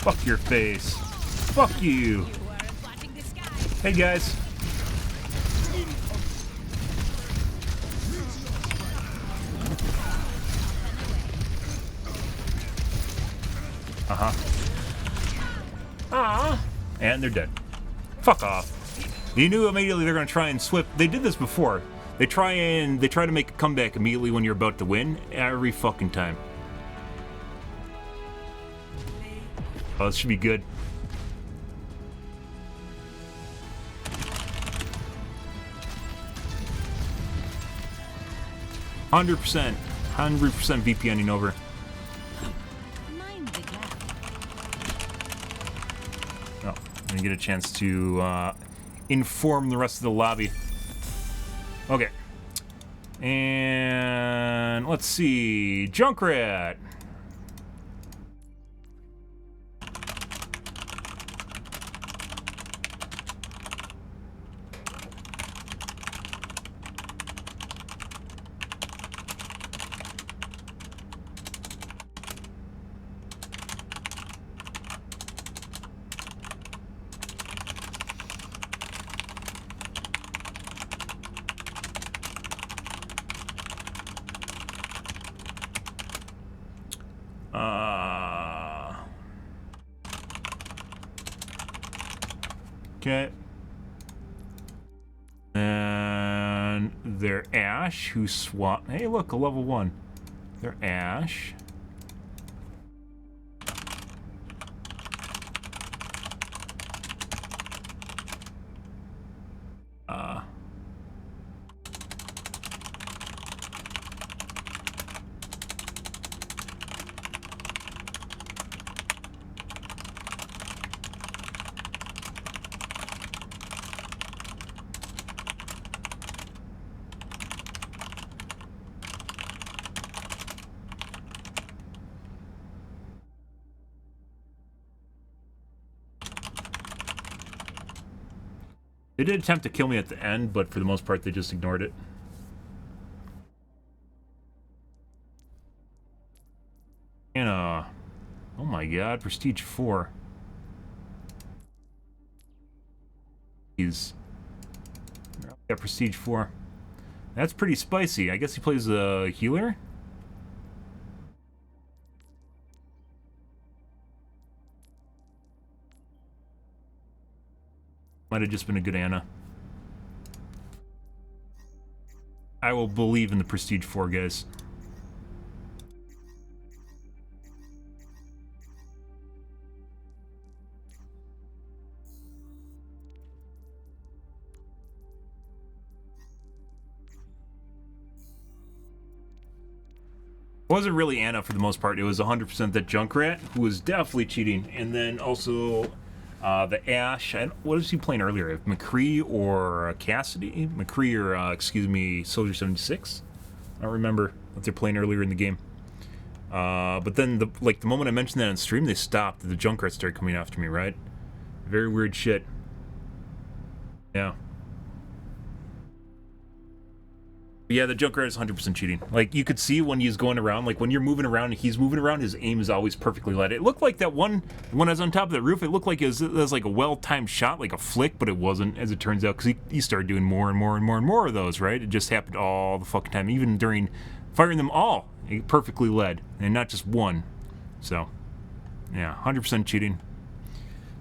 Fuck your face. Fuck you. Hey guys. Uh-huh. Ah. And they're dead. Fuck off. You knew immediately they're gonna try and swip. They did this before. They try to make a comeback immediately when you're about to win every fucking time. Oh, this should be good. $100%. 100% VPNing over. Oh, I'm gonna get a chance to inform the rest of the lobby. Okay. And let's see. Junkrat. Okay. And they're Ash, who swap. Hey, look, a level 1. They're Ash. They did attempt to kill me at the end, but for the most part, they just ignored it. And, oh my god, Prestige 4. He's got Prestige 4. That's pretty spicy. I guess he plays a healer? Might have just been a good Ana. I will believe in the Prestige 4, guys. It wasn't really Ana for the most part. It was 100% that Junkrat, who was definitely cheating. And then also the Ash. What was he playing earlier? McCree or Cassidy? McCree or, excuse me, Soldier 76? I don't remember what they're playing earlier in the game. But then, the moment I mentioned that on stream, they stopped. The Junkrat started coming after me, right? Very weird shit. Yeah. Yeah, the Junkrat is 100% cheating. Like, you could see when he's going around, like, when you're moving around and he's moving around, his aim is always perfectly led. It looked like that one, when I was on top of that roof, it looked like it was like a well-timed shot, like a flick, but it wasn't, as it turns out, because he started doing more and more and more and more of those, right? It just happened all the fucking time, even during firing them all, it perfectly led, and not just one. So, yeah, 100% cheating.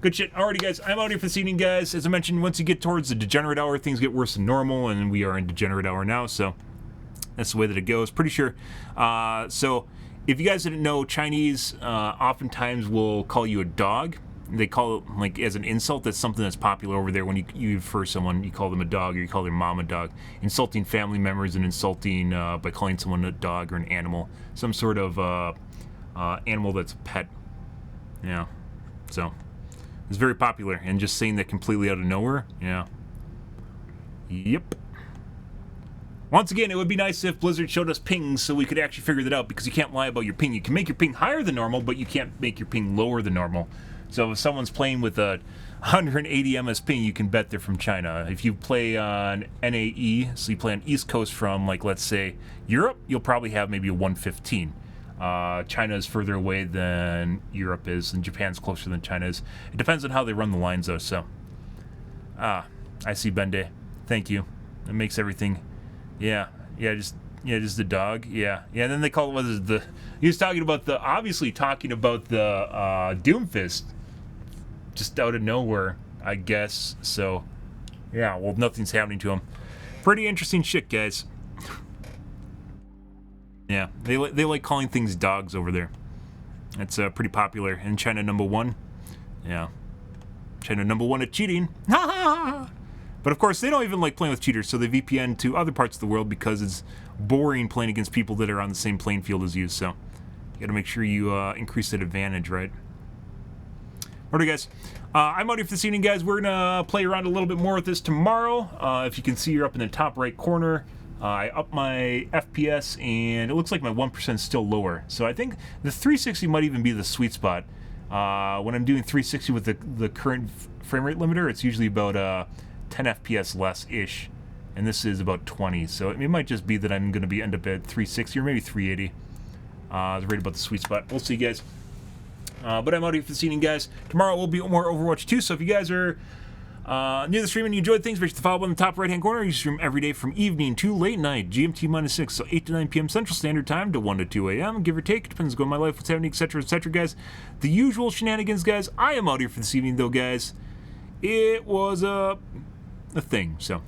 Good shit. Alrighty, guys. I'm out here for this evening, guys. As I mentioned, once you get towards the degenerate hour, things get worse than normal, and we are in degenerate hour now, so that's the way that it goes. Pretty sure. So, if you guys didn't know, Chinese oftentimes will call you a dog. They call it, like, as an insult. That's something that's popular over there. When you refer to someone, you call them a dog, or you call their mom a dog. Insulting family members and insulting by calling someone a dog or an animal. Some sort of animal that's a pet. Yeah. So, it's very popular, and just saying that completely out of nowhere, yeah. Yep. Once again, it would be nice if Blizzard showed us pings so we could actually figure that out, because you can't lie about your ping. You can make your ping higher than normal, but you can't make your ping lower than normal. So if someone's playing with a 180 ms ping, you can bet they're from China. If you play on NAE, so you play on East Coast from, like, let's say, Europe, you'll probably have maybe a 115. China is further away than Europe is, and Japan's closer than China is. It depends on how they run the lines, though, so. I see Bende. Thank you. It makes everything. Yeah, just the dog. Yeah. And then they call it, what is it, he was talking about obviously talking about the Doomfist, just out of nowhere, I guess. So, yeah, well, nothing's happening to him. Pretty interesting shit, guys. Yeah, they like calling things dogs over there. That's pretty popular. In China, #1. Yeah. China #1 at cheating. But of course, they don't even like playing with cheaters, so they VPN to other parts of the world because it's boring playing against people that are on the same playing field as you. So, you gotta make sure you increase that advantage, right? Alright, guys. I'm out here for this evening, guys. We're gonna play around a little bit more with this tomorrow. If you can see, you're up in the top right corner. I upped my FPS, and it looks like my 1% is still lower. So I think the 360 might even be the sweet spot. When I'm doing 360 with the current frame rate limiter, it's usually about 10 FPS less-ish. And this is about 20. So it might just be that I'm going to end up at 360 or maybe 380. It's right about the sweet spot. We'll see, guys. But I'm out here for this evening, guys. Tomorrow will be more Overwatch 2, so if you guys are near the stream and you enjoyed things, make sure to follow in the top right-hand corner. You stream every day from evening to late night, GMT-6, so 8 to 9 p.m. Central Standard Time to 1 to 2 a.m., give or take. Depends on my life, what's happening, etc., etc., guys. The usual shenanigans, guys. I am out here for this evening, though, guys. it was a thing. So,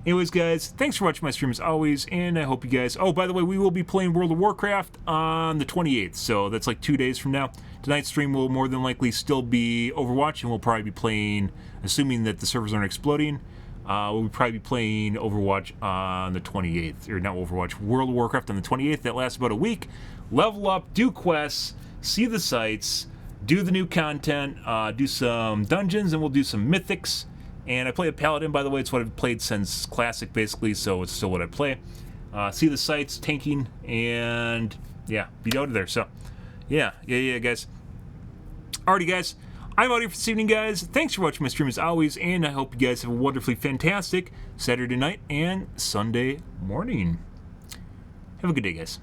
anyways, guys, thanks for watching my stream as always, and I hope you guys. Oh, by the way, we will be playing World of Warcraft on the 28th, so that's like 2 days from now. Tonight's stream will more than likely still be Overwatch, and we'll probably be playing, assuming that the servers aren't exploding. We'll probably be playing Overwatch on the 28th, or not Overwatch, World of Warcraft on the 28th. That lasts about a week. Level up, do quests, see the sites, do the new content, do some dungeons, and we'll do some mythics. And I play a Paladin, by the way. It's what I've played since Classic, basically, so it's still what I play. See the sites, tanking, and yeah, be out of there. So, yeah, guys. Alrighty, guys. I'm out here for this evening, guys. Thanks for watching my stream as always, and I hope you guys have a wonderfully fantastic Saturday night and Sunday morning. Have a good day, guys.